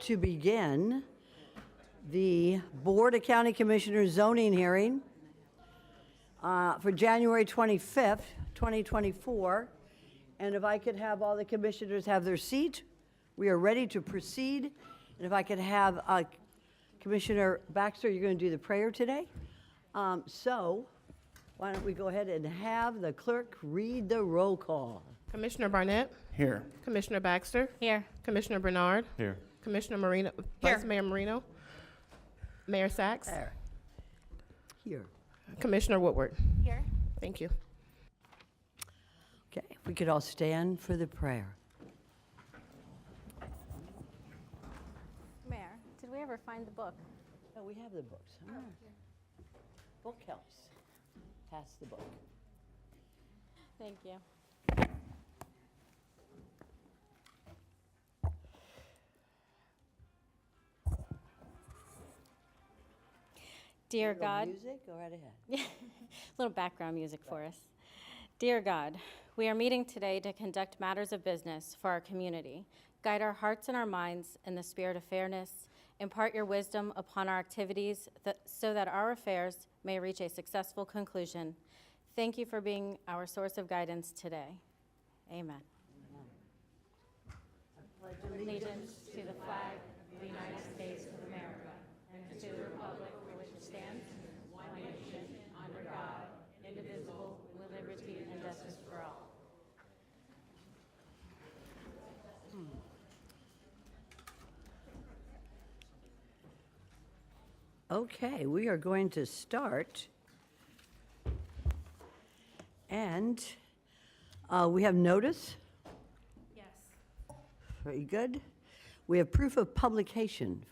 to begin the Board of County Commissioners zoning hearing for January 25th, 2024. And if I could have all the commissioners have their seat, we are ready to proceed. And if I could have Commissioner Baxter, you're going to do the prayer today. So why don't we go ahead and have the clerk read the roll call. Commissioner Barnett? Here. Commissioner Baxter? Here. Commissioner Bernard? Here. Commissioner Marino? Here. Vice Mayor Marino? Mayor Sachs? There. Here. Commissioner Woodward? Here. Thank you. Okay, if we could all stand for the prayer. Mayor, did we ever find the book? Oh, we have the books. Book helps. Pass the book. Thank you. Dear Little God, music, go right ahead. little background music for us. Dear God, we are meeting today to conduct matters of business for our community. Guide our hearts and our minds in the spirit of fairness. Impart your wisdom upon our activities so that our affairs may reach a successful conclusion. Thank you for being our source of guidance today. Amen. Allegiance to the flag of the United States of America and to the republic for which it stands, one nation, under God, indivisible, with liberty and justice for all. Okay, we are going to start. And we have notice. Yes, Very good. We have proof of publication.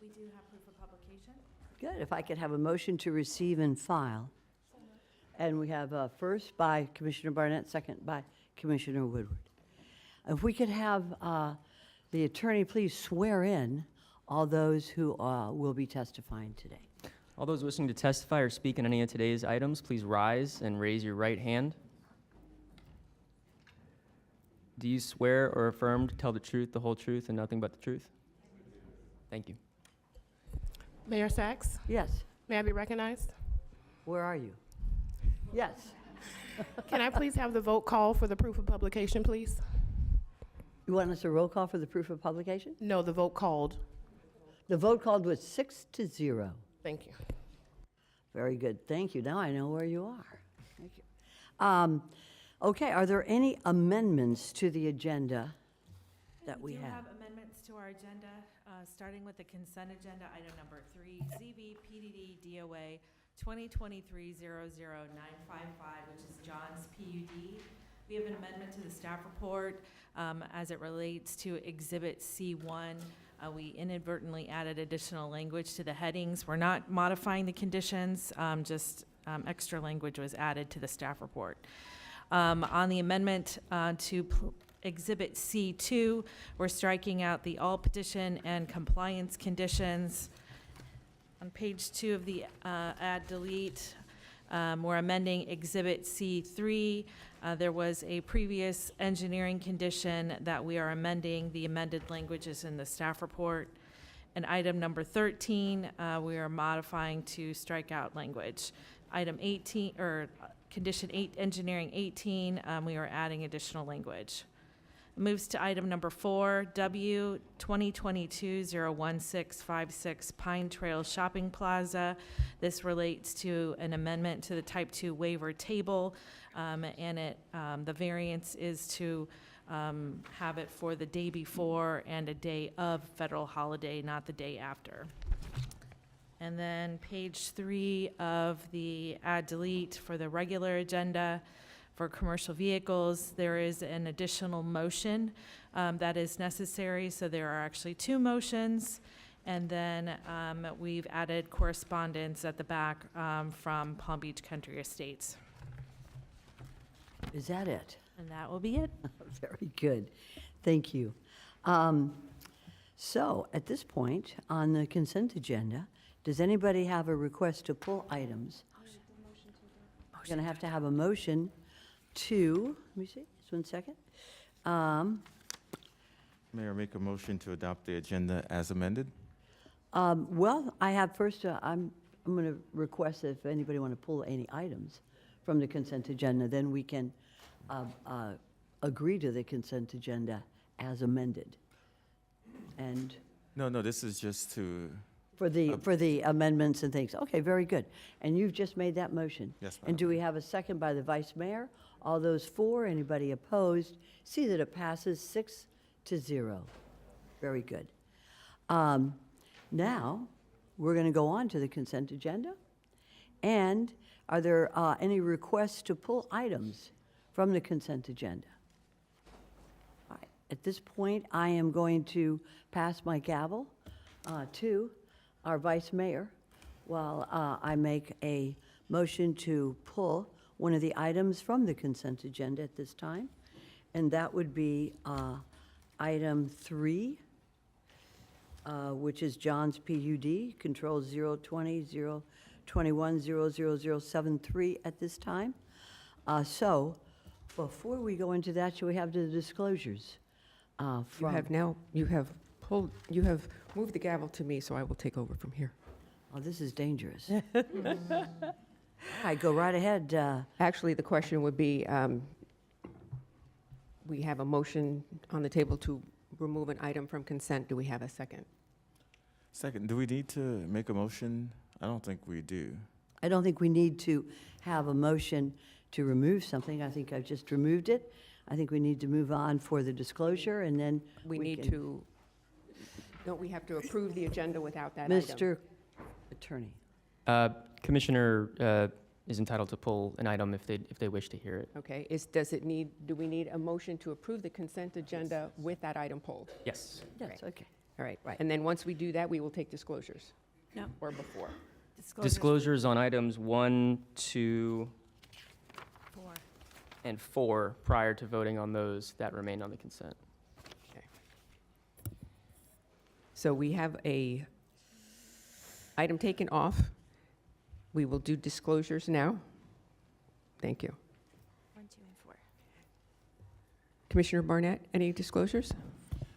we do have proof of publication. Good. If I could have a motion to receive and file. And we have first by Commissioner Barnett, second by Commissioner Woodward. If we could have the attorney please swear in all those who will be testifying today. All those wishing to testify or speak on any of today's items, please rise and raise your right hand. Do you swear or affirm to tell the truth, the whole truth, and nothing but the truth? Thank you. Mayor Sachs? Yes. May I be recognized? Where are you? Yes. Can I please have the vote call for the proof of publication, please? You want us a roll call for the proof of publication? No, the vote called. The vote called was 6-0. Thank you. Very good. Thank you. Now I know where you are. Thank you. Okay, are there any amendments to the agenda that we do have? have amendments to our agenda, starting with the consent agenda, item number 3, ZB PDD DOA 2023-00955, which is John's PUD. We have an amendment to the staff report as it relates to Exhibit C1. We inadvertently added additional language to the headings. We're not modifying the conditions, just extra language was added to the staff report. On the amendment to Exhibit C2, we're striking out the all petition and compliance conditions. On page 2 of the add delete, we're amending Exhibit C3. There was a previous engineering condition that we are amending. The amended language is in the staff report. And item number 13, we are modifying to strike out language. Item 18, or condition 8, engineering 18, we are adding additional language. Moves to item number 4, W 2022-01656 Pine Trail Shopping Plaza. This relates to an amendment to the Type 2 waiver table, and the variance is to have it for the day before and a day of federal holiday, not the day after. And then page 3 of the add delete for the regular agenda. For commercial vehicles, there is an additional motion that is necessary, so there are actually 2 motions. And then we've added correspondence at the back from Palm Beach Country Estates. Is that it? And that will be it. Very good. Thank you. So at this point on the consent agenda, does anybody have a request to pull items? We're going to have a motion to, let me see, just 1 second. Mayor, make a motion to adopt the agenda as amended. Well, I have first, I'm going to request if anybody want to pull any items from the consent agenda, then we can agree to the consent agenda as amended. And No, this is just to, for the amendments and things. Okay, very good. And you've just made that motion. yes, And ma'am. do we have a second by the vice mayor? All those for, anybody opposed? See that it passes 6-0. Very good. Now, we're going to go on to the consent agenda. And are there any requests to pull items from the consent agenda? All right. At this point, I am going to pass my gavel to our vice mayor while I make a motion to pull one of the items from the consent agenda at this time. And that would be item 3, which is John's PUD, control 020-021-00073 at this time. So before we go into that, should we have the disclosures? You from- have moved the gavel to me, so I will take over from here. Oh, this is dangerous. All right, go right ahead. Actually, the question would be, we have a motion on the table to remove an item from consent. Do we have a second? Second, do we need to make a motion? I don't think we do. I don't think we need to have a motion to remove something. I think I've just removed it. I think we need to move on for the disclosure, and then We need can- to, don't we have to approve the agenda without that item? Mr. Attorney. Commissioner is entitled to pull an item if they wish to hear it. Okay, do we need a motion to approve the consent agenda with that item pulled? Yes. Yes, Right. okay. All right. Right. And then once we do that, we will take disclosures? No. Or before? Disclosures on items 1, 2, 4. and 4 prior to voting on those that remain on the consent. So we have a item taken off. We will do disclosures now. Thank you. 1, 2, and 4. Commissioner Barnett, any disclosures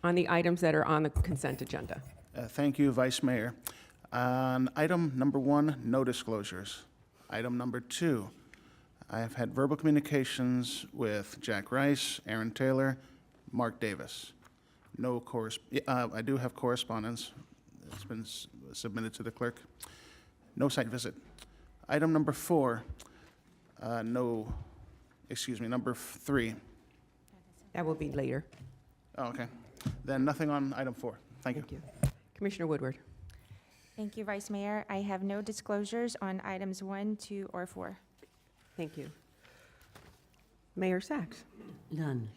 on the items that are on the consent agenda? Thank you, Vice Mayor. On item number 1, no disclosures. Item number 2, I have had verbal communications with Jack Rice, Aaron Taylor, Mark Davis. No I do have correspondence. It's been submitted to the clerk. No site visit. Item number 4, number 3. That will be later. Oh, okay. Then nothing on item 4. Thank you. Thank you. Commissioner Woodward. Thank you, Vice Mayor. I have no disclosures on items 1, 2, or 4. Thank you. Mayor Sachs. None.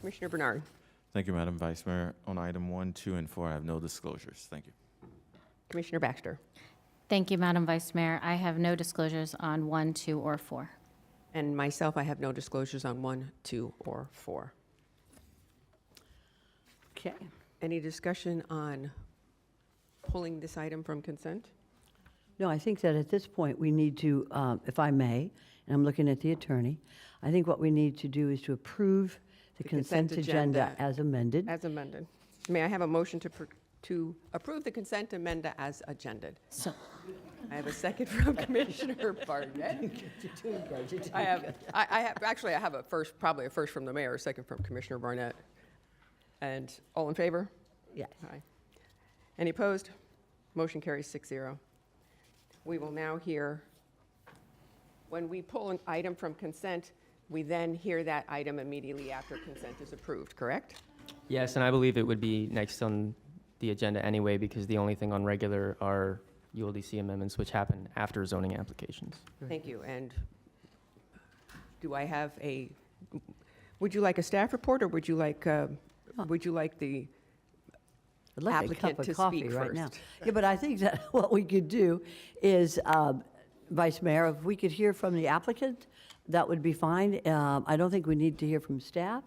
Commissioner Bernard. Thank you, Madam Vice Mayor. On item 1, 2, and 4, I have no disclosures. Thank you. Commissioner Baxter. Thank you, Madam Vice Mayor. I have no disclosures on 1, 2, or 4. And myself, I have no disclosures on 1, 2, or 4. Okay. Any discussion on pulling this item from consent? No, I think that at this point, we need to, if I may, and I'm looking at the attorney, I think what we need to do is to approve the consent agenda as amended. As amended. May I have a motion to approve the consent agenda as agended? So, I have a second from Commissioner Barnett. I have a first, probably a first from the mayor, a second from Commissioner Barnett. And all in favor? Yes. Aye. Any opposed? Motion carries 6-0. We will now hear, when we pull an item from consent, we then hear that item immediately after consent is approved, correct? Yes, and I believe it would be next on the agenda anyway, because the only thing on regular are ULDC amendments, which happen after zoning applications. Thank you. And do I have would you like a staff report, or would you like the I'd like a applicant cup of to coffee speak right now. first? Yeah, but I think that what we could do is, Vice Mayor, if we could hear from the applicant, that would be fine. I don't think we need to hear from staff.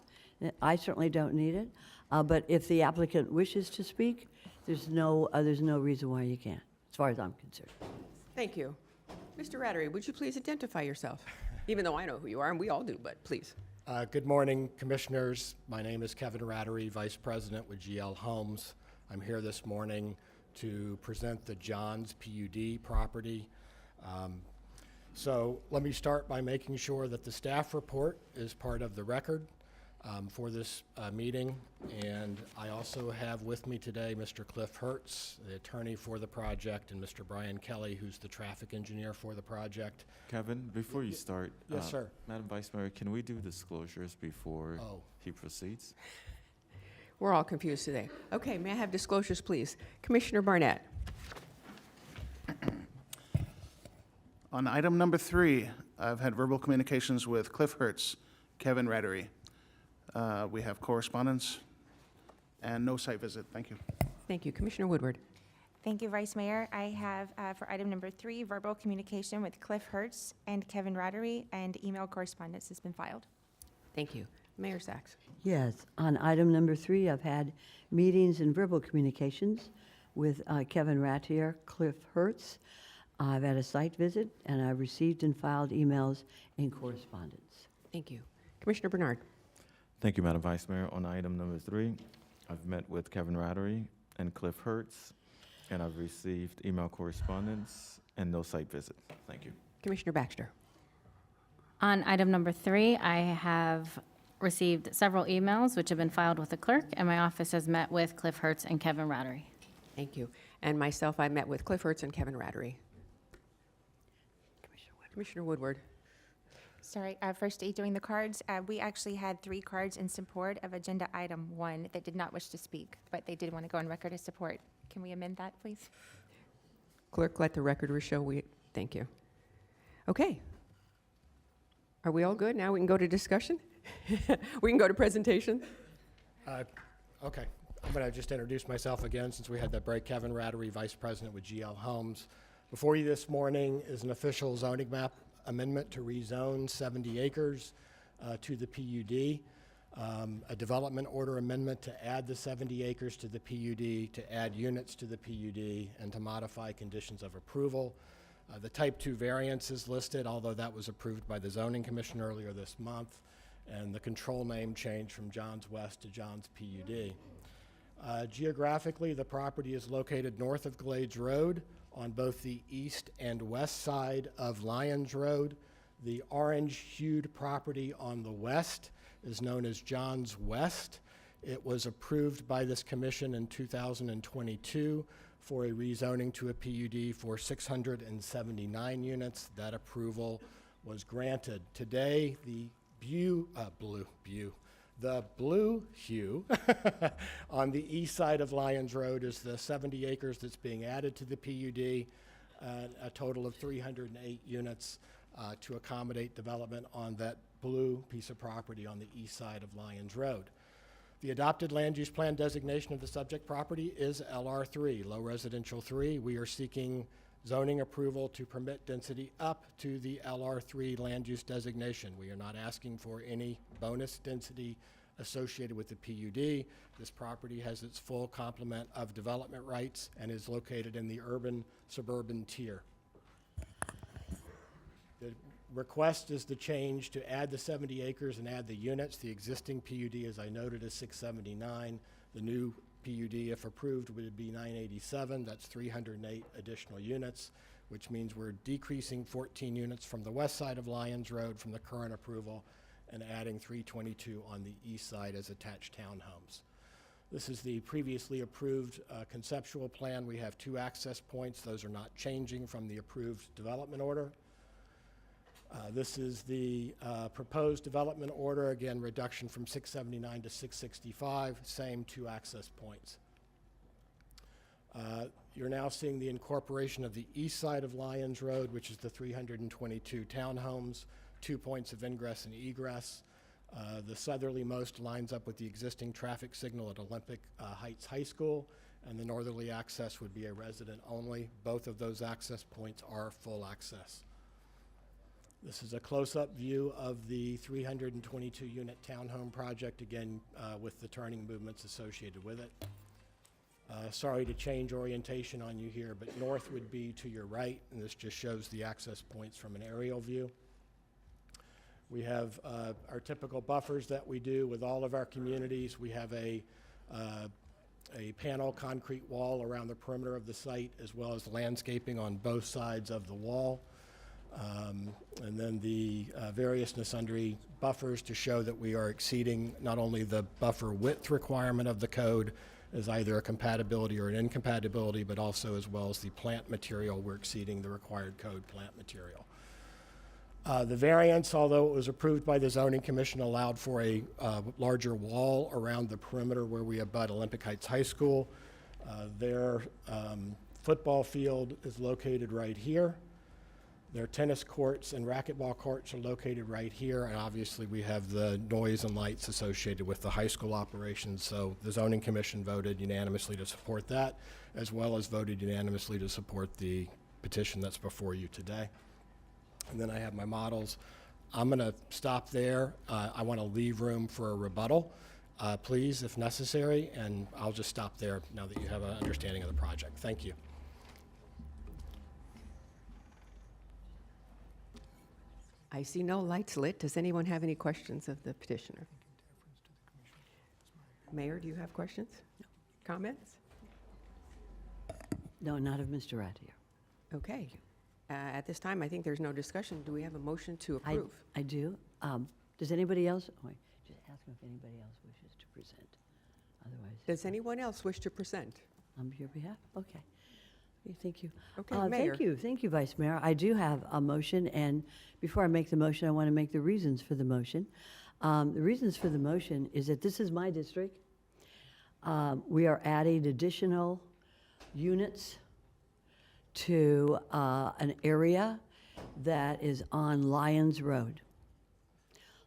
I certainly don't need it. But if the applicant wishes to speak, there's no reason why you can't, as far as I'm concerned. Thank you. Mr. Rattery, would you please identify yourself? Even though I know who you are, and we all do, but please. Good morning, Commissioners. My name is Kevin Rattery, Vice President with GL Homes. I'm here this morning to present the Johns PUD property. So let me start by making sure that the staff report is part of the record for this meeting. And I also have with me today Mr. Cliff Hertz, the attorney for the project, and Mr. Brian Kelly, who's the traffic engineer for the project. Kevin, before you start. Yes, sir. Madam Vice Mayor, can we do disclosures before Oh. he proceeds? We're all confused today. Okay, may I have disclosures, please? Commissioner Barnett. On item number 3, I've had verbal communications with Cliff Hertz, Kevin Rattery. We have correspondence and no site visit. Thank you. Thank you. Commissioner Woodward. Thank you, Vice Mayor. I have, for item number 3, verbal communication with Cliff Hertz and Kevin Rattery, and email correspondence has been filed. Thank you. Mayor Sachs. Yes, on item number 3, I've had meetings and verbal communications with Kevin Rattier, Cliff Hertz. I've had a site visit, and I've received and filed emails and correspondence. Thank you. Commissioner Bernard. Thank you, Madam Vice Mayor. On item number 3, I've met with Kevin Rattery and Cliff Hertz, and I've received email correspondence and no site visit. Thank you. Commissioner Baxter. On item number 3, I have received several emails which have been filed with the clerk, and my office has met with Cliff Hertz and Kevin Rattery. Thank you. And myself, I met with Cliff Hertz and Kevin Rattery. Commissioner Woodward. Sorry, first doing the cards. We actually had 3 cards in support of agenda item 1 that did not wish to speak, but they did want to go on record as support. Can we amend that, please? Clerk, let the record show we, thank you. Okay. Are we all good? Now we can go to discussion? We can go to presentation? Okay. I'm going to just introduce myself again since we had that break. Kevin Rattery, Vice President with GL Homes. Before you this morning is an official zoning map amendment to rezone 70 acres to the PUD. A development order amendment to add the 70 acres to the PUD, to add units to the PUD, and to modify conditions of approval. The type 2 variance is listed, although that was approved by the Zoning Commission earlier this month, and the control name changed from Johns West to Johns PUD. Geographically, the property is located north of Glades Road on both the east and west side of Lyons Road. The orange-hued property on the west is known as Johns West. It was approved by this commission in 2022 for a rezoning to a PUD for 679 units. That approval was granted. Today, the blue hue on the east side of Lyons Road is the 70 acres that's being added to the PUD, a total of 308 units to accommodate development on that blue piece of property on the east side of Lyons Road. The adopted land use plan designation of the subject property is LR3, low residential 3. We are seeking zoning approval to permit density up to the LR3 land use designation. We are not asking for any bonus density associated with the PUD. This property has its full complement of development rights and is located in the urban-suburban tier. The request is the change to add the 70 acres and add the units. The existing PUD, as I noted, is 679. The new PUD, if approved, would be 987. That's 308 additional units, which means we're decreasing 14 units from the west side of Lyons Road from the current approval and adding 322 on the east side as attached townhomes. This is the previously approved conceptual plan. We have 2 access points. Those are not changing from the approved development order. This is the proposed development order, again, reduction from 679 to 665, same 2 access points. You're now seeing the incorporation of the east side of Lyons Road, which is the 322 townhomes, 2 points of ingress and egress. The southerlymost lines up with the existing traffic signal at Olympic Heights High School, and the northerly access would be a resident only. Both of those access points are full access. This is a close-up view of the 322-unit townhome project, again, with the turning movements associated with it. Sorry to change orientation on you here, but north would be to your right, and this just shows the access points from an aerial view. We have our typical buffers that we do with all of our communities. We have a panel concrete wall around the perimeter of the site, as well as landscaping on both sides of the wall. And then the various and sundry buffers to show that we are exceeding not only the buffer width requirement of the code as either a compatibility or an incompatibility, but also as well as the plant material, we're exceeding the required code plant material. The variance, although it was approved by the Zoning Commission, allowed for a larger wall around the perimeter where we abut Olympic Heights High School. Their football field is located right here. Their tennis courts and racquetball courts are located right here, and obviously we have the noise and lights associated with the high school operations, so the Zoning Commission voted unanimously to support that, as well as voted unanimously to support the petition that's before you today. And then I have my models. I'm going to stop there. I want to leave room for a rebuttal, please, if necessary, and I'll just stop there now that you have an understanding of the project. Thank you. I see no lights lit. Does anyone have any questions of the petitioner? Mayor, do you have questions? No. Comments? No, not of Mr. Rattier. Okay. At this time, I think there's no discussion. Do we have a motion to approve? I do. Does anybody else? Oh, wait, just ask him if anybody else wishes to present. Otherwise, Does anyone else wish to present? on your behalf? Okay. Thank you. Okay, Mayor. Thank you, Vice Mayor. I do have a motion, and before I make the motion, I want to make the reasons for the motion. The reasons for the motion is that this is my district. We are adding additional units to an area that is on Lyons Road.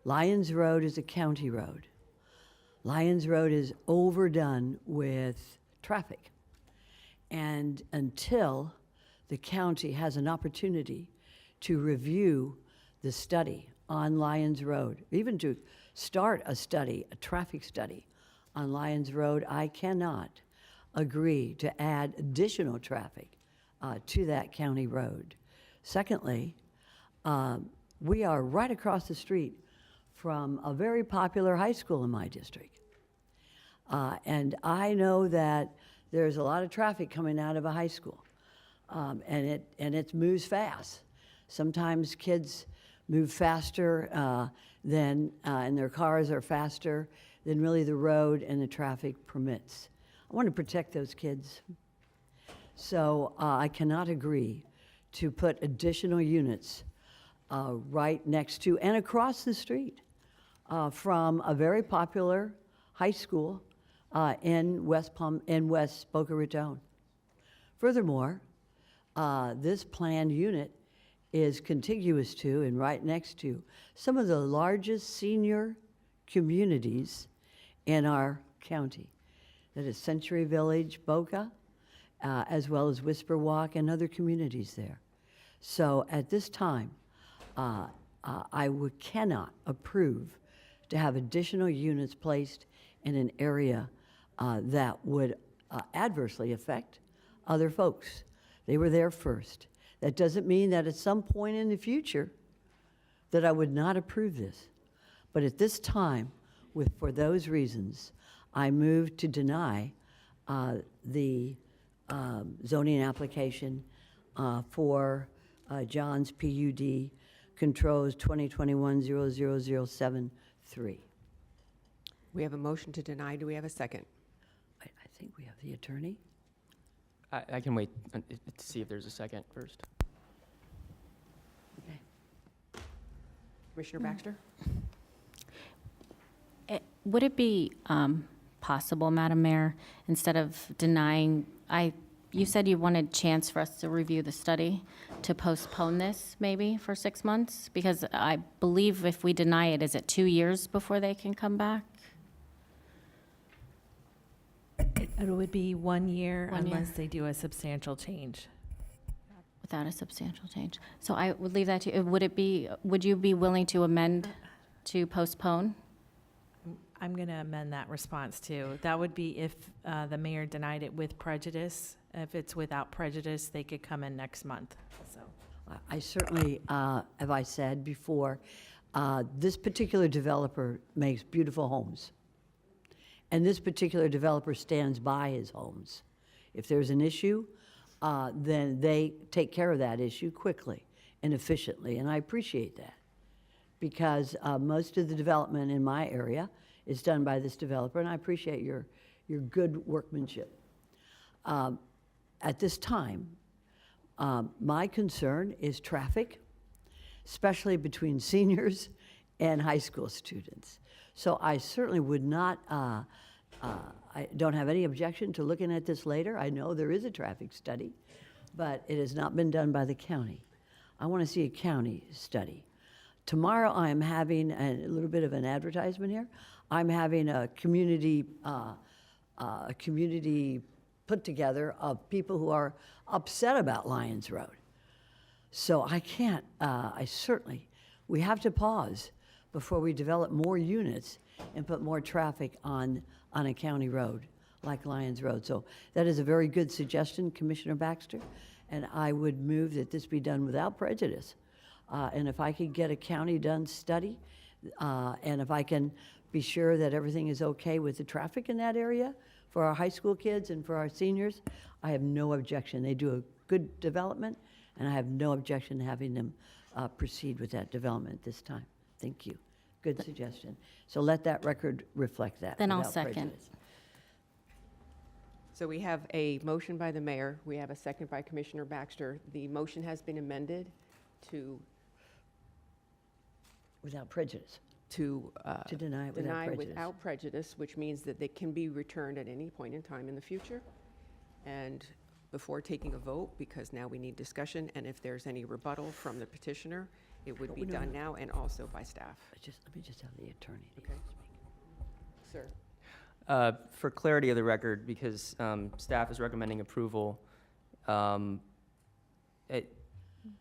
Lyons Road is a county road. Lyons Road is overdone with traffic. And until the county has an opportunity to review the study on Lyons Road, even to start a study, a traffic study on Lyons Road, I cannot agree to add additional traffic to that county road. Secondly, we are right across the street from a very popular high school in my district. And I know that there's a lot of traffic coming out of a high school, and it moves fast. Sometimes kids move faster and their cars are faster than really the road and the traffic permits. I want to protect those kids. So I cannot agree to put additional units right next to and across the street from a very popular high school in West Boca Raton. Furthermore, this planned unit is contiguous to and right next to some of the largest senior communities in our county. That is Century Village, Boca, as well as Whisper Walk and other communities there. So at this time, cannot approve to have additional units placed in an area that would adversely affect other folks. They were there first. That doesn't mean that at some point in the future that I would not approve this. But at this time, for those reasons, I move to deny the zoning application for John's PUD controls 2021-00073. We have a motion to deny. Do we have a second? I think we have the attorney. I can wait to see if there's a second first. Okay. Commissioner Baxter? Would it be possible, Madam Mayor, instead of denying, you said you wanted a chance for us to review the study, to postpone this maybe for 6 months? Because I believe if we deny it, is it 2 years before they can come back? It would be 1 year 1 year. unless they do a substantial change. Without a substantial change. So I would leave that to you. Would you be willing to amend to postpone? I'm going to amend that response too. That would be if the mayor denied it with prejudice. If it's without prejudice, they could come in next month, so. I certainly, as I said before, This particular developer makes beautiful homes. And this particular developer stands by his homes. If there's an issue, then they take care of that issue quickly and efficiently, and I appreciate that. Because most of the development in my area is done by this developer, and I appreciate your good workmanship. At this time, my concern is traffic, especially between seniors and high school students. So I certainly would not, I don't have any objection to looking at this later. I know there is a traffic study, but it has not been done by the county. I want to see a county study. Tomorrow I am having a little bit of an advertisement here. I'm having a community put together of people who are upset about Lyons Road. So I can't, we have to pause before we develop more units and put more traffic on a county road like Lyons Road. So that is a very good suggestion, Commissioner Baxter, and I would move that this be done without prejudice. And if I could get a county-done study, and if I can be sure that everything is okay with the traffic in that area for our high school kids and for our seniors, I have no objection. They do a good development, and I have no objection to having them proceed with that development this time. Thank you. Good suggestion. So let that record reflect that. Then I'll without second. prejudice. So we have a motion by the mayor. We have a second by Commissioner Baxter. The motion has been amended to Without prejudice. to deny it without deny prejudice. without prejudice, which means that they can be returned at any point in time in the future. And before taking a vote, because now we need discussion, and if there's any rebuttal from the petitioner, it would be No, done no. now and also by staff. Let me just have the attorney. Okay. Sir? For clarity of the record, because staff is recommending approval,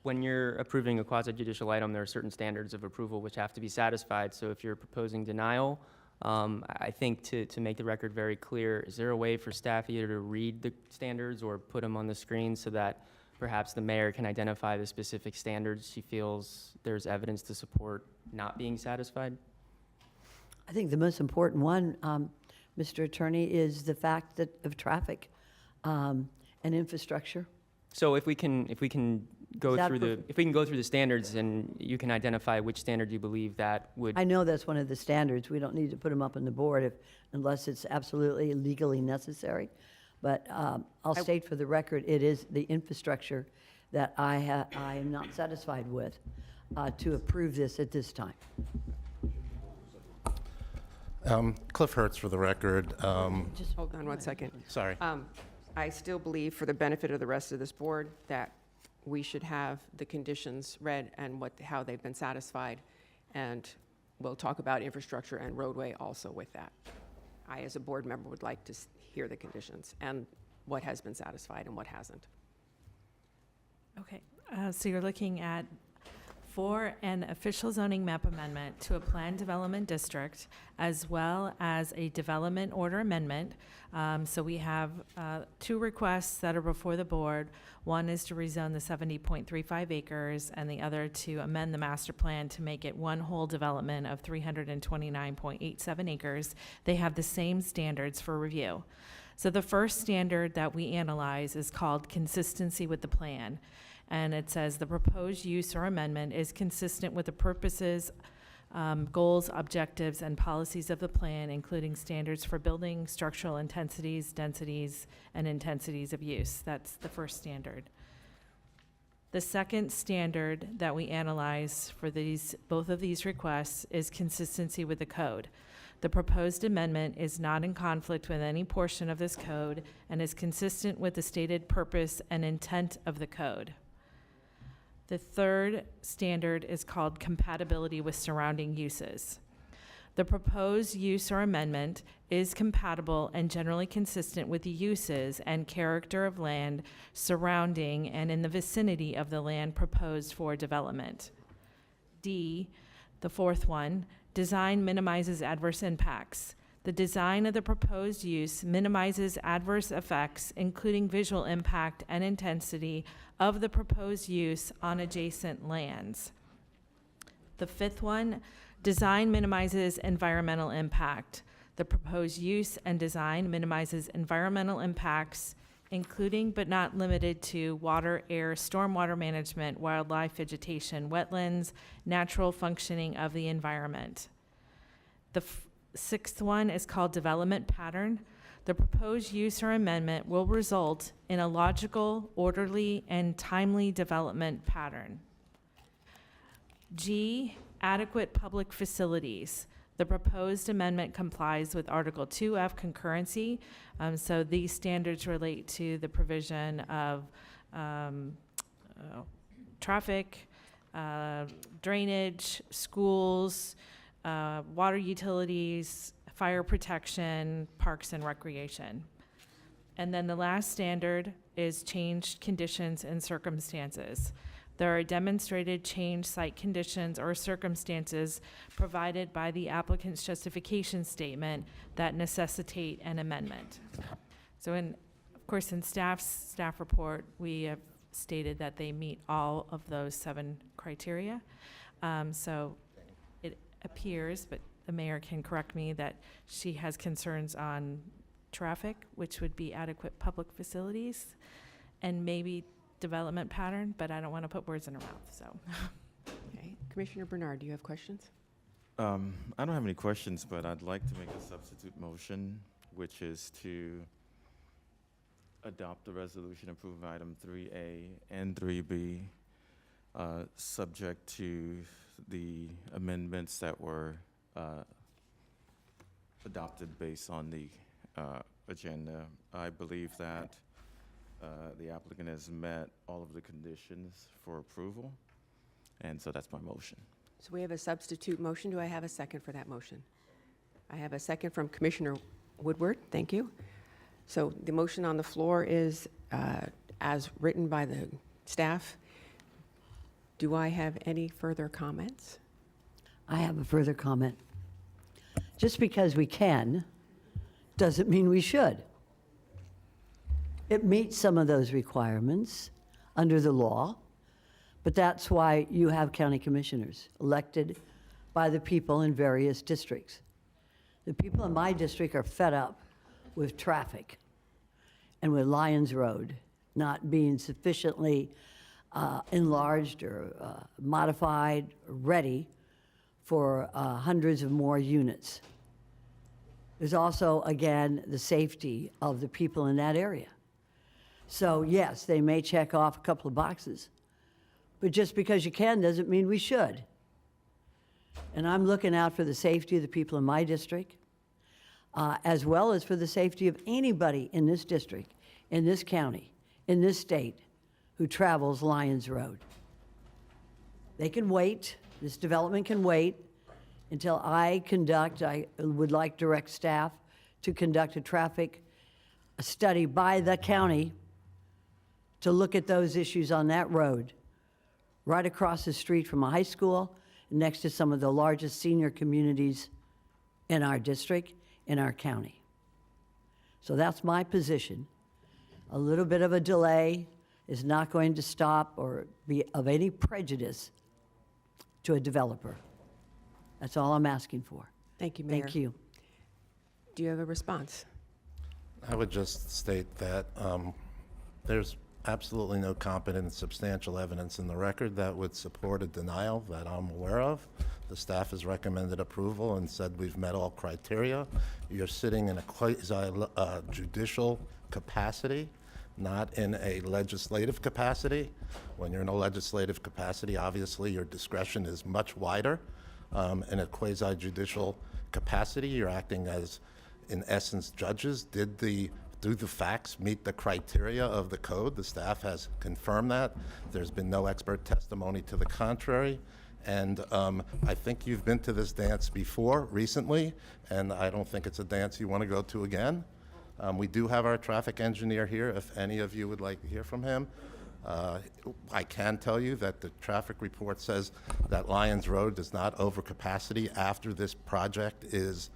when you're approving a quasi-judicial item, there are certain standards of approval which have to be satisfied. So if you're proposing denial, I think to make the record very clear, is there a way for staff either to read the standards or put them on the screen so that perhaps the mayor can identify the specific standards she feels there's evidence to support not being satisfied? I think the most important one, Mr. Attorney, is the fact that of traffic and infrastructure. So if we can go Is that through the standards and you can identify which standard you believe that would. I know that's one of the standards. We don't need to put them up on the board unless it's absolutely legally necessary. But I'll state for the record, it is the infrastructure that I am not satisfied with to approve this at this time. Cliff Hertz for the record. Just Hold on one second. Sorry. I still believe, for the benefit of the rest of this board, that we should have the conditions read and how they've been satisfied. And we'll talk about infrastructure and roadway also with that. I, as a board member, would like to hear the conditions and what has been satisfied and what hasn't. Okay, so you're looking at for an official zoning map amendment to a planned development district, as well as a development order amendment. So we have two requests that are before the board. One is to rezone the 70.35 acres, and the other to amend the master plan to make it one whole development of 329.87 acres. They have the same standards for review. So the first standard that we analyze is called consistency with the plan. And it says the proposed use or amendment is consistent with the purposes, goals, objectives, and policies of the plan, including standards for building, structural intensities, densities, and intensities of use. That's the first standard. The second standard that we analyze for both of these requests is consistency with the code. The proposed amendment is not in conflict with any portion of this code and is consistent with the stated purpose and intent of the code. The third standard is called compatibility with surrounding uses. The proposed use or amendment is compatible and generally consistent with the uses and character of land surrounding and in the vicinity of the land proposed for development. D, the fourth one, design minimizes adverse impacts. The design of the proposed use minimizes adverse effects, including visual impact and intensity of the proposed use on adjacent lands. The fifth one, design minimizes environmental impact. The proposed use and design minimizes environmental impacts, including but not limited to water, air, stormwater management, wildlife, vegetation, wetlands, natural functioning of the environment. The sixth one is called development pattern. The proposed use or amendment will result in a logical, orderly, and timely development pattern. G, adequate public facilities. The proposed amendment complies with Article 2F concurrency. So these standards relate to the provision of traffic, drainage, schools, water utilities, fire protection, parks and recreation. And then the last standard is changed conditions and circumstances. There are demonstrated changed site conditions or circumstances provided by the applicant's justification statement that necessitate an amendment. So of course, in staff report, we have stated that they meet all of those 7 criteria. So it appears, but the mayor can correct me, that she has concerns on traffic, which would be adequate public facilities, and maybe development pattern, but I don't want to put words in her mouth, so. Okay. Commissioner Bernard, do you have questions? I don't have any questions, but I'd like to make a substitute motion, which is to adopt the resolution approving item 3A and 3B, subject to the amendments that were adopted based on the agenda. I believe that the applicant has met all of the conditions for approval, and so that's my motion. So we have a substitute motion. Do I have a second for that motion? I have a second from Commissioner Woodward. Thank you. So the motion on the floor is as written by the staff. Do I have any further comments? I have a further comment. Just because we can doesn't mean we should. It meets some of those requirements under the law, but that's why you have county commissioners elected by the people in various districts. The people in my district are fed up with traffic and with Lyons Road not being sufficiently enlarged or modified, or ready for hundreds of more units. There's also, again, the safety of the people in that area. So yes, they may check off a couple of boxes, but just because you can doesn't mean we should. And I'm looking out for the safety of the people in my district, as well as for the safety of anybody in this district, in this county, in this state, who travels Lyons Road. They can wait, this development can wait until I would like direct staff to conduct a traffic study by the county to look at those issues on that road, right across the street from a high school, next to some of the largest senior communities in our district, in our county. So that's my position. A little bit of a delay is not going to stop or be of any prejudice to a developer. That's all I'm asking for. Thank you, Mayor. Thank you. Do you have a response? I would just state that there's absolutely no competent and substantial evidence in the record that would support a denial that I'm aware of. The staff has recommended approval and said we've met all criteria. You're sitting in a quasi-judicial capacity, not in a legislative capacity. When you're in a legislative capacity, obviously your discretion is much wider. In a quasi-judicial capacity, you're acting as, in essence, judges. Do the facts meet the criteria of the code? The staff has confirmed that. There's been no expert testimony to the contrary. And I think you've been to this dance before, recently, and I don't think it's a dance you want to go to again. We do have our traffic engineer here, if any of you would like to hear from him. I can tell you that the traffic report says that Lyons Road is not over capacity after this project is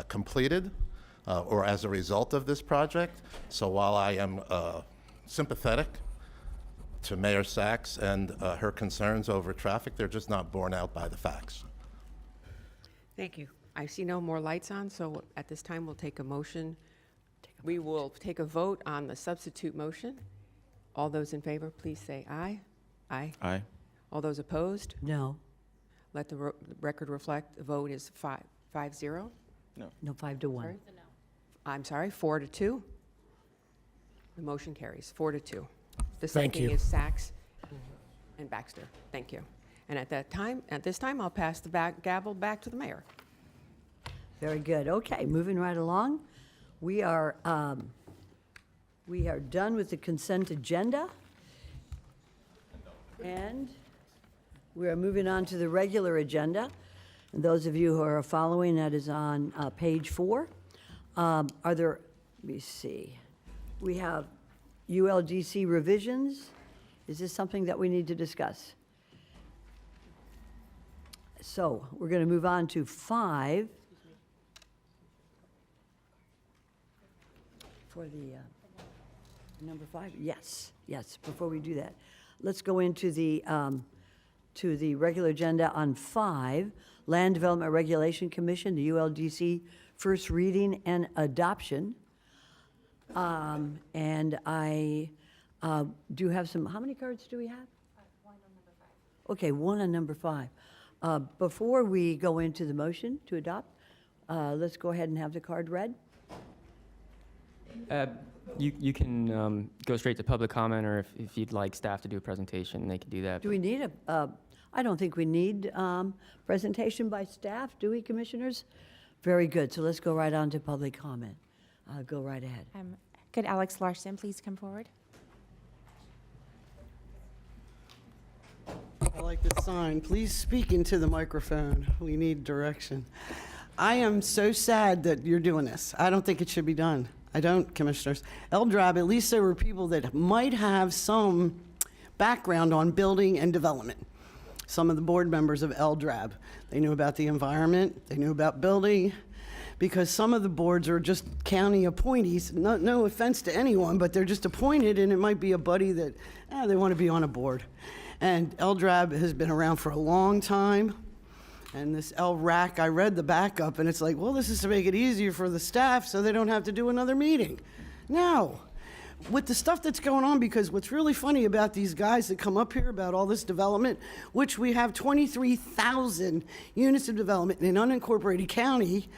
completed, or as a result of this project. So while I am sympathetic to Mayor Sachs and her concerns over traffic. They're just not borne out by the facts. Thank you. I see no more lights on, so at this time, we'll take a motion. We will take a vote on the substitute motion. All those in favor, please say aye. Aye. Aye. All those opposed? No, Let the record reflect the vote is 5-0. no, 5 to 1. Sorry? I'm sorry, 4-2. The motion carries 4-2. The Thank second you. is Sachs and Baxter. Thank you. And at this time, I'll pass the gavel back to the mayor. Very good. Okay, moving right along. We are done with the consent agenda. And we are moving on to the regular agenda. And those of you who are following, that is on page 4. Are there, let me see, we have ULGC revisions. Is this something that we need to discuss? So we're going to move on to 5. For the, number 5? Yes, before we do that. Let's go into the regular agenda on 5, Land Development Regulation Commission, the ULGC, first reading and adoption. And I do have some, how many cards do we have? 1 on number 5. Okay, 1 on number 5. Before we go into the motion to adopt, let's go ahead and have the card read. You can go straight to public comment, or if you'd like staff to do a presentation, they can do that. Do we need I don't think we need presentation by staff, do we, commissioners? Very good, so let's go right on to public comment. Go right ahead. Could Alex Larson please come forward? I like the sign. Please speak into the microphone. We need direction. I am so sad that you're doing this. I don't think it should be done. I don't, commissioners. LDRAB, at least there were people that might have some background on building and development. Some of the board members of LDRAB, they knew about the environment, they knew about building, because some of the boards are just county appointees. No offense to anyone, but they're just appointed, and it might be a buddy that they want to be on a board. And LDRAB has been around for a long time. And this LRAC, I read the backup, and it's like, well, this is to make it easier for the staff so they don't have to do another meeting. No. With the stuff that's going on, because what's really funny about these guys that come up here about all this development, which we have 23,000 units of development in an unincorporated county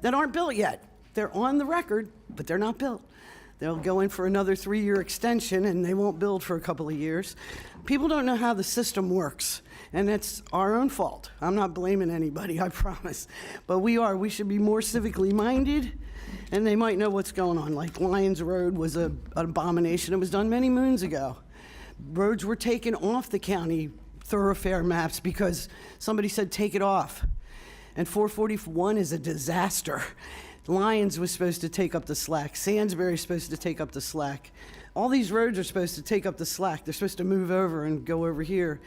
that aren't built yet. They're on the record, but they're not built. They'll go in for another 3-year extension, and they won't build for a couple of years. People don't know how the system works, and that's our own fault. I'm not blaming anybody, I promise. But we should be more civically minded, and they might know what's going on. Like Lyons Road was an abomination. It was done many moons ago. Roads were taken off the county thoroughfare maps because somebody said take it off. And 441 is a disaster. Lyons was supposed to take up the slack. Sandsbury's supposed to take up the slack. All these roads are supposed to take up the slack. They're supposed to move over and go over here.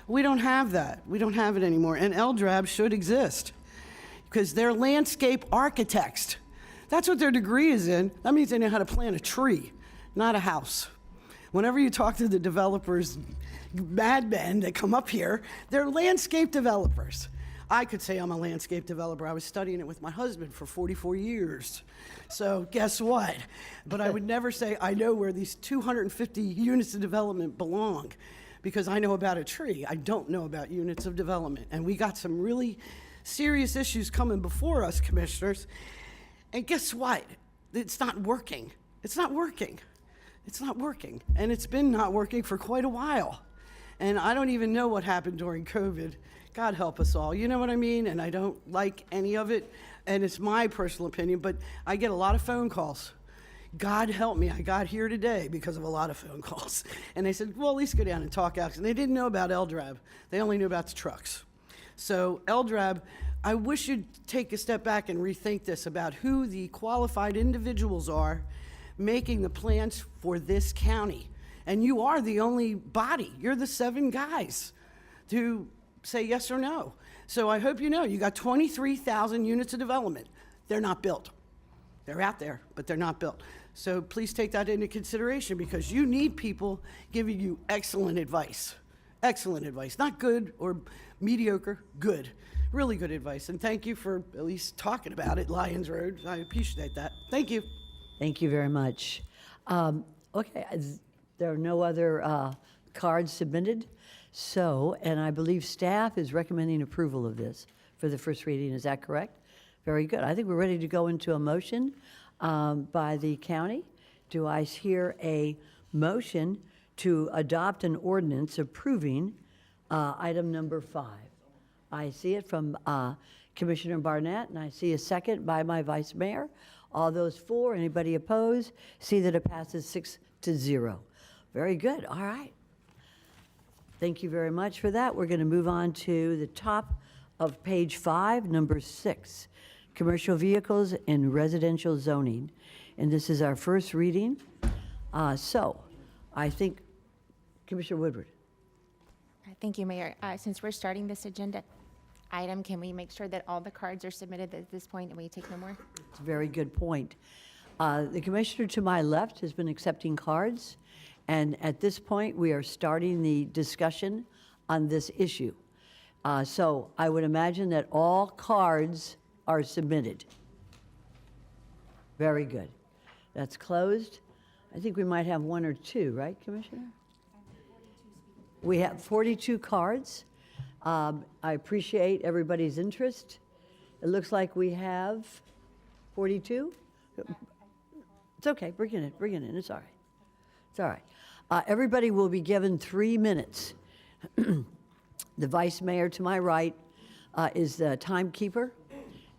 We don't have that. We don't have it anymore. And LDRAB should exist because they're landscape architects. That's what their degree is in. That means they know how to plant a tree, not a house. Whenever you talk to the developers, madmen that come up here, they're landscape developers. I could say I'm a landscape developer. I was studying it with my husband for 44 years. So guess what? But I would never say I know where these 250 units of development belong because I know about a tree. I don't know about units of development. And we got some really serious issues coming before us, commissioners. And guess what? It's not working. It's not working. It's not working. And it's been not working for quite a while. And I don't even know what happened during COVID. God help us all, you know what I mean? And I don't like any of it, and it's my personal opinion, but I get a lot of phone calls. God help me, I got here today because of a lot of phone calls. And they said, well, at least go down and talk out. And they didn't know about LDRAB. They only knew about the trucks. So LDRAB, I wish you'd take a step back and rethink this about who the qualified individuals are making the plans for this county. And you are the only body. You're the 7 guys to say yes or no. So I hope you know, you got 23,000 units of development. They're not built. They're out there, but they're not built. So please take that into consideration because you need people giving you excellent advice. Excellent advice. Not good or mediocre, good. Really good advice. And thank you for at least talking about it, Lyons Road. I appreciate that. Thank you. Thank you very much. Okay, there are no other cards submitted. So, and I believe staff is recommending approval of this for the first reading. Is that correct? Very good. I think we're ready to go into a motion by the county. Do I hear a motion to adopt an ordinance approving item number 5? I see it from Commissioner Barnett, and I see a second by my vice mayor. All those for, anybody opposed? See that it passes 6-0. Very good. All right. Thank you very much for that. We're going to move on to the top of page 5, number 6, commercial vehicles in residential zoning. And this is our first reading. So I think, Commissioner Woodward. Thank you, Mayor. Since we're starting this agenda item, can we make sure that all the cards are submitted at this point and we take no more? It's a very good point. The commissioner to my left has been accepting cards, and at this point, we are starting the discussion on this issue. So I would imagine that all cards are submitted. Very good. That's closed. I think we might have 1 or 2, right, Commissioner? We have 42 cards. I appreciate everybody's interest. It looks like we have 42. It's okay, bring it in, it's all right. It's all right. Everybody will be given 3 minutes. The vice mayor to my right is the timekeeper,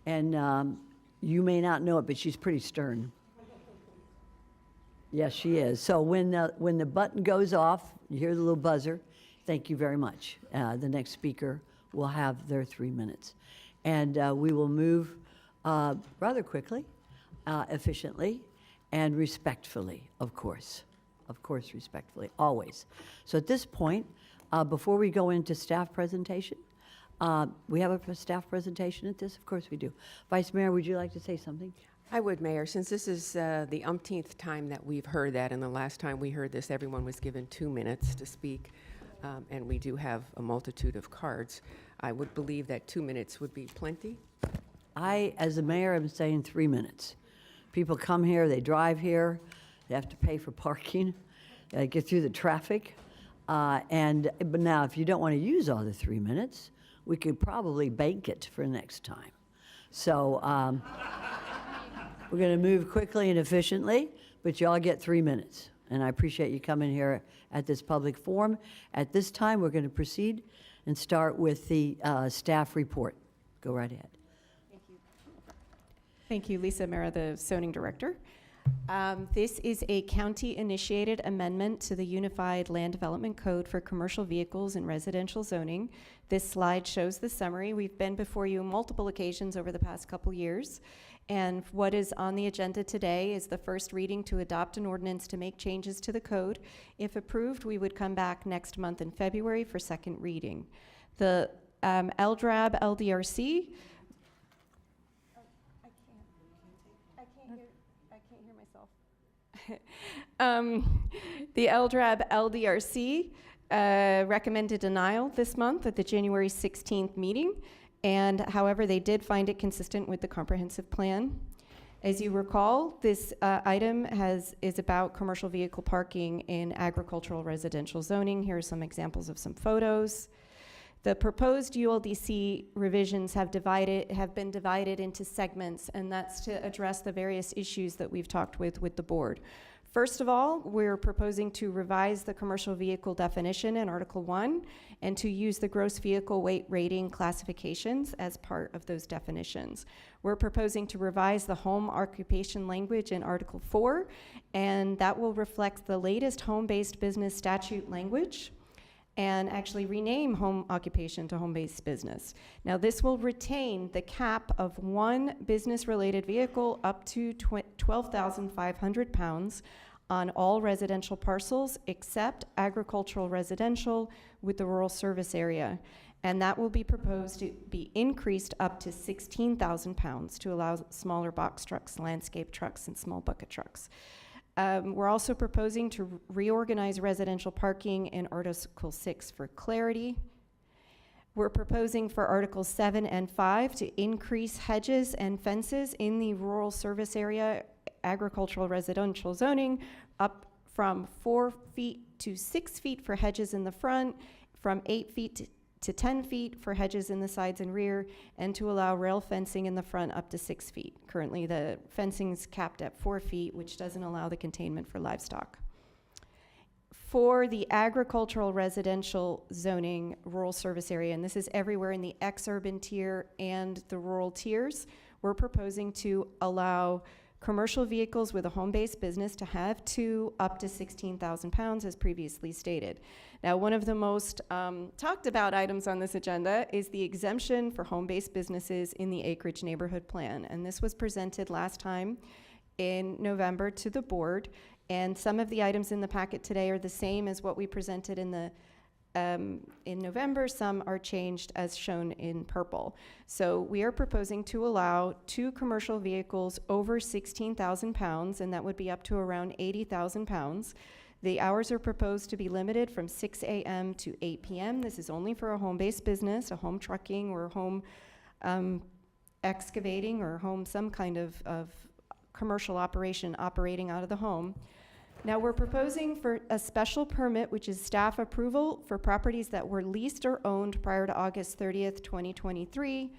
and you may not know it, but she's pretty stern. Yes, she is. So when the button goes off, you hear the little buzzer, thank you very much. The next speaker will have their 3 minutes. And we will move rather quickly, efficiently, and respectfully, of course. Of course, respectfully, always. So at this point, before we go into staff presentation, we have a staff presentation at this? Of course we do. Vice Mayor, would you like to say something? I would, Mayor. Since this is the umpteenth time that we've heard that, and the last time we heard this, everyone was given 2 minutes to speak, and we do have a multitude of cards, I would believe that 2 minutes would be plenty. I, as the mayor, am saying 3 minutes. People come here, they drive here, they have to pay for parking, they get through the traffic. But now, if you don't want to use all the 3 minutes, we could probably bank it for next time. So we're going to move quickly and efficiently, but you all get 3 minutes. And I appreciate you coming here at this public forum. At this time, we're going to proceed and start with the staff report. Go right ahead. Thank you, Lisa Mera, the zoning director. This is a county-initiated amendment to the Unified Land Development Code for commercial vehicles and residential zoning. This slide shows the summary. We've been before you on multiple occasions over the past couple years. And what is on the agenda today is the first reading to adopt an ordinance to make changes to the code. If approved, we would come back next month in February for second reading. The LDRAB LDRC. The LDRAB LDRC recommended denial this month at the January 16th meeting, and however, they did find it consistent with the comprehensive plan. As you recall, this item is about commercial vehicle parking in agricultural residential zoning. Here are some examples of some photos. The proposed ULGC revisions have been divided into segments, and that's to address the various issues that we've talked with the board. First of all, we're proposing to revise the commercial vehicle definition in Article 1 and to use the gross vehicle weight rating classifications as part of those definitions. We're proposing to revise the home occupation language in Article 4, and that will reflect the latest home-based business statute language and actually rename home occupation to home-based business. Now, this will retain the cap of one business-related vehicle up to 12,500 pounds on all residential parcels except agricultural residential with the rural service area. And that will be proposed to be increased up to 16,000 pounds to allow smaller box trucks, landscape trucks, and small bucket trucks. We're also proposing to reorganize residential parking in Article 6 for clarity. We're proposing for Articles 7 and 5 to increase hedges and fences in the rural service area agricultural residential zoning up from 4 feet to 6 feet for hedges in the front, from 8 feet to 10 feet for hedges in the sides and rear, and to allow rail fencing in the front up to 6 feet. Currently, the fencing is capped at 4 feet, which doesn't allow the containment for livestock. For the agricultural residential zoning rural service area, and this is everywhere in the ex-urban tier and the rural tiers, we're proposing to allow commercial vehicles with a home-based business to have up to 16,000 pounds, as previously stated. Now, one of the most talked about items on this agenda is the exemption for home-based businesses in the acreage neighborhood plan. And this was presented last time in November to the board. And some of the items in the packet today are the same as what we presented in November. Some are changed as shown in purple. So we are proposing to allow 2 commercial vehicles over 16,000 pounds, and that would be up to around 80,000 pounds. The hours are proposed to be limited from 6 a.m. to 8 p.m. This is only for a home-based business, a home trucking or home excavating or some kind of commercial operation operating out of the home. Now, we're proposing for a special permit, which is staff approval for properties that were leased or owned prior to August 30th, 2023.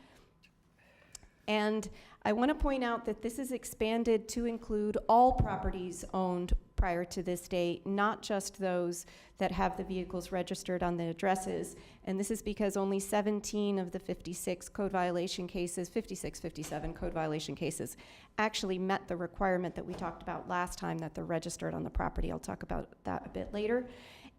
And I want to point out that this is expanded to include all properties owned prior to this date, not just those that have the vehicles registered on the addresses. And this is because only 17 of the 56 code violation cases, 57 code violation cases, actually met the requirement that we talked about last time, that they're registered on the property. I'll talk about that a bit later.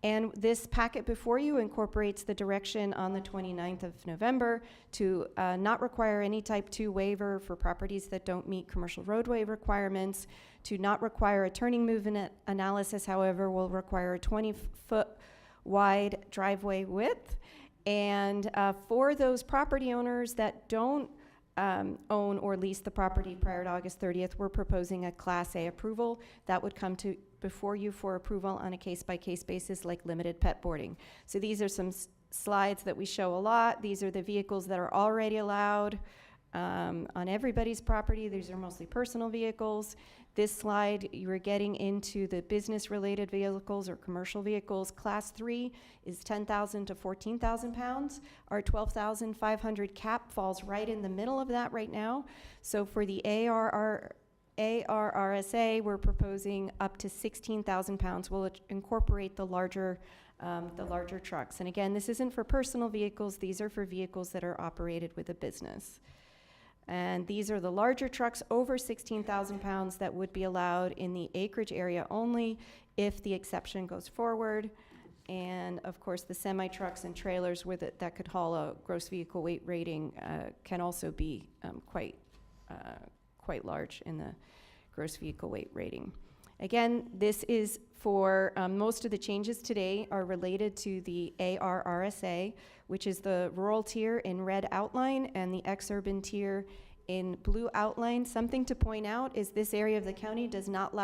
And this packet before you incorporates the direction on the 29th of November to not require any type 2 waiver for properties that don't meet commercial roadway requirements, to not require a turning movement analysis, however, will require a 20-foot wide driveway width. And for those property owners that don't own or lease the property prior to August 30th, we're proposing a Class A approval that would come before you for approval on a case-by-case basis, like limited pet boarding. So these are some slides that we show a lot. These are the vehicles that are already allowed on everybody's property. These are mostly personal vehicles. This slide, you are getting into the business-related vehicles or commercial vehicles. Class 3 is 10,000 to 14,000 pounds. Our 12,500 cap falls right in the middle of that right now. So for the ARRSA, we're proposing up to 16,000 pounds. We'll incorporate the larger trucks. And again, this isn't for personal vehicles. These are for vehicles that are operated with a business. And these are the larger trucks over 16,000 pounds that would be allowed in the acreage area only if the exception goes forward. And of course, the semi-trucks and trailers with it that could haul a gross vehicle weight rating can also be quite large in the gross vehicle weight rating. Again, this is for most of the changes today are related to the ARRSA, which is the rural tier in red outline and the ex-urban in blue outline. Something to point out is this area of the county does not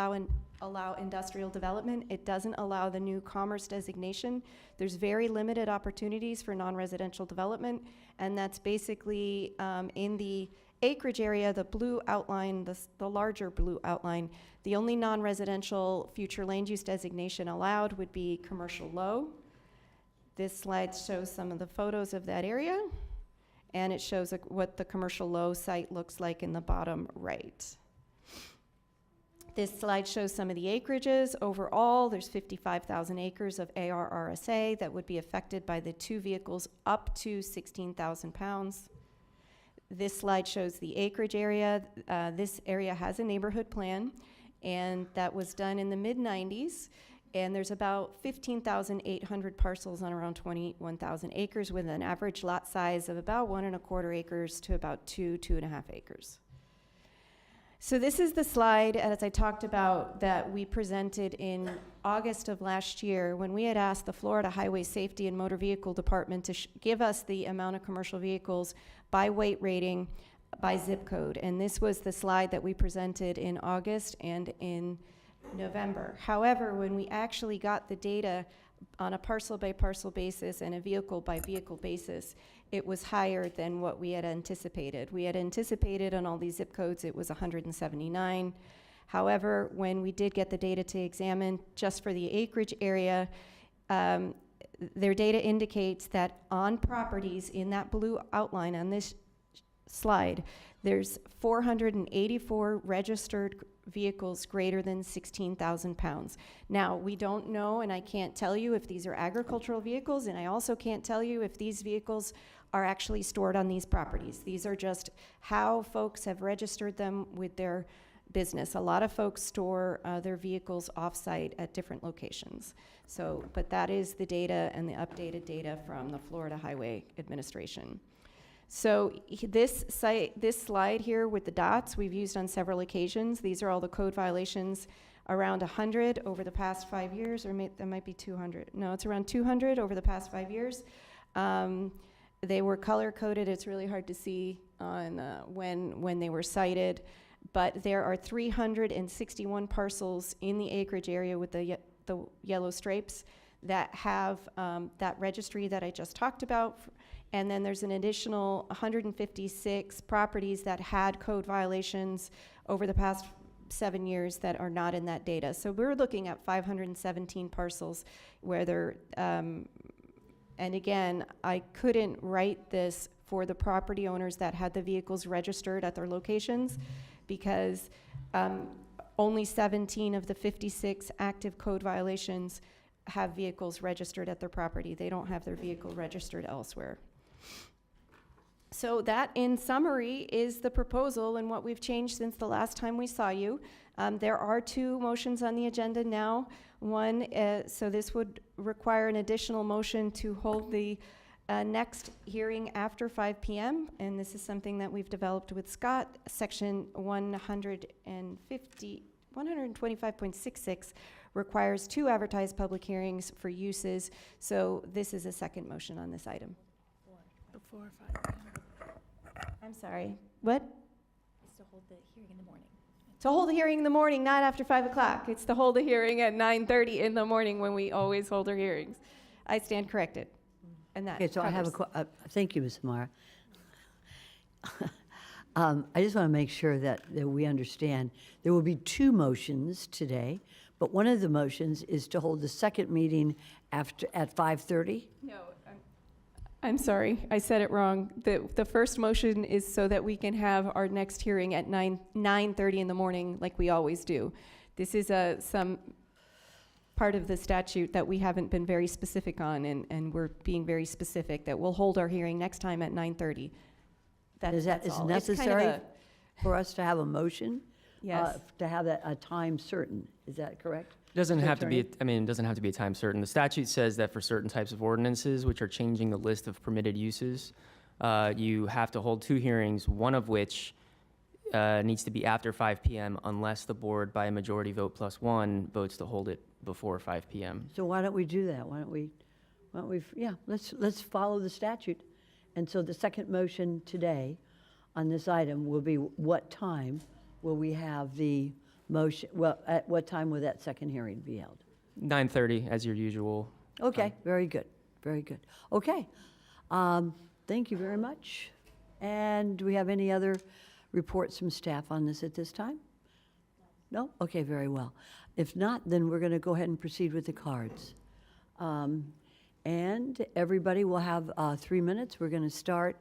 allow industrial development. It doesn't allow the new commerce designation. There's very limited opportunities for non-residential development, and that's basically in the acreage area, the blue outline, the larger blue outline. The only non-residential future land use designation allowed would be commercial low. This slide shows some of the photos of that area, and it shows what the commercial low site looks like in the bottom right. This slide shows some of the acreages. Overall, there's 55,000 acres of ARRSA that would be affected by the 2 vehicles up to 16,000 pounds. This slide shows the acreage area. This area has a neighborhood plan, and that was done in the mid-90s. And there's about 15,800 parcels on around 21,000 acres with an average lot size of about 1.25 acres to about 2.5 acres. So this is the slide, as I talked about, that we presented in August of last year when we had asked the Florida Highway Safety and Motor Vehicle Department to give us the amount of commercial vehicles by weight rating by zip code. And this was the slide that we presented in August and in November. However, when we actually got the data on a parcel-by-parcel basis and a vehicle-by-vehicle basis, it was higher than what we had anticipated. We had anticipated on all these zip codes it was 179. However, when we did get the data to examine just for the acreage area, their data indicates that on properties in that blue outline on this slide, there's 484 registered vehicles greater than 16,000 pounds. Now, we don't know, and I can't tell you if these are agricultural vehicles, and I also can't tell you if these vehicles are actually stored on these properties. These are just how folks have registered them with their business. A lot of folks store their vehicles off-site at different locations. So, but that is the data and the updated data from the Florida Highway Administration. So this slide here with the dots we've used on several occasions. These are all the code violations, around 100 over the past 5 years, or that might be 200. No, it's around 200 over the past 5 years. They were color coded. It's really hard to see on when they were cited, but there are 361 parcels in the acreage area with the yellow stripes that have that registry that I just talked about. And then there's an additional 156 properties that had code violations over the past 7 years that are not in that data. So we're looking at 517 parcels where they're, and again, I couldn't write this for the property owners that had the vehicles registered at their locations because only 17 of the 56 active code violations have vehicles registered at their property. They don't have their vehicle registered elsewhere. So that, in summary, is the proposal and what we've changed since the last time we saw you. There are 2 motions on the agenda now. One, so this would require an additional motion to hold the next hearing after 5 p.m. And this is something that we've developed with Scott. Section 125.66 requires 2 advertised public hearings for uses. So this is a second motion on this item. Before 5 p.m. I'm sorry, what? It's to hold the hearing in the morning. To hold a hearing in the morning, not after 5 o'clock. It's to hold a hearing at 9:30 in the morning when we always hold our hearings. I stand corrected. And that Okay, so I have covers. thank you, Ms. Mara. I just want to make sure that we understand. There will be 2 motions today, but one of the motions is to hold the second meeting at 5:30. No, I'm sorry, I said it wrong. The first motion is so that we can have our next hearing at 9:30 in the morning like we always do. This is some part of the statute that we haven't been very specific on, and we're being very specific that we'll hold our hearing next time at 9:30. Is it necessary for us to have a motion? Yes. To have a time certain, is that correct? It doesn't Mr. have to be, Attorney? I mean, it doesn't have to be a time certain. The statute says that for certain types of ordinances, which are changing the list of permitted uses, you have to hold 2 hearings, one of which needs to be after 5 p.m. unless the board, by a majority vote plus 1, votes to hold it before 5 p.m. So why don't we do that? Why don't we, yeah, let's follow the statute. And so the second motion today on this item will be what time will we have the motion, well, at what time will that second hearing be held? 9:30 as your usual. Okay, very good, very good. Okay, thank you very much. And do we have any other reports from staff on this at this time? No? Okay, very well. If not, then we're going to go ahead and proceed with the cards. And everybody will have 3 minutes. We're going to start,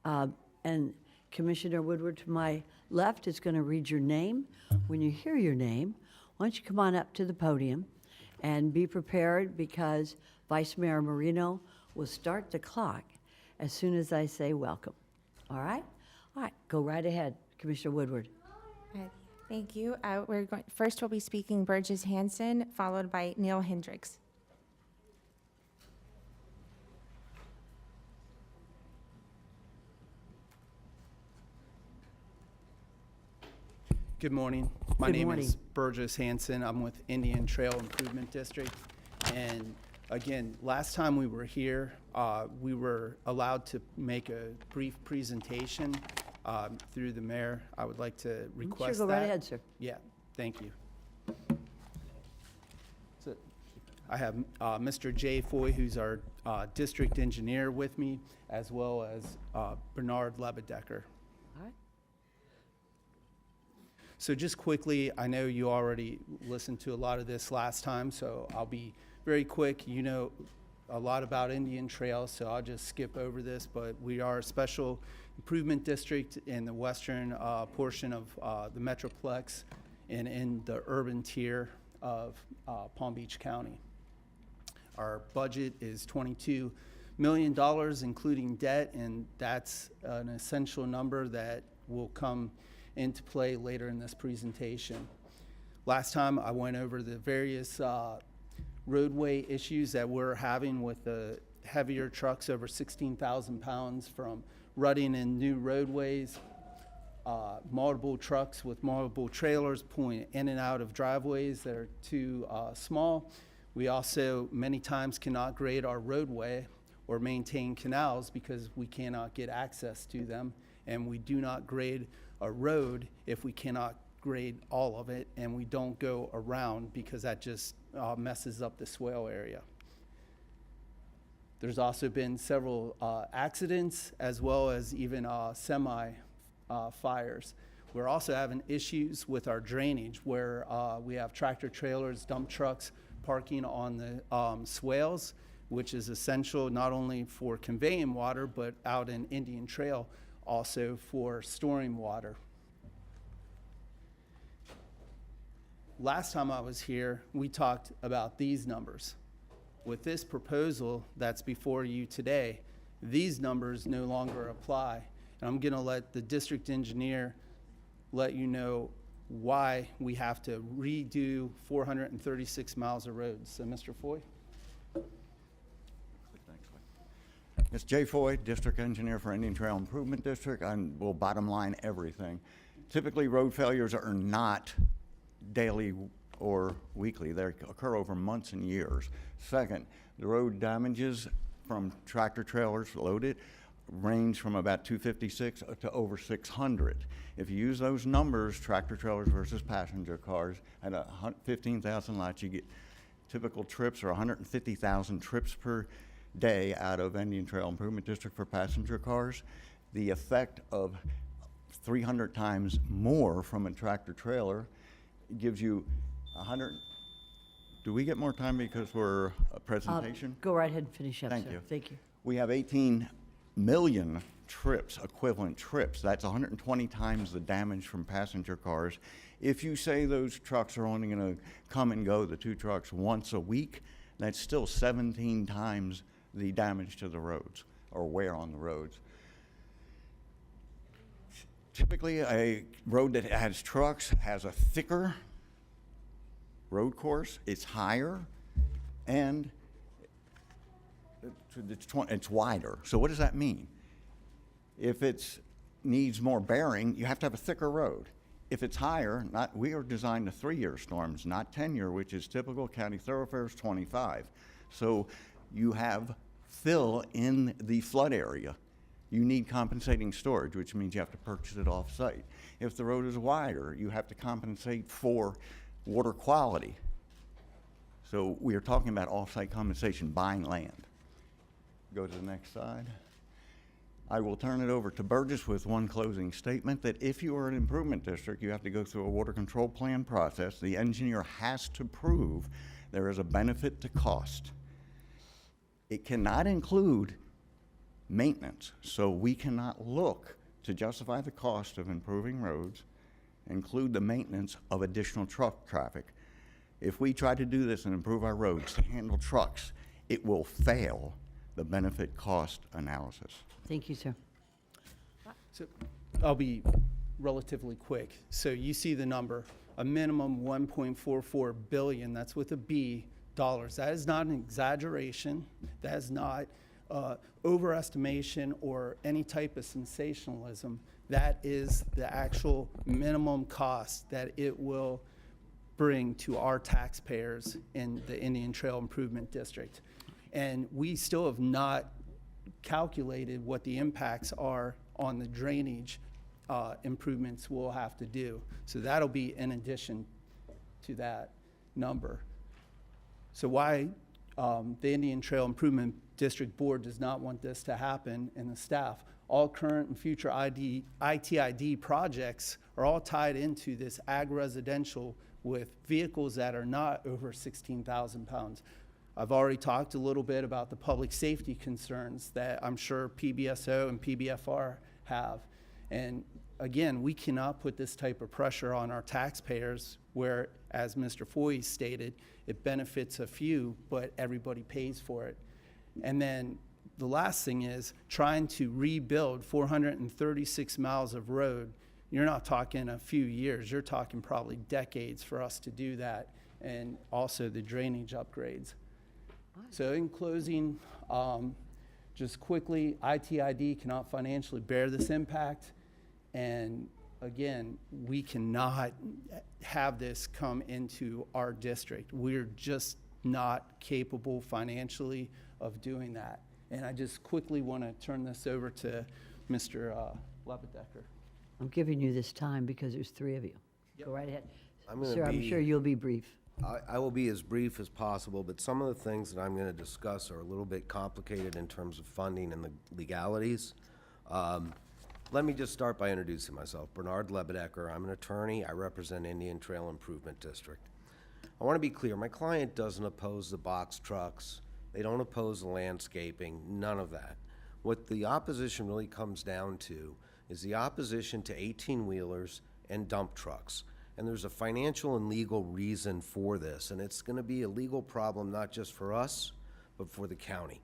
and Commissioner Woodward to my left is going to read your name. When you hear your name, why don't you come on up to the podium and be prepared, because Vice Mayor Marino will start the clock as soon as I say welcome. All right? All right, go right ahead, Commissioner Woodward. Thank you. First, we'll be speaking Burgess Hanson, followed by Neil Hendricks. Good morning. My Good name morning. is Burgess Hanson. I'm with Indian Trail Improvement District. And again, last time we were here, we were allowed to make a brief presentation through the mayor. I would like to request Sure, go that. right ahead, sir. Yeah, thank you. I have Mr. Jay Foy, who's our district engineer with me, as well as Bernard Lebedecker. All right. So just quickly, I know you already listened to a lot of this last time, so I'll be very quick. You know a lot about Indian Trail, so I'll just skip over this, but we are a special improvement district in the western portion of the Metroplex and in the urban tier of Palm Beach County. Our budget is $22 million, including debt, and that's an essential number that will come into play later in this presentation. Last time I went over the various roadway issues that we're having with the heavier trucks over 16,000 pounds from rutting in new roadways, multiple trucks with multiple trailers pulling in and out of driveways that are too small. We also many times cannot grade our roadway or maintain canals because we cannot get access to them, and we do not grade a road if we cannot grade all of it, and we don't go around because that just messes up the swale area. There's also been several accidents as well as even fires. We're also having issues with our drainage where we have tractor trailers, dump trucks parking on the swales, which is essential not only for conveying water, but out in Indian Trail also for storing water. Last time I was here, we talked about these numbers. With this proposal that's before you today, these numbers no longer apply. And I'm gonna let the district engineer let you know why we have to redo 436 miles of roads. So Mr. Foy? It's Jay Foy, District Engineer for Indian Trail Improvement District. I will bottom line everything. Typically, road failures are not daily or weekly. They occur over months and years. Second, the road damages from tractor trailers loaded range from about 256 to over 600. If you use those numbers, tractor trailers versus passenger cars, at 15,000 lots, you get typical trips or 150,000 trips per day out of Indian Trail Improvement District for passenger cars. The effect of 300 times more from a tractor trailer gives you 100. Do we get more time because we're a presentation? Go right ahead and finish up, Thank sir. you. Thank you. We have 18 million trips, equivalent trips. That's 120 times the damage from passenger cars. If you say those trucks are only going to come and go, the two trucks, once a week, that's still 17 times the damage to the roads or wear on the roads. Typically, a road that has trucks has a thicker road course, it's higher, and it's wider. So what does that mean? If it needs more bearing, you have to have a thicker road. If it's higher, we are designed to 3-year storms, not 10-year, which is typical. County thoroughfares 25. So you have fill in the flood area. You need compensating storage, which means you have to purchase it off-site. If the road is wider, you have to compensate for water quality. So we are talking about off-site compensation, buying land. Go to the next slide. I will turn it over to Burgess with one closing statement that if you are an improvement district, you have to go through a water control plan process. The engineer has to prove there is a benefit to cost. It cannot include maintenance, so we cannot look to justify the cost of improving roads, include the maintenance of additional truck traffic. If we try to do this and improve our roads to handle trucks, it will fail the benefit cost analysis. Thank you, sir. So I'll be relatively quick. So you see the number, a minimum 1.44 billion, that's with a B, dollars. That is not an exaggeration. That is not overestimation or any type of sensationalism. That is the actual minimum cost that it will bring to our taxpayers in the Indian Trail Improvement District. And we still have not calculated what the impacts are on the drainage improvements we'll have to do. So that'll be in addition to that number. So why the Indian Trail Improvement District Board does not want this to happen, and the staff. All current and future ITID projects are all tied into this ag residential with vehicles that are not over 16,000 pounds. I've already talked a little bit about the public safety concerns that I'm sure PBSO and PBFR have. And again, we cannot put this type of pressure on our taxpayers where, as Mr. Foy stated, it benefits a few, but everybody pays for it. And then the last thing is trying to rebuild 436 miles of road. You're not talking a few years, you're talking probably decades for us to do that, and also the drainage upgrades. So in closing, just quickly, ITID cannot financially bear this impact. And again, we cannot have this come into our district. We're just not capable financially of doing that. And I just quickly want to turn this over to Mr. Lebedecker. I'm giving you this time because there's three of you. Go right ahead. I'm gonna Sir, I'm be- sure you'll be brief. I will be as brief as possible, but some of the things that I'm going to discuss are a little bit complicated in terms of funding and the legalities. Let me just start by introducing myself. Bernard Lebedecker. I'm an attorney. I represent Indian Trail Improvement District. I want to be clear. My client doesn't oppose the box trucks. They don't oppose the landscaping, none of that. What the opposition really comes down to is the opposition to 18-wheelers and dump trucks. And there's a financial and legal reason for this, and it's going to be a legal problem not just for us, but for the county.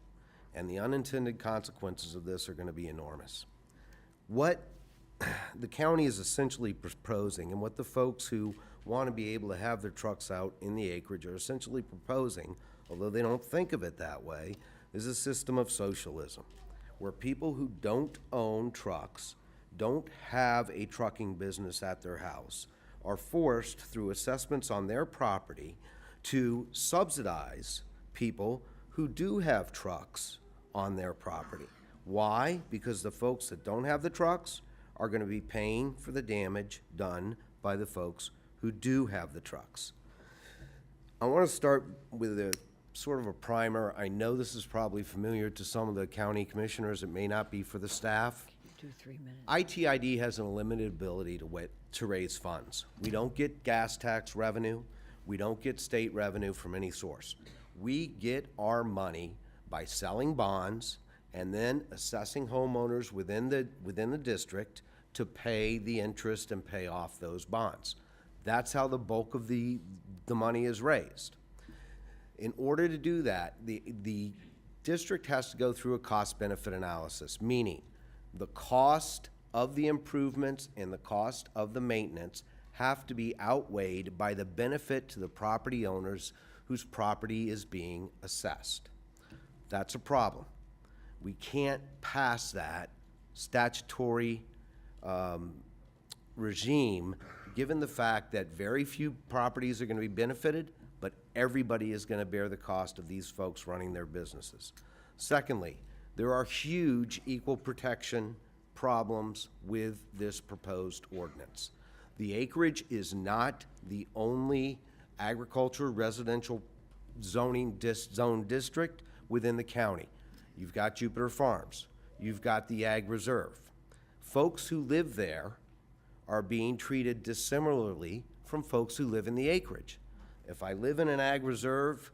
And the unintended consequences of this are going to be enormous. What the county is essentially proposing, and what the folks who want to be able to have their trucks out in the acreage are essentially proposing, although they don't think of it that way, is a system of socialism, where people who don't own trucks, don't have a trucking business at their house, are forced through assessments on their property to subsidize people who do have trucks on their property. Why? Because the folks that don't have the trucks are going to be paying for the damage done by the folks who do have the trucks. I want to start with a sort of a primer. I know this is probably familiar to some of the county commissioners. It may not be for the staff. 2-3 minutes. ITID has a limited ability to raise funds. We don't get gas tax revenue. We don't get state revenue from any source. We get our money by selling bonds and then assessing homeowners within the district to pay the interest and pay off those bonds. That's how the bulk of the money is raised. In order to do that, the district has to go through a cost-benefit analysis, meaning the cost of the improvements and the cost of the maintenance have to be outweighed by the benefit to the property owners whose property is being assessed. That's a problem. We can't pass that statutory regime given the fact that very few properties are going to be benefited, but everybody is going to bear the cost of these folks running their businesses. Secondly, there are huge equal protection problems with this proposed ordinance. The acreage is not the only agriculture residential zone district within the county. You've got Jupiter Farms. You've got the Ag Reserve. Folks who live there are being treated dissimilarly from folks who live in the acreage. If I live in an Ag Reserve,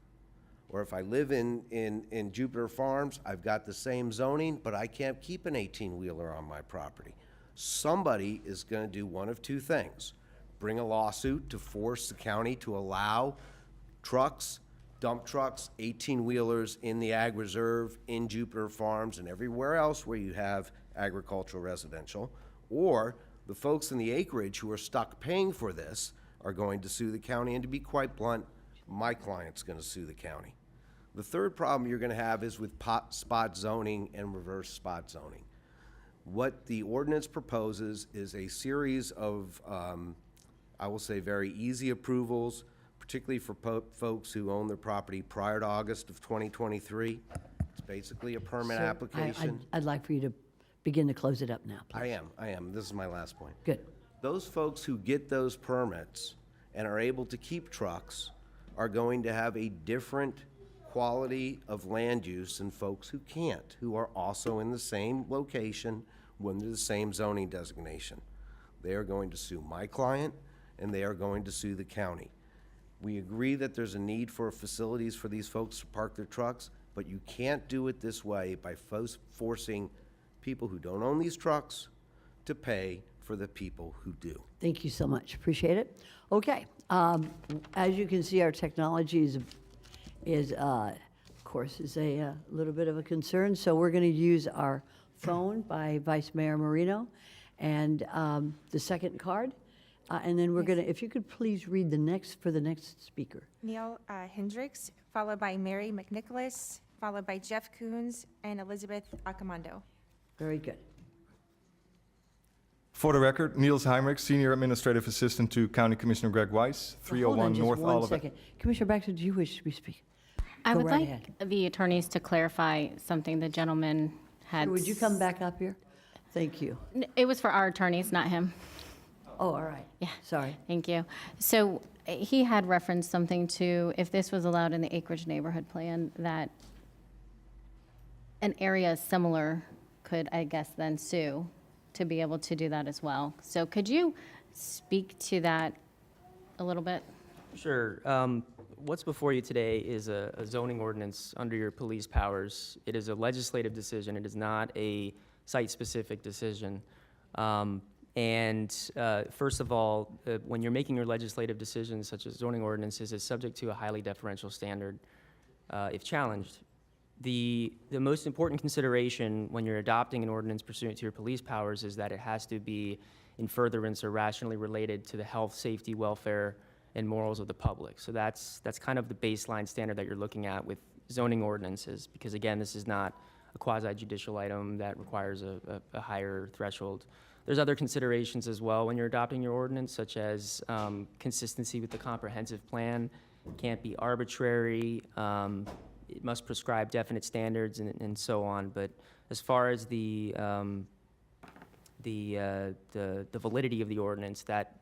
or if I live in Jupiter Farms, I've got the same zoning, but I can't keep an 18-wheeler on my property. Somebody is going to do one of two things: bring a lawsuit to force the county to allow trucks, dump trucks, 18-wheelers in the Ag Reserve, in Jupiter Farms, and everywhere else where you have agricultural residential, or the folks in the acreage who are stuck paying for this are going to sue the county, and to be quite blunt, my client's going to sue the county. The third problem you're going to have is with spot zoning and reverse spot zoning. What the ordinance proposes is a series of, I will say, very easy approvals, particularly for folks who own their property prior to August of 2023. It's basically a permit Sir, application. I'd like for you to begin to close it up now, please. I am. This is my last point. Good. Those folks who get those permits and are able to keep trucks are going to have a different quality of land use and folks who can't, who are also in the same location under the same zoning designation. They are going to sue my client, and they are going to sue the county. We agree that there's a need for facilities for these folks to park their trucks, but you can't do it this way by forcing people who don't own these trucks to pay for the people who do. Thank you so much. Appreciate it. Okay. As you can see, our technology of course, is a little bit of a concern. So we're going to use our phone by Vice Mayor Marino and the second card. And then we're going to, if you could please read the next speaker. Neil Hendricks, followed by Mary McNicholas, followed by Jeff Coons and Elizabeth Acamando. Very good. For the record, Niels Heimrich, Senior Administrative Assistant to County Commissioner Greg Weiss, 301 North Hold on Olive. just 1 second. Commissioner Baxter, do you wish to speak? I Go would right like ahead. the attorneys to clarify something the gentleman had. Would you come back up here? Thank you. It was for our attorneys, not him. Oh, all right. Yeah. Sorry. Thank you. So he had referenced something to, if this was allowed in the acreage neighborhood plan, that an area similar could, I guess, then sue to be able to do that as well. So could you speak to that a little bit? Sure. What's before you today is a zoning ordinance under your police powers. It is a legislative decision. It is not a site-specific decision. First of all, when you're making your legislative decisions, such as zoning ordinances, it's subject to a highly deferential standard if challenged. The most important consideration when you're adopting an ordinance pursuant to your police powers is that it has to be in furtherance or rationally related to the health, safety, welfare, and morals of the public. So that's kind of the baseline standard that you're looking at with zoning ordinances, because again, this is not a quasi-judicial item that requires a higher threshold. There's other considerations as well when you're adopting your ordinance, such as consistency with the comprehensive plan. It can't be arbitrary. It must prescribe definite standards and so on. But as far as the validity of the ordinance, that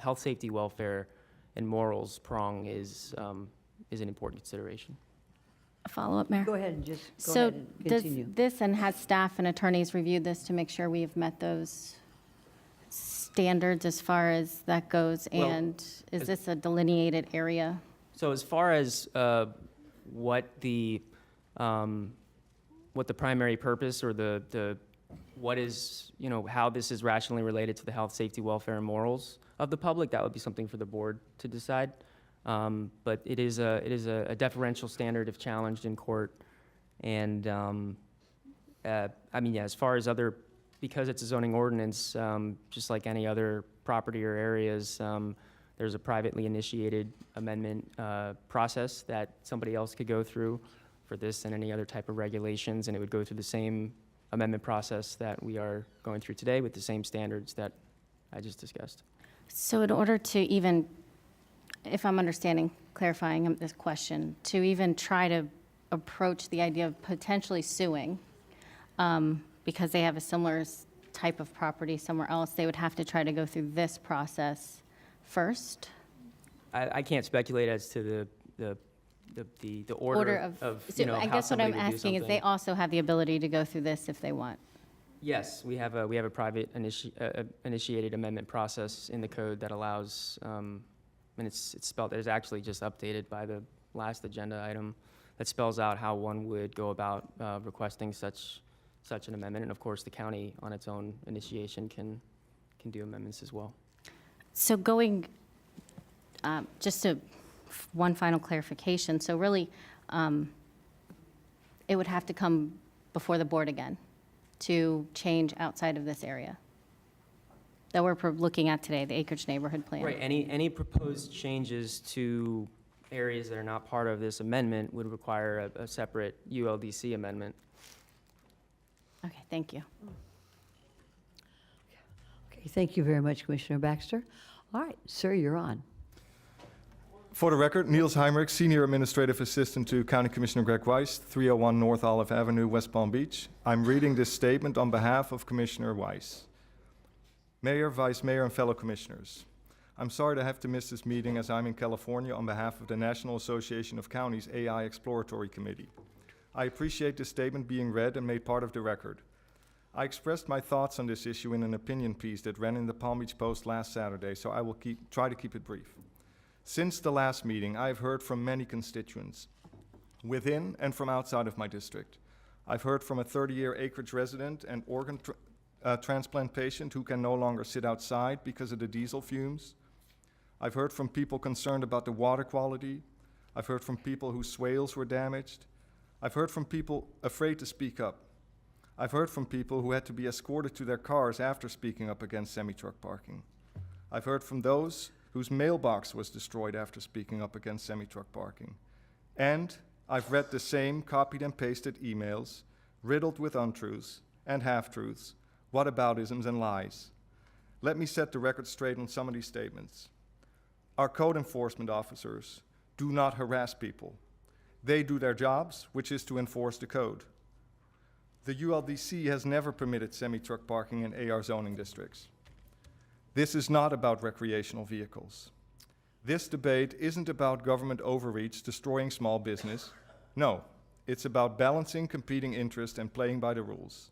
health, safety, welfare, and morals prong is an important consideration. A follow-up, Mayor? Go ahead and just go So ahead and does continue. this, and has staff and attorneys reviewed this to make sure we've met those standards as far as that goes? Well, And is this a delineated area? So as far as what the primary purpose or what is, how this is rationally related to the health, safety, welfare, and morals of the public, that would be something for the board to decide. But it is a deferential standard if challenged in court. And as far as because it's a zoning ordinance, just like any other property or areas, there's a privately initiated amendment process that somebody else could go through for this and any other type of regulations, and it would go through the same amendment process that we are going through today with the same standards that I just discussed. So in order to even, if I'm clarifying this question, to even try to approach the idea of potentially suing, because they have a similar type of property somewhere else, they would have to try to go through this process first? I can't speculate as to the order of So how I guess what somebody I'm would do asking is something. they also have the ability to go through this if they want. Yes, we have a private initiated amendment process in the code that allows, and it's spelled, it's actually just updated by the last agenda item that spells out how one would go about requesting such an amendment. And of course, the county on its own initiation can do amendments as well. So going, just to one final clarification, so really, it would have to come before the board again to change outside of this area that we're looking at today, the acreage neighborhood plan. Right, any proposed changes to areas that are not part of this amendment would require a separate ULDC amendment. Okay, thank you. Okay, thank you very much, Commissioner Baxter. All right, sir, you're on. For the record, Niels Heimrich, Senior Administrative Assistant to County Commissioner Greg Weiss, 301 North Olive Avenue, West Palm Beach. I'm reading this statement on behalf of Commissioner Weiss. Mayor, Vice Mayor, and fellow commissioners. I'm sorry to have to miss this meeting as I'm in California on behalf of the National Association of Counties AI Exploratory Committee. I appreciate this statement being read and made part of the record. I expressed my thoughts on this issue in an opinion piece that ran in the Palm Beach Post last Saturday, so I will try to keep it brief. Since the last meeting, I have heard from many constituents, within and from outside of my district. I've heard from a 30-year acreage resident and organ transplant patient who can no longer sit outside because of the diesel fumes. I've heard from people concerned about the water quality. I've heard from people whose swales were damaged. I've heard from people afraid to speak up. I've heard from people who had to be escorted to their cars after speaking up against semi-truck parking. I've heard from those whose mailbox was destroyed after speaking up against semi-truck parking. And I've read the same copied and pasted emails, riddled with untruths and half-truths, whataboutisms and lies. Let me set the record straight on some of these statements. Our code enforcement officers do not harass people. They do their jobs, which is to enforce the code. The ULGC has never permitted semi-truck parking in AR zoning districts. This is not about recreational vehicles. This debate isn't about government overreach destroying small business. No, it's about balancing competing interests and playing by the rules.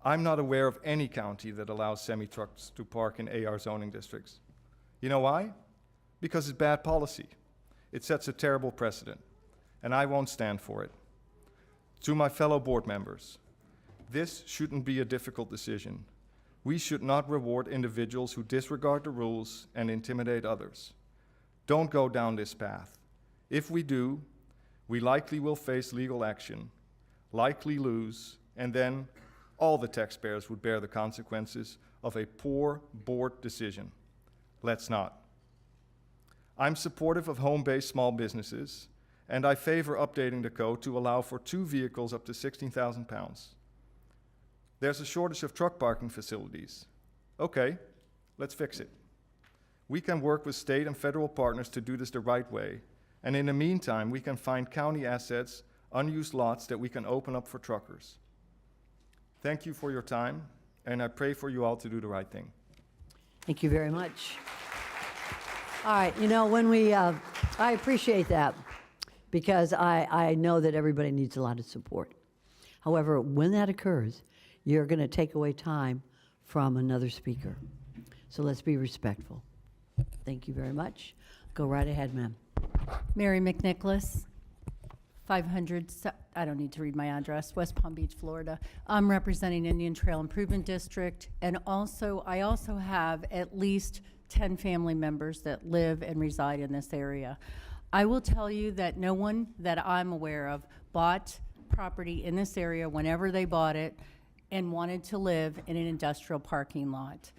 I'm not aware of any county that allows semi-trucks to park in AR zoning districts. You know why? Because it's bad policy. It sets a terrible precedent, and I won't stand for it. To my fellow board members, this shouldn't be a difficult decision. We should not reward individuals who disregard the rules and intimidate others. Don't go down this path. If we do, we likely will face legal action, likely lose, and then all the taxpayers would bear the consequences of a poor board decision. Let's not. I'm supportive of home-based small businesses, and I favor updating the code to allow for 2 vehicles up to 16,000 pounds. There's a shortage of truck parking facilities. Okay, let's fix it. We can work with state and federal partners to do this the right way, and in the meantime, we can find county assets, unused lots that we can open up for truckers. Thank you for your time, and I pray for you all to do the right thing. Thank you very much. All right, you know, when we, I appreciate that because I know that everybody needs a lot of support. However, when that occurs, you're going to take away time from another speaker. So let's be respectful. Thank you very much. Go right ahead, ma'am. Mary McNicholas, 500, I don't need to read my address, West Palm Beach, Florida. I'm representing Indian Trail Improvement District, and I also have at least 10 family members that live and reside in this area. I will tell you that no one that I'm aware of bought property in this area whenever they bought it and wanted to live in an industrial parking lot.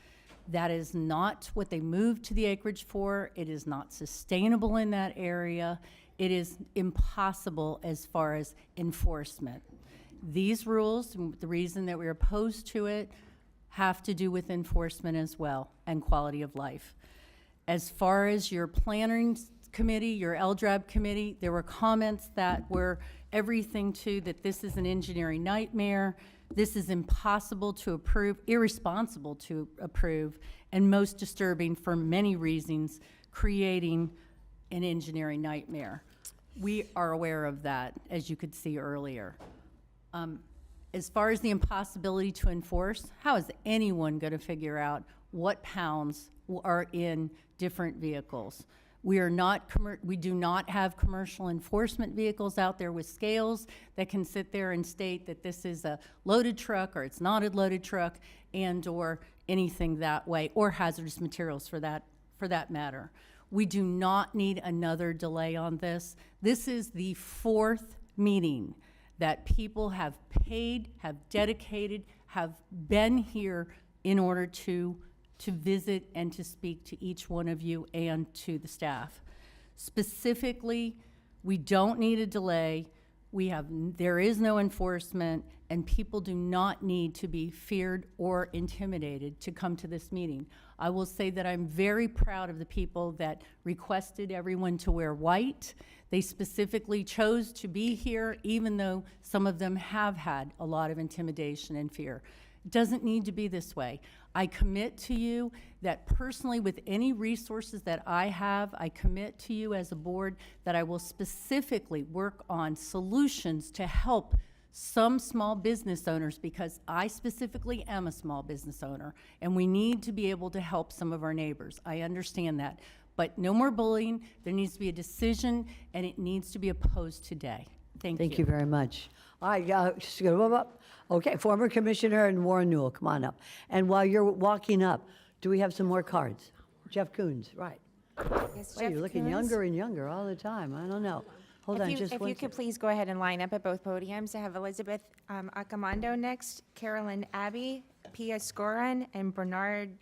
That is not what they moved to the acreage for. It is not sustainable in that area. It is impossible as far as enforcement. These rules, the reason that we're opposed to it, have to do with enforcement as well and quality of life. As far as your planning committee, your LDRAB committee, there were comments that were everything to that this is an engineering nightmare, this is impossible to approve, irresponsible to approve, and most disturbing for many reasons, creating an engineering nightmare. We are aware of that, as you could see earlier. As far as the impossibility to enforce, how is anyone going to figure out what pounds are in different vehicles? We do not have commercial enforcement vehicles out there with scales that can sit there and state that this is a loaded truck or it's not a loaded truck and or anything that way, or hazardous materials for that matter. We do not need another delay on this. This is the 4th meeting that people have paid, have dedicated, have been here in order to visit and to speak to each one of you and to the staff. Specifically, we don't need a delay. There is no enforcement, and people do not need to be feared or intimidated to come to this meeting. I will say that I'm very proud of the people that requested everyone to wear white. They specifically chose to be here, even though some of them have had a lot of intimidation and fear. It doesn't need to be this way. I commit to you that personally, with any resources that I have, I commit to you as a board that I will specifically work on solutions to help some small business owners, because I specifically am a small business owner, and we need to be able to help some of our neighbors. I understand that. But no more bullying. There needs to be a decision, and it needs to be opposed today. Thank you. Thank you very much. All right, just go up. Okay, former Commissioner and Warren Newell, come on up. And while you're walking up, do we have some more cards? Jeff Koons, right. Yes, Wow, Jeff you're looking Koons. younger and younger all the time. I don't know. Hold on, just If one you could sec. please go ahead and line up at both podiums. I have Elizabeth Accomando next, Carolyn Abbey, Pia Scoran, and Bernard.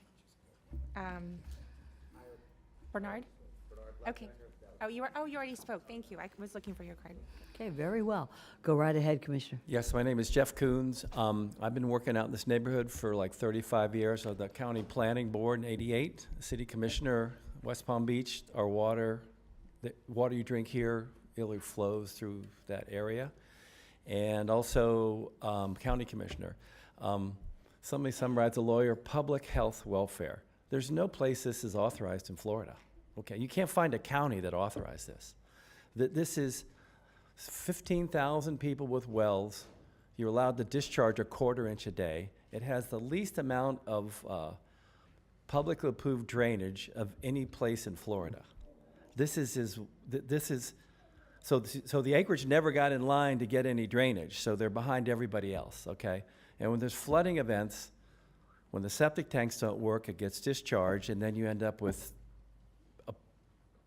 Bernard? Okay. Oh, you already spoke. Thank you. I was looking for your card. Okay, very well. Go right ahead, Commissioner. Yes, my name is Jeff Koons. I've been working out in this neighborhood for like 35 years. I was the County Planning Board in '88, City Commissioner, West Palm Beach. Our water, the water you drink here, really flows through that area. And also County Commissioner. Some rides a lawyer, public health welfare. There's no place this is authorized in Florida. Okay, you can't find a county that authorized this. This is 15,000 people with wells. You're allowed to discharge a quarter inch a day. It has the least amount of publicly approved drainage of any place in Florida. So the acreage never got in line to get any drainage, so they're behind everybody else, okay? And when there's flooding events, when the septic tanks don't work, it gets discharged, and then you end up with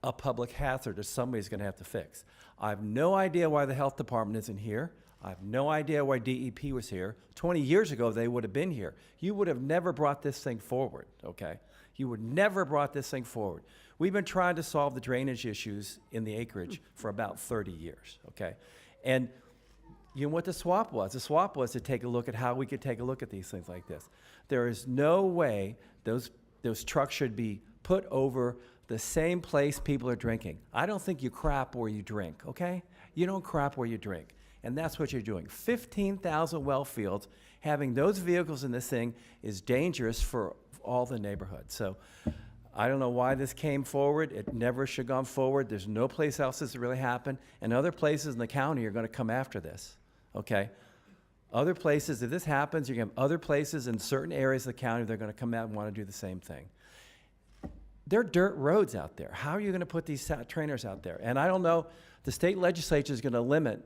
a public hazard that somebody's going to have to fix. I have no idea why the health department isn't here. I have no idea why DEP was here. 20 years ago, they would have been here. You would have never brought this thing forward, okay? You would never brought this thing forward. We've been trying to solve the drainage issues in the acreage for about 30 years, okay? And you know what the swap was? The swap was to take a look at how we could take a look at these things like this. There is no way those trucks should be put over the same place people are drinking. I don't think you crap where you drink, okay? You don't crap where you drink. And that's what you're doing. 15,000 well fields, having those vehicles in this thing is dangerous for all the neighborhoods. So I don't know why this came forward. It never should have gone forward. There's no place else this really happened. And other places in the county are going to come after this, okay? Other places, if this happens, you're going to have other places in certain areas of the county that are going to come out and want to do the same thing. They're dirt roads out there. How are you going to put these trainers out there? And I don't know, the state legislature is going to limit,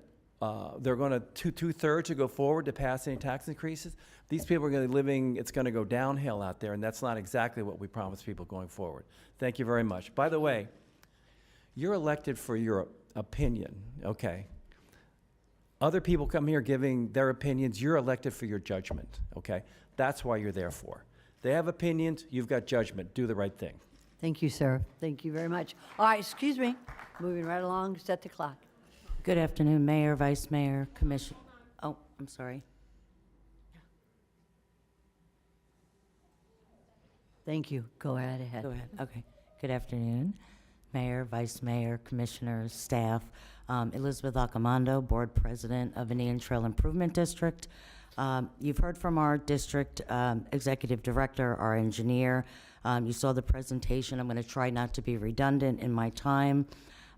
they're going to two-thirds to go forward to pass any tax increases. These people are going to be living, it's going to go downhill out there, and that's not exactly what we promise people going forward. Thank you very much. By the way, you're elected for your opinion, okay? Other people come here giving their opinions. You're elected for your judgment, okay? That's why you're there for. They have opinions, you've got judgment. Do the right thing. Thank you, sir. Thank you very much. All right, excuse me. Moving right along, set the clock. Good afternoon, Mayor, Vice Mayor, Commission. Oh, I'm sorry. Thank you. Go right ahead. Go ahead. Okay. Good afternoon, Mayor, Vice Mayor, Commissioners, staff. Elizabeth Accomando, Board President of Indian Trail Improvement District. You've heard from our district executive director, our engineer. You saw the presentation. I'm going to try not to be redundant in my time.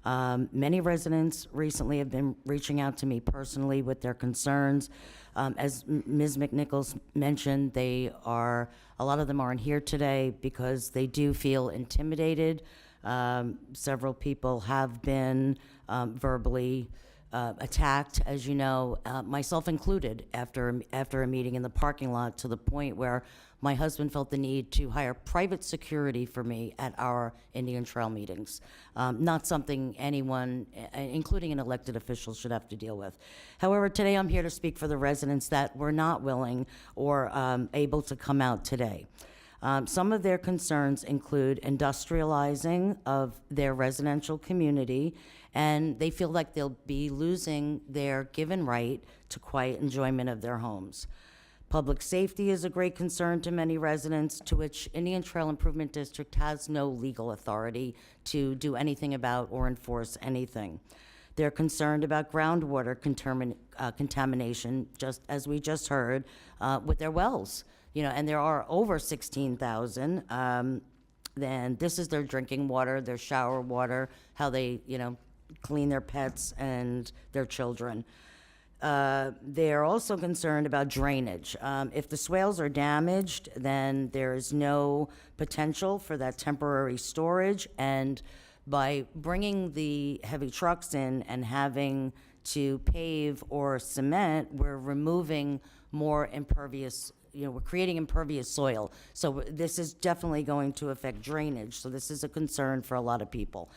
Many residents recently have been reaching out to me personally with their concerns. As Ms. McNichols mentioned, a lot of them aren't here today because they do feel intimidated. Several people have been verbally attacked, as you know, myself included, after a meeting in the parking lot, to the point where my husband felt the need to hire private security for me at our Indian Trail meetings. Not something anyone, including an elected official, should have to deal with. However, today I'm here to speak for the residents that were not willing or able to come out today. Some of their concerns include industrializing of their residential community, and they feel like they'll be losing their given right to quiet enjoyment of their homes. Public safety is a great concern to many residents, to which Indian Trail Improvement District has no legal authority to do anything about or enforce anything. They're concerned about groundwater contamination, just as we just heard, with their wells. You know, and there are over 16,000. Then this is their drinking water, their shower water, how they, you know, clean their pets and their children. They're also concerned about drainage. If the swales are damaged, then there is no potential for that temporary storage. And by bringing the heavy trucks in and having to pave or cement, we're removing more impervious, you know, we're creating impervious soil. So this is definitely going to affect drainage. So this is a concern for a lot of people.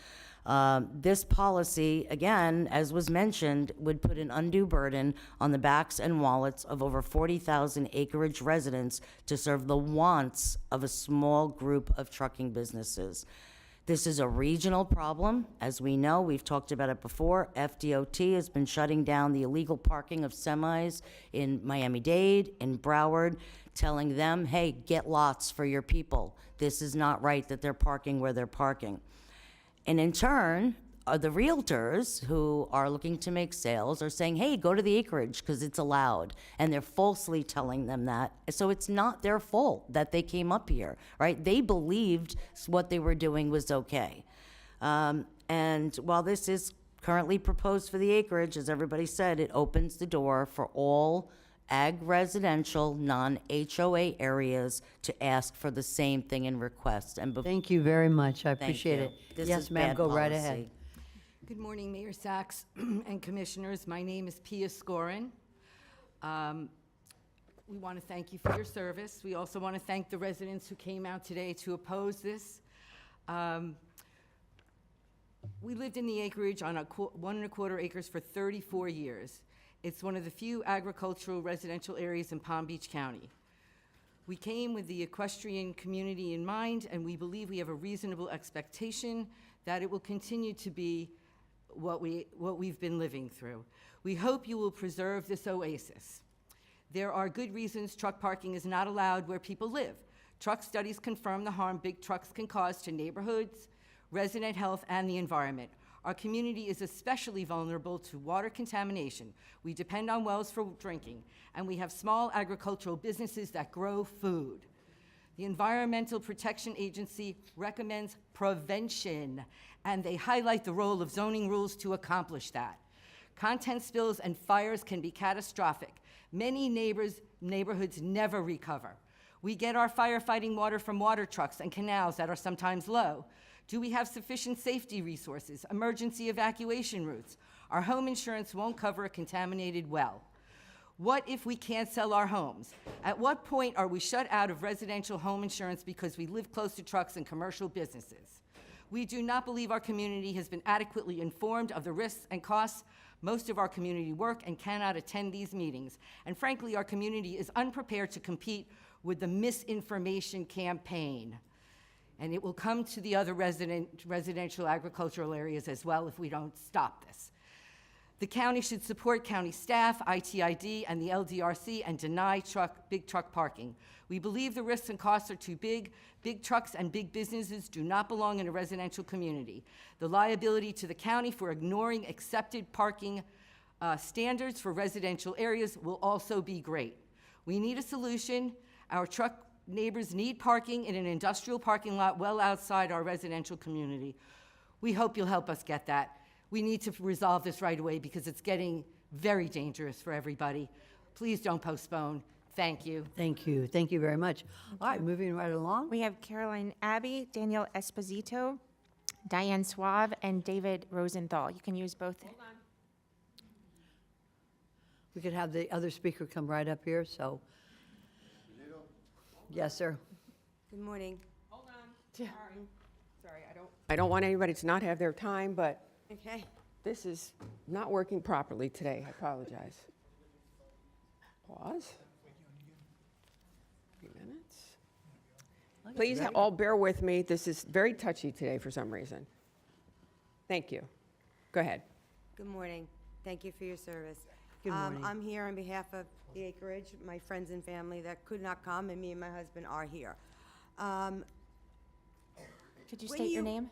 This policy, again, as was mentioned, would put an undue burden on the backs and wallets of over 40,000 acreage residents to serve the wants of a small group of trucking businesses. This is a regional problem. As we know, we've talked about it before, FDOT has been shutting down the illegal parking of semis in Miami-Dade, in Broward, telling them, hey, get lots for your people. This is not right that they're parking where they're parking. And in turn, the realtors who are looking to make sales are saying, hey, go to the acreage because it's allowed. And they're falsely telling them that. So it's not their fault that they came up here, right? They believed what they were doing was okay. And while this is currently proposed for the acreage, as everybody said, it opens the door for all ag residential, non-HOA areas to ask for the same thing in request. And Thank you very much. I Thank appreciate you. it. This Yes, is ma'am, bad go right policy. ahead. Good morning, Mayor Sachs and Commissioners. My name is Pia Scorin. We want to thank you for your service. We also want to thank the residents who came out today to oppose this. We lived in the acreage on 1¼ acres for 34 years. It's one of the few agricultural residential areas in Palm Beach County. We came with the equestrian community in mind, and we believe we have a reasonable expectation that it will continue to be what we've been living through. We hope you will preserve this oasis. There are good reasons truck parking is not allowed where people live. Truck studies confirm the harm big trucks can cause to neighborhoods, resident health, and the environment. Our community is especially vulnerable to water contamination. We depend on wells for drinking, and we have small agricultural businesses that grow food. The Environmental Protection Agency recommends prevention, and they highlight the role of zoning rules to accomplish that. Content spills and fires can be catastrophic. Many neighborhoods never recover. We get our firefighting water from water trucks and canals that are sometimes low. Do we have sufficient safety resources, emergency evacuation routes? Our home insurance won't cover a contaminated well. What if we can't sell our homes? At what point are we shut out of residential home insurance because we live close to trucks and commercial businesses? We do not believe our community has been adequately informed of the risks and costs. Most of our community work and cannot attend these meetings. And frankly, our community is unprepared to compete with the misinformation campaign. And it will come to the other residential agricultural areas as well if we don't stop this. The county should support county staff, ITID, and the LDRC and deny big truck parking. We believe the risks and costs are too big. Big trucks and big businesses do not belong in a residential community. The liability to the county for ignoring accepted parking standards for residential areas will also be great. We need a solution. Our truck neighbors need parking in an industrial parking lot well outside our residential community. We hope you'll help us get that. We need to resolve this right away because it's getting very dangerous for everybody. Please don't postpone. Thank you. Thank you. Thank you very much. All right, moving right along. We have Caroline Abbey, Danielle Esposito, Diane Suave, and David Rosenthal. You can use both. We could have the other speaker come right up here, so. Yes, sir. Good morning. Hold on. Sorry, I don't want anybody to not have their time, but Okay. this is not working properly today. I apologize. Pause. 3 minutes. Please all bear with me. This is very touchy today for some reason. Thank you. Go ahead. Good morning. Thank you for your service. Good morning. I'm here on behalf of the acreage, my friends and family that could not come, and me and my husband are here. Could you When state your you- name?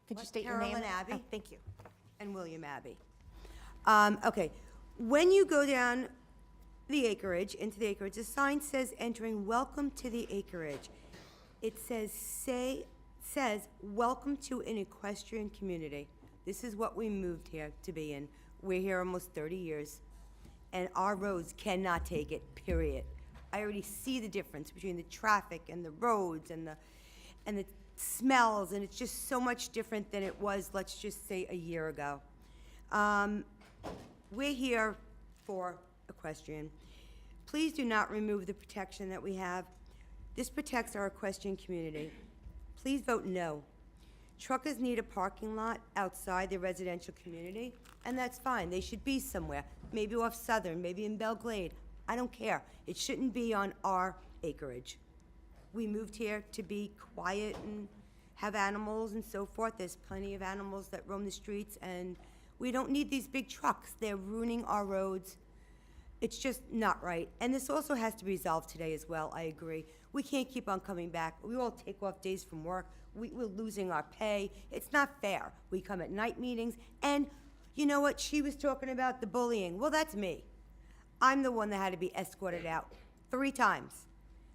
Could you state your name? Carolyn Abbey. Oh, thank you. And William Abbey. Okay, when you go down the acreage, into the acreage, the sign says entering, welcome to the acreage. It says, welcome to an equestrian community. This is what we moved here to be in. We're here almost 30 years, and our roads cannot take it, period. I already see the difference between the traffic and the roads and the smells, and it's just so much different than it was, let's just say, a year ago. We're here for equestrian. Please do not remove the protection that we have. This protects our equestrian community. Please vote no. Truckers need a parking lot outside the residential community, and that's fine. They should be somewhere, maybe off Southern, maybe in Belglade. I don't care. It shouldn't be on our acreage. We moved here to be quiet and have animals and so forth. There's plenty of animals that roam the streets, and we don't need these big trucks. They're ruining our roads. It's just not right. And this also has to be resolved today as well, I agree. We can't keep on coming back. We all take off days from work. We're losing our pay. It's not fair. We come at night meetings, and you know what? She was talking about the bullying. Well, that's me. I'm the one that had to be escorted out 3 times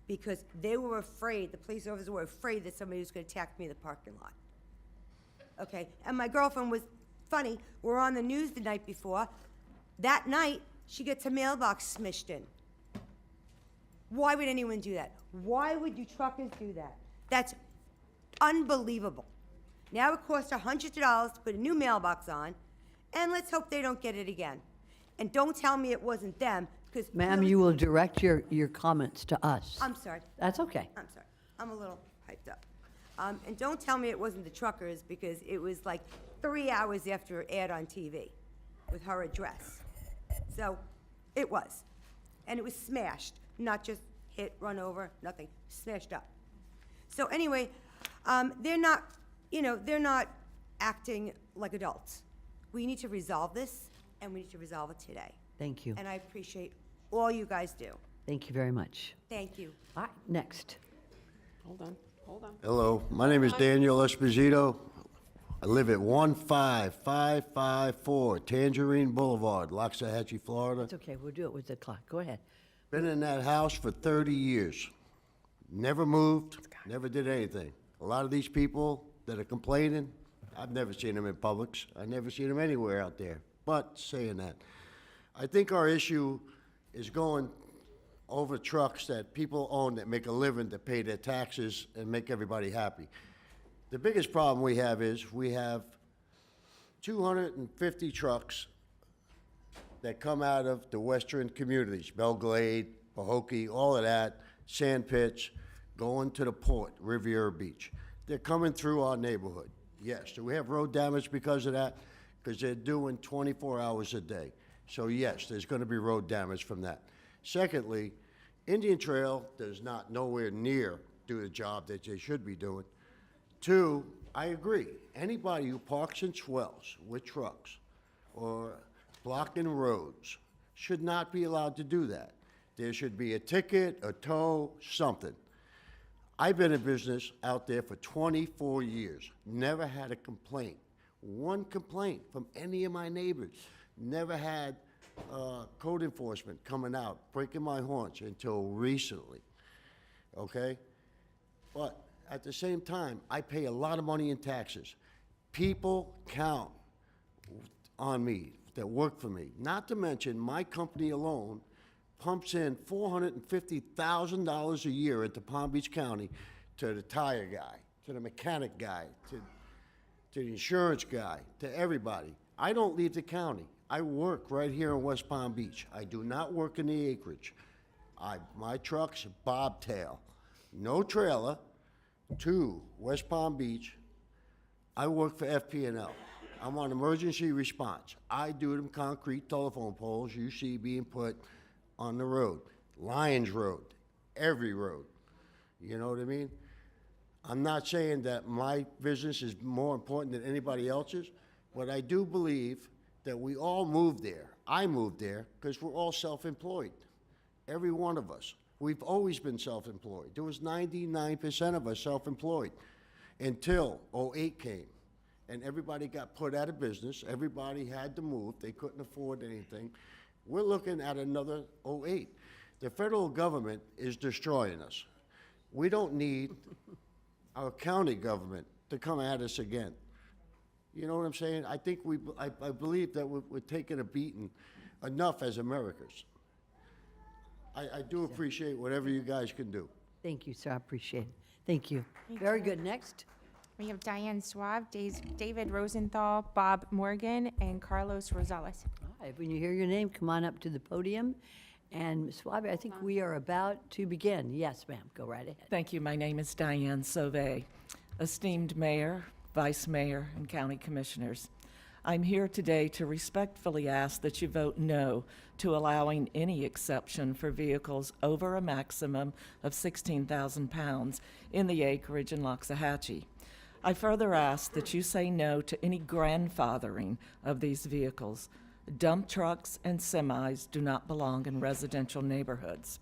because they were afraid, the police officers were afraid that somebody was going to attack me in the parking lot. Okay, and my girlfriend was funny. We're on the news the night before. That night, she gets a mailbox smished in. Why would anyone do that? Why would you truckers do that? That's unbelievable. Now it costs her hundreds of dollars to put a new mailbox on, and let's hope they don't get it again. And don't tell me it wasn't them, because... Ma'am, you will direct your comments to us. I'm sorry. That's okay. I'm sorry. I'm a little hyped up. And don't tell me it wasn't the truckers, because it was like 3 hours after an ad on TV with her address. So it was. And it was smashed, not just hit, run over, nothing, smashed up. So anyway, they're not, they're not acting like adults. We need to resolve this, and we need to resolve it today. Thank you. And I appreciate all you guys do. Thank you very much. Thank you. All right, next. Hold on. Hello, my name is Daniel Esposito. I live at 15554 Tangerine Boulevard, Loxahatchee, Florida. It's okay, we'll do it with the clock. Go ahead. Been in that house for 30 years. Never moved, never did anything. A lot of these people that are complaining, I've never seen them in Publix. I've never seen them anywhere out there. But saying that, I think our issue is going over trucks that people own that make a living to pay their taxes and make everybody happy. The biggest problem we have is we have 250 trucks that come out of the western communities, Belglade, Pahokee, all of that, Sand Pits, going to the port, Riviera Beach. They're coming through our neighborhood. Yes, do we have road damage because of that? Because they're doing 24 hours a day. So yes, there's gonna be road damage from that. Secondly, Indian Trail does not nowhere near do the job that they should be doing. 2, I agree, anybody who parks in swells with trucks or blocking roads should not be allowed to do that. There should be a ticket, a tow, something. I've been in business out there for 24 years, never had a complaint. One complaint from any of my neighbors. Never had code enforcement coming out, breaking my horns until recently, okay? But at the same time, I pay a lot of money in taxes. People count on me that work for me. Not to mention, my company alone pumps in $450,000 a year into Palm Beach County to the tire guy, to the mechanic guy, to the insurance guy, to everybody. I don't leave the county. I work right here in West Palm Beach. I do not work in the acreage. My truck's bobtail, no trailer, to West Palm Beach. I work for FP&L. I'm on emergency response. I do them concrete telephone poles you see being put on the road. Lyons Road, every road. You know what I mean? I'm not saying that my business is more important than anybody else's, but I do believe that we all moved there. I moved there because we're all self-employed. Every one of us. We've always been self-employed. There was 99% of us self-employed until 08 came. and everybody got put out of business. Everybody had to move. They couldn't afford anything. We're looking at another '08. The federal government is destroying us. We don't need our county government to come at us again. You know what I'm saying? I think I believe that we're taking a beating enough as Americans. I do appreciate whatever you guys can do. Thank you, sir. I appreciate it. Thank you. Very good. Next. We have Diane Swab, David Rosenthal, Bob Morgan, and Carlos Rosales. All right, when you hear your name, come on up to the podium. And Ms. Swaby, I think we are about to begin. Yes, ma'am. Go right ahead. Thank you. My name is Diane Sauvé. Esteemed Mayor, Vice Mayor, and County Commissioners, I'm here today to respectfully ask that you vote no to allowing any exception for vehicles over a maximum of 16,000 pounds in the acreage in Loxahatchee. I further ask that you say no to any grandfathering of these vehicles. Dump trucks and semis do not belong in residential neighborhoods.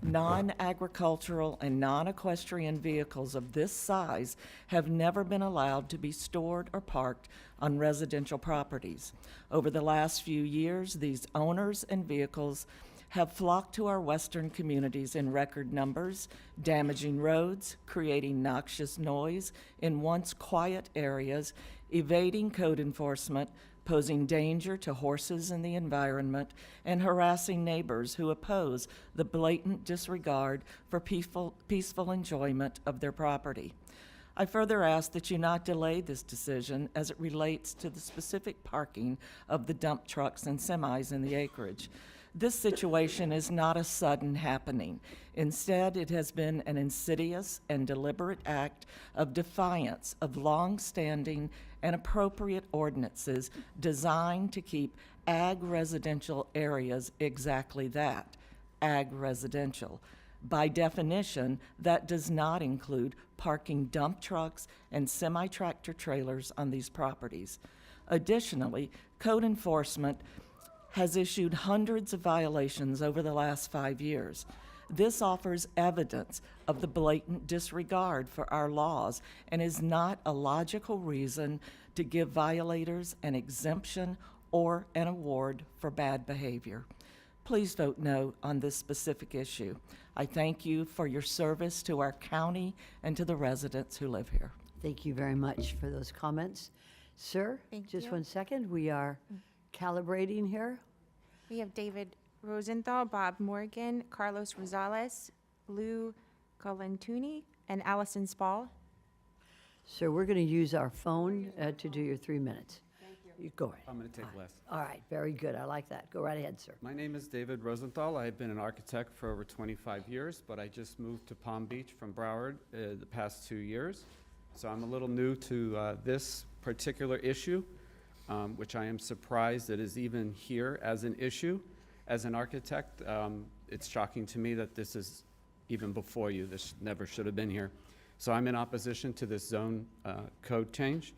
Non-agricultural and non-equestrian vehicles of this size have never been allowed to be stored or parked on residential properties. Over the last few years, these owners and vehicles have flocked to our western communities in record numbers, damaging roads, creating noxious noise in once quiet areas, evading code enforcement, posing danger to horses and the environment, and harassing neighbors who oppose the blatant disregard for peaceful enjoyment of their property. I further ask that you not delay this decision as it relates to the specific parking of the dump trucks and semis in the acreage. This situation is not a sudden happening. Instead, it has been an insidious and deliberate act of defiance of long-standing and appropriate ordinances designed to keep ag residential areas exactly that, ag residential. By definition, that does not include parking dump trucks and semi-tractor trailers on these properties. Additionally, code enforcement has issued hundreds of violations over the last 5 years. This offers evidence of the blatant disregard for our laws and is not a logical reason to give violators an exemption or an award for bad behavior. Please vote no on this specific issue. I thank you for your service to our county and to the residents who live here. Thank you very much for those comments. Sir, just 1 second. We are calibrating here. We have David Rosenthal, Bob Morgan, Carlos Rosales, Lou Colantuni, and Allison Spall. Sir, we're going to use our phone to do your 3 minutes. You go ahead. I'm going to take less. All right, very good. I like that. Go right ahead, sir. My name is David Rosenthal. I've been an architect for over 25 years, but I just moved to Palm Beach from Broward the past 2 years. So I'm a little new to this particular issue, which I am surprised that is even here as an issue. As an architect, it's shocking to me that this is even before you. This never should have been here. So I'm in opposition to this zone code change.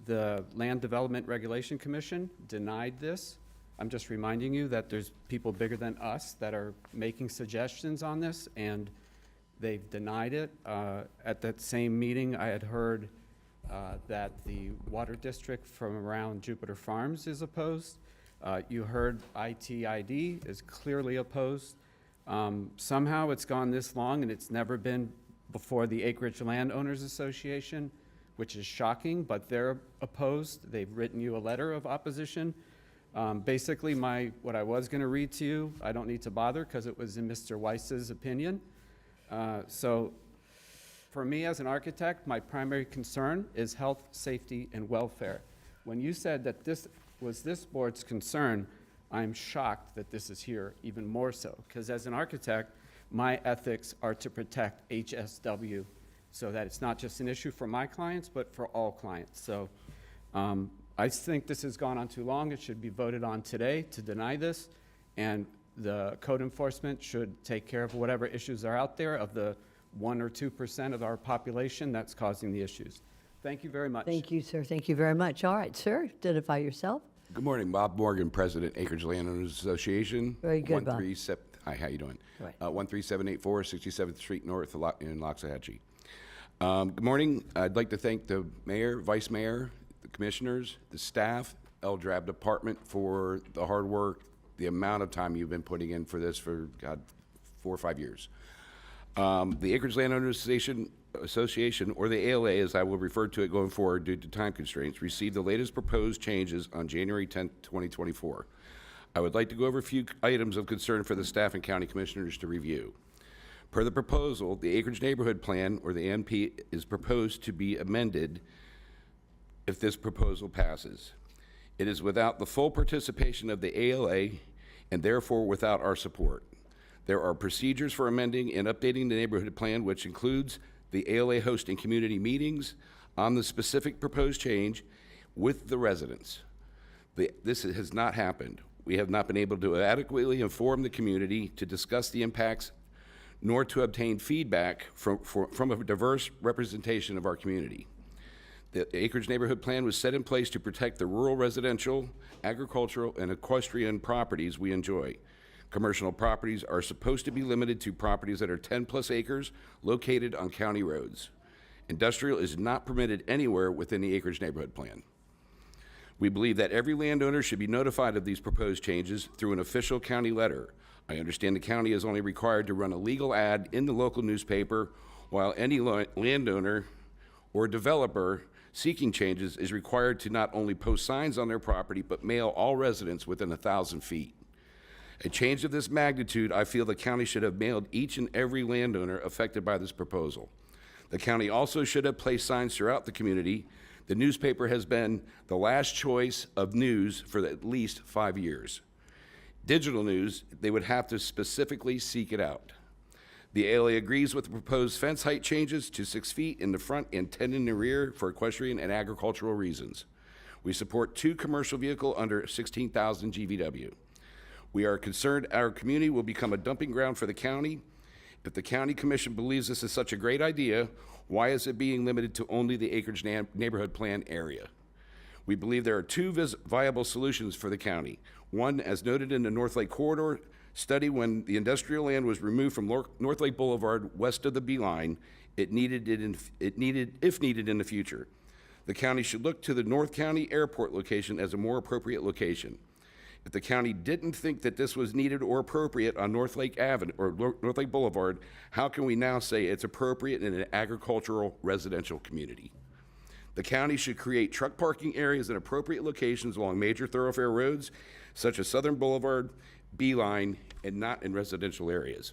The Land Development Regulation Commission denied this. I'm just reminding you that there's people bigger than us that are making suggestions on this, and they've denied it. At that same meeting, I had heard that the water district from around Jupiter Farms is opposed. You heard ITID is clearly opposed. Somehow it's gone this long and it's never been before the Acreage Landowners Association, which is shocking, but they're opposed. They've written you a letter of opposition. Basically, what I was going to read to you, I don't need to bother because it was in Mr. Weiss's opinion. So for me as an architect, my primary concern is health, safety, and welfare. When you said that this was this board's concern, I'm shocked that this is here even more so, because as an architect, my ethics are to protect HSW so that it's not just an issue for my clients, but for all clients. So I think this has gone on too long. It should be voted on today to deny this, and the code enforcement should take care of whatever issues are out there of the 1 or 2% of our population that's causing the issues. Thank you very much. Thank you, sir. Thank you very much. All right, sir, identify yourself. Good morning, Bob Morgan, President, Acreage Landowners Association. Very good, Bob. Hi, how you doing? Right. 13784 67th Street North in Loxahatchee. Good morning. I'd like to thank the mayor, vice mayor, the commissioners, the staff, LDRAB department for the hard work, the amount of time you've been putting in for this for, God, 4 or 5 years. The Acreage Landowners Association, or the ALA, as I will refer to it going forward due to time constraints, received the latest proposed changes on January 10th, 2024. I would like to go over a few items of concern for the staff and county commissioners to review. Per the proposal, the Acreage Neighborhood Plan, or the ANP, is proposed to be amended if this proposal passes. It is without the full participation of the ALA and therefore without our support. There are procedures for amending and updating the neighborhood plan, which includes the ALA hosting community meetings on the specific proposed change with the residents. This has not happened. We have not been able to adequately inform the community to discuss the impacts nor to obtain feedback from a diverse representation of our community. The Acreage Neighborhood Plan was set in place to protect the rural residential, agricultural, and equestrian properties we enjoy. Commercial properties are supposed to be limited to properties that are 10+ acres located on county roads. Industrial is not permitted anywhere within the Acreage Neighborhood Plan. We believe that every landowner should be notified of these proposed changes through an official county letter. I understand the county is only required to run a legal ad in the local newspaper, while any landowner or developer seeking changes is required to not only post signs on their property, but mail all residents within 1,000 feet. A change of this magnitude, I feel the county should have mailed each and every landowner affected by this proposal. The county also should have placed signs throughout the community. The newspaper has been the last choice of news for at least 5 years. Digital news, they would have to specifically seek it out. The ALA agrees with the proposed fence height changes to 6 feet in the front and 10 in the rear for equestrian and agricultural reasons. We support 2 commercial vehicles under 16,000 GVW. We are concerned our community will become a dumping ground for the county. If the county commission believes this is such a great idea, why is it being limited to only the Acreage Neighborhood Plan area? We believe there are 2 viable solutions for the county. One, as noted in the North Lake Corridor study, when the industrial land was removed from North Lake Boulevard west of the B line, if needed in the future. The county should look to the North County Airport location as a more appropriate location. If the county didn't think that this was needed or appropriate on North Lake Avenue or North Lake Boulevard, how can we now say it's appropriate in an agricultural residential community? The county should create truck parking areas in appropriate locations along major thoroughfare roads, such as Southern Boulevard, B-Line, and not in residential areas.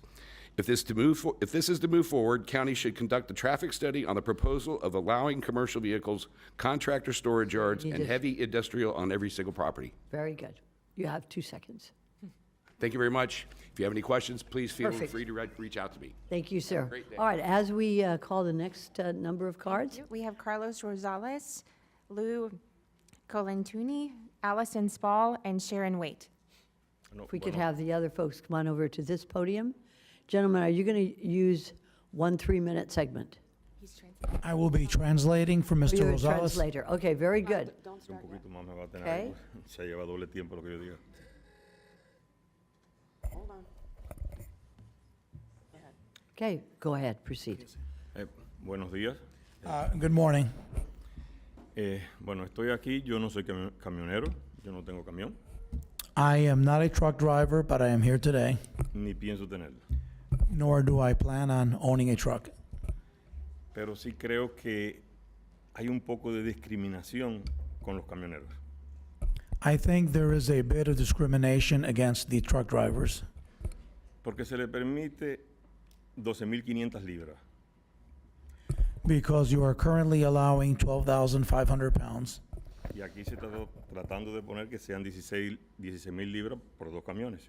If this is to move forward, county should conduct a traffic study on the proposal of allowing commercial vehicles, contractor storage yards, and heavy industrial on every single property. Very good. You have 2 seconds. Thank you very much. If you have any questions, please feel Perfect. free to reach out to me. Thank you, sir. Great day. All right, as we call the next number of cards, We have Carlos Rosales, Lou Colantuni, Allison Spall, and Sharon Waite. if we could have the other folks come on over to this podium. Gentlemen, are you going to use 1 3-minute segment? I will be translating for Mr. You're a Rosales. translator. Okay, very good. Un poquito más me va a tener Okay. algo. Se lleva doble tiempo lo que yo diga. Okay, go ahead, proceed. Buenos días. Good morning. Bueno, estoy aquí. Yo no soy camionero. Yo no tengo camión. I am not a truck driver, but I am here today, Ni pienso tenerlo. nor do I plan on owning a truck. Pero sí creo que hay un poco de discriminación con los camioneros. I think there is a bit of discrimination against the truck drivers Porque se le permite 12.500 libras. because you are currently allowing 12,500 pounds. Y aquí se está tratando de poner que sean 16.000 libras por 2 camiones.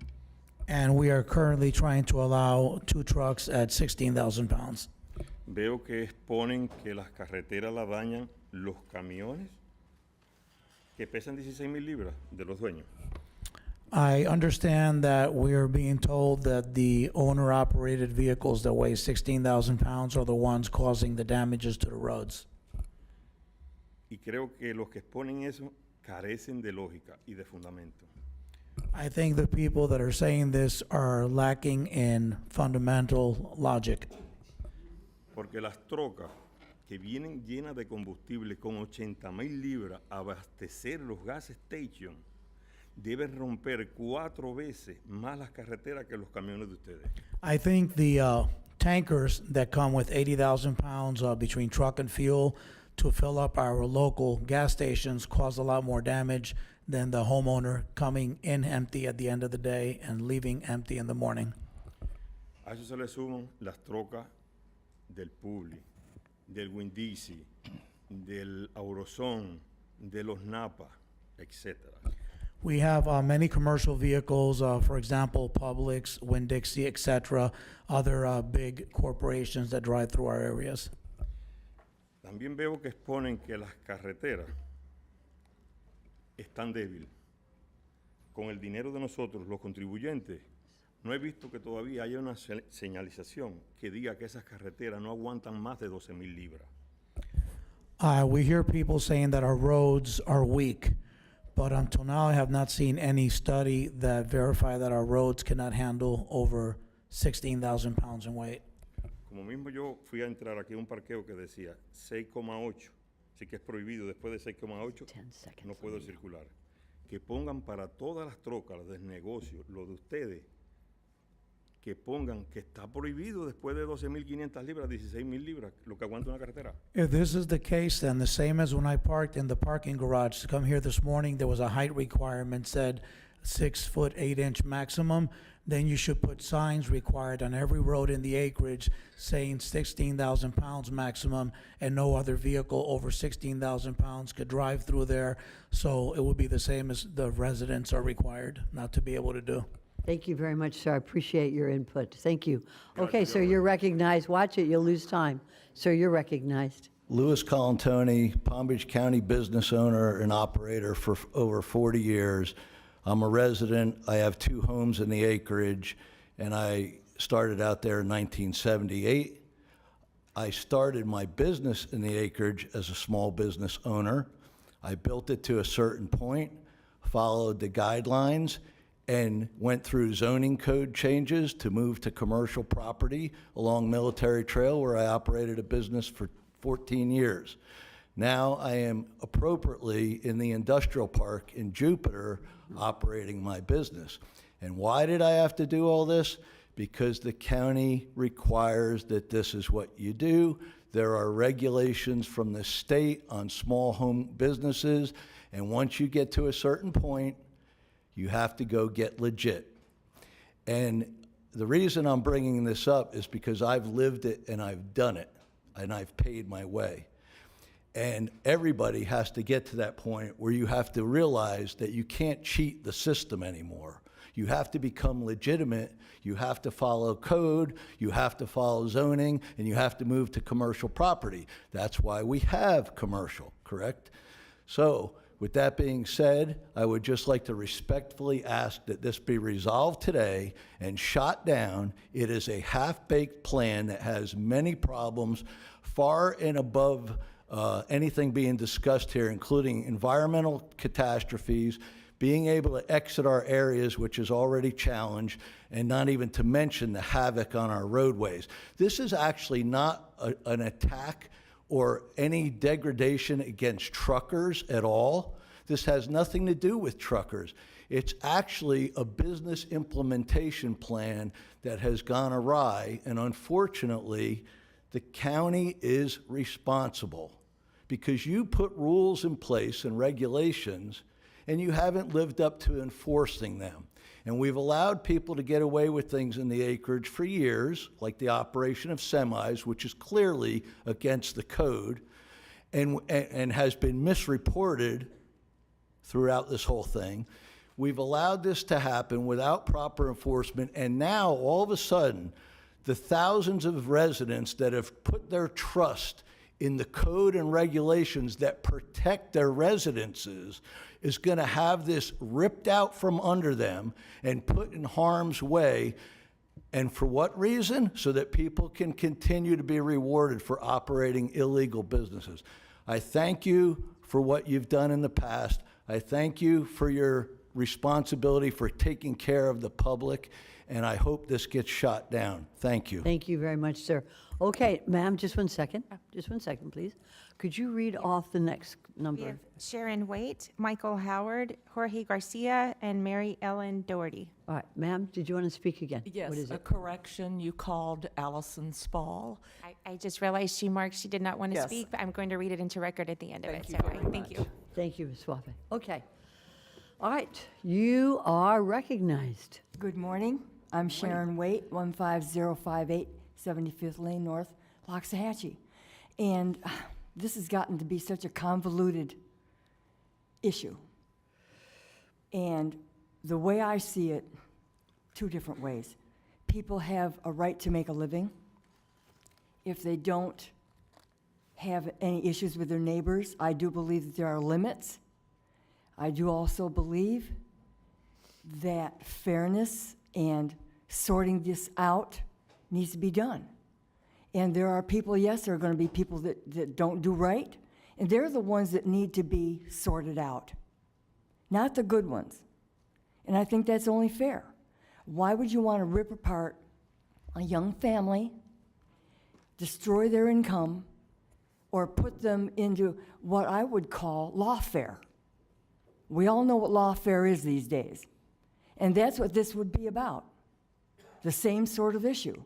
And we are currently trying to allow 2 trucks at 16,000 pounds. Veo que exponen que las carreteras las dañan los camiones que pesan 16.000 libras de los dueños. I understand that we are being told that the owner-operated vehicles that weigh 16,000 pounds are the ones causing the damages to the roads. Y creo que los que exponen eso carecen de lógica y de fundamento. I think the people that are saying this are lacking in fundamental logic. Porque las trocas que vienen llenas de combustible con 80,000 libras a abastecer los gas station, deben romper 4 veces más las carreteras que los camiones de ustedes. I think the tankers that come with 80,000 pounds between truck and fuel to fill up our local gas stations cause a lot more damage than the homeowner coming in empty at the end of the day and leaving empty in the morning. A eso se le suman las trocas del Publi, del ULGC, del Aurozón, de los Napa, etc. We have many commercial vehicles, for example, Publix, Winn-Dixie, etc., other big corporations that drive through our areas. También veo que exponen que las carreteras están débiles. Con el dinero de nosotros, los contribuyentes, no he visto que todavía haya una señalización que diga que esas carreteras no aguantan más de 12,000 libras. We hear people saying that our roads are weak, but until now I have not seen any study that verify that our roads cannot handle over 16,000 pounds in weight. Como mismo yo fui a entrar aquí a un parqueo que decía 6,8, así que es prohibido, después de 6,8 no puedo circular. Que pongan para todas las trocas, las del negocio, lo de ustedes, que pongan que está prohibido después de 12,500 libras, 16,000 libras, lo que aguanta una carretera. If this is the case, then the same as when I parked in the parking garage to come here this morning, there was a height requirement, said 6 foot 8 inch maximum. Then you should put signs required on every road in the acreage saying 16,000 pounds maximum, and no other vehicle over 16,000 pounds could drive through there. So it would be the same as the residents are required not to be able to do. Thank you very much, sir. I appreciate your input. Thank you. Okay, sir, you're recognized. Watch it, you'll lose time. Sir, you're recognized. Louis Colantoni, Palm Beach County business owner and operator for over 40 years. I'm a resident. I have 2 homes in the acreage, and I started out there in 1978. I started my business in the acreage as a small business owner. I built it to a certain point, followed the guidelines, and went through zoning code changes to move to commercial property along Military Trail, where I operated a business for 14 years. Now I am appropriately in the industrial park in Jupiter operating my business. And why did I have to do all this? Because the county requires that this is what you do. There are regulations from the state on small home businesses, and once you get to a certain point, you have to go get legit. And the reason I'm bringing this up is because I've lived it and I've done it, and I've paid my way. And everybody has to get to that point where you have to realize that you can't cheat the system anymore. You have to become legitimate, you have to follow code, you have to follow zoning, and you have to move to commercial property. That's why we have commercial, correct? So, with that being said, I would just like to respectfully ask that this be resolved today and shot down. It is a half-baked plan that has many problems far and above anything being discussed here, including environmental catastrophes, being able to exit our areas, which is already challenged, and not even to mention the havoc on our roadways. This is actually not an attack or any degradation against truckers at all. This has nothing to do with truckers. It's actually a business implementation plan that has gone awry, and unfortunately, the county is responsible because you put rules in place and regulations and you haven't lived up to enforcing them. And we've allowed people to get away with things in the acreage for years, like the operation of semis, which is clearly against the code and has been misreported throughout this whole thing. We've allowed this to happen without proper enforcement, and now all of a sudden, the thousands of residents that have put their trust in the code and regulations that protect their residences is going to have this ripped out from under them and put in harm's way. And for what reason? So that people can continue to be rewarded for operating illegal businesses. I thank you for what you've done in the past. I thank you for your responsibility for taking care of the public, and I hope this gets shot down. Thank you. Thank you very much, sir. Okay, ma'am, just 1 second. Just 1 second, please. Could you read off the next We number? have Sharon Waite, Michael Howard, Jorge Garcia, and Mary Ellen Doherty. All right, ma'am, did you want to speak again? Yes, What is a it? correction, you called Allison Spall. I just realized she marked she did not want to Yes. speak, but I'm going to read it into record at the end of it. Thank you So, very thank much. you. Thank you, Ms. Suave. Okay. All right, you are recognized. Good morning. I'm Sharon Waite, 15058 75th Lane North, Loxahatchee. And this has gotten to be such a convoluted issue. And the way I see it, two different ways. People have a right to make a living. If they don't have any issues with their neighbors, I do believe that there are limits. I do also believe that fairness and sorting this out needs to be done. And there are people, yes, there are going to be people that don't do right, and they're the ones that need to be sorted out, not the good ones. And I think that's only fair. Why would you want to rip apart a young family, destroy their income, or put them into what I would call lawfare? We all know what lawfare is these days. And that's what this would be about, the same sort of issue.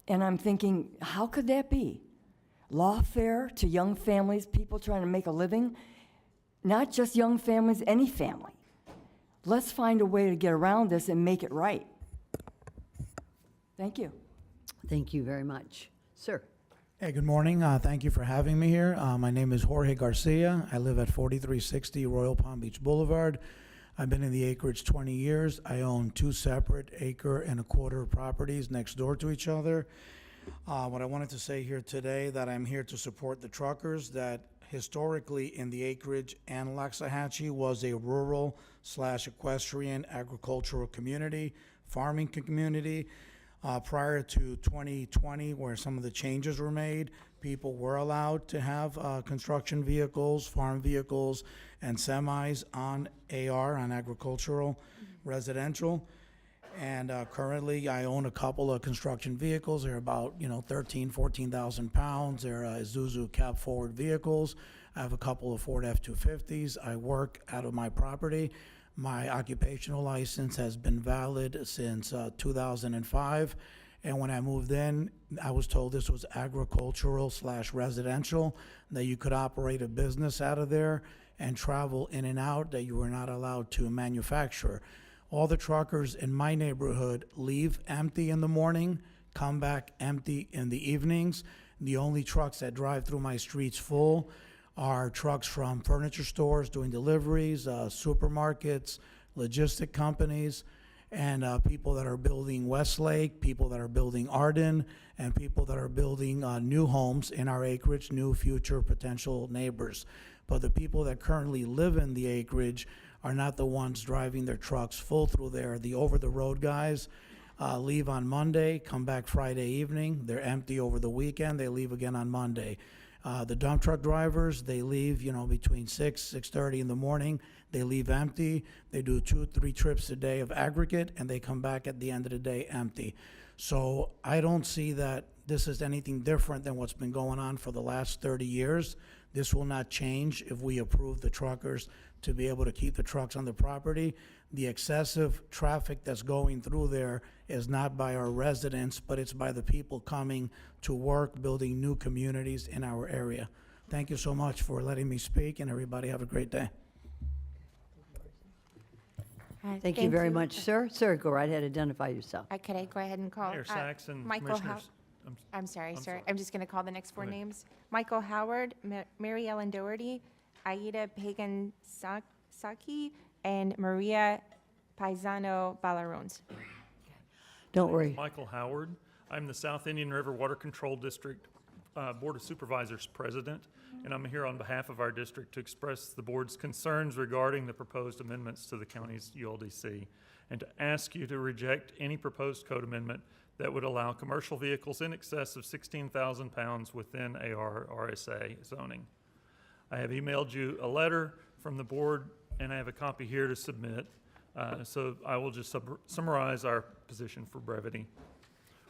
And I'm thinking, how could that be? Lawfare to young families, people trying to make a living? Not just young families, any family. Let's find a way to get around this and make it right. Thank you. Thank you very much. Sir. Hey, good morning. Thank you for having me here. My name is Jorge Garcia. I live at 4360 Royal Palm Beach Boulevard. I've been in the acreage 20 years. I own 2 separate acre-and-a-quarter properties next door to each other. What I wanted to say here today, that I'm here to support the truckers, that historically in the acreage and Loxahatchee was a rural/equestrian agricultural community, farming community. Prior to 2020, where some of the changes were made, people were allowed to have construction vehicles, farm vehicles, and semis on AR, on agricultural, residential. And currently, I own a couple of construction vehicles. They're about 13,000, 14,000 pounds. They're Isuzu cab forward vehicles. I have a couple of Ford F-250s. I work out of my property. My occupational license has been valid since 2005. And when I moved in, I was told this was agricultural/residential, that you could operate a business out of there and travel in and out, that you were not allowed to manufacture. All the truckers in my neighborhood leave empty in the morning, come back empty in the evenings. The only trucks that drive through my streets full are trucks from furniture stores doing deliveries, supermarkets, logistic companies, and people that are building Westlake, people that are building Arden, and people that are building new homes in our acreage, new future potential neighbors. But the people that currently live in the acreage are not the ones driving their trucks full through there. The over-the-road guys leave on Monday, come back Friday evening. They're empty over the weekend. They leave again on Monday. The dump truck drivers, they leave, between 6:30 in the morning. They leave empty. They do 2-3 trips a day of aggregate, and they come back at the end of the day empty. So I don't see that this is anything different than what's been going on for the last 30 years. This will not change if we approve the truckers to be able to keep the trucks on the property. The excessive traffic that's going through there is not by our residents, but it's by the people coming to work, building new communities in our area. Thank you so much for letting me speak, and everybody have a great day. Thank you very much, sir. Sir, go right ahead, identify yourself. Could I go ahead and call? Mayor Saxon, Michael Commissioners. I'm sorry, I'm sir. sorry. I'm just going to call the next 4 Go ahead. names. Michael Howard, Mary Ellen Doherty, Aida Pagan Saki, and Maria Paisano Ballarones. Don't worry. Michael Howard. I'm the South Indian River Water Control District Board of Supervisors President, and I'm here on behalf of our district to express the board's concerns regarding the proposed amendments to the county's ULDC, and to ask you to reject any proposed code amendment that would allow commercial vehicles in excess of 16,000 pounds within AR RSA zoning. I have emailed you a letter from the board and I have a copy here to submit. So I will just summarize our position for brevity.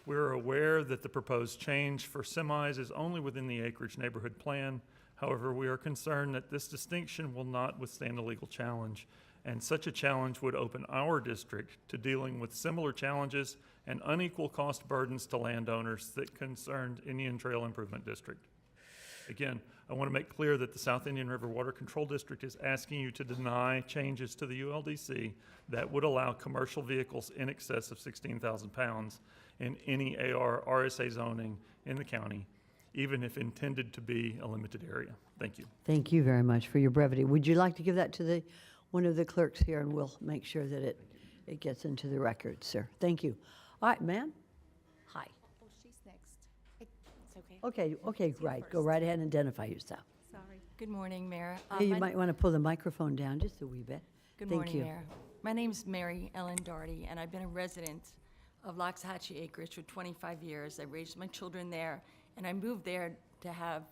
We're aware that the proposed change for semis is only within the acreage neighborhood plan. However, we are concerned that this distinction will not withstand a legal challenge, and such a challenge would open our district to dealing with similar challenges and unequal cost burdens to landowners that concerned Indian Trail Improvement District. Again, I want to make clear that the South Indian River Water Control District is asking you to deny changes to the ULDC that would allow commercial vehicles in excess of 16,000 pounds in any AR RSA zoning in the county, even if intended to be a limited area. Thank you. Thank you very much for your brevity. Would you like to give that to one of the clerks here, and we'll make sure that it gets into the record, sir? Thank you. All right, ma'am. Hi. Oh, she's next. It's okay. Okay, right. Go right ahead and identify yourself. Sorry. Good morning, Mayor. Hey, you might want to pull the microphone down just a wee bit. Good Thank morning, you. Mayor. My name's Mary Ellen Doherty, and I've been a resident of Loxahatchee Acreage for 25 years. I raised my children there, and I moved there to have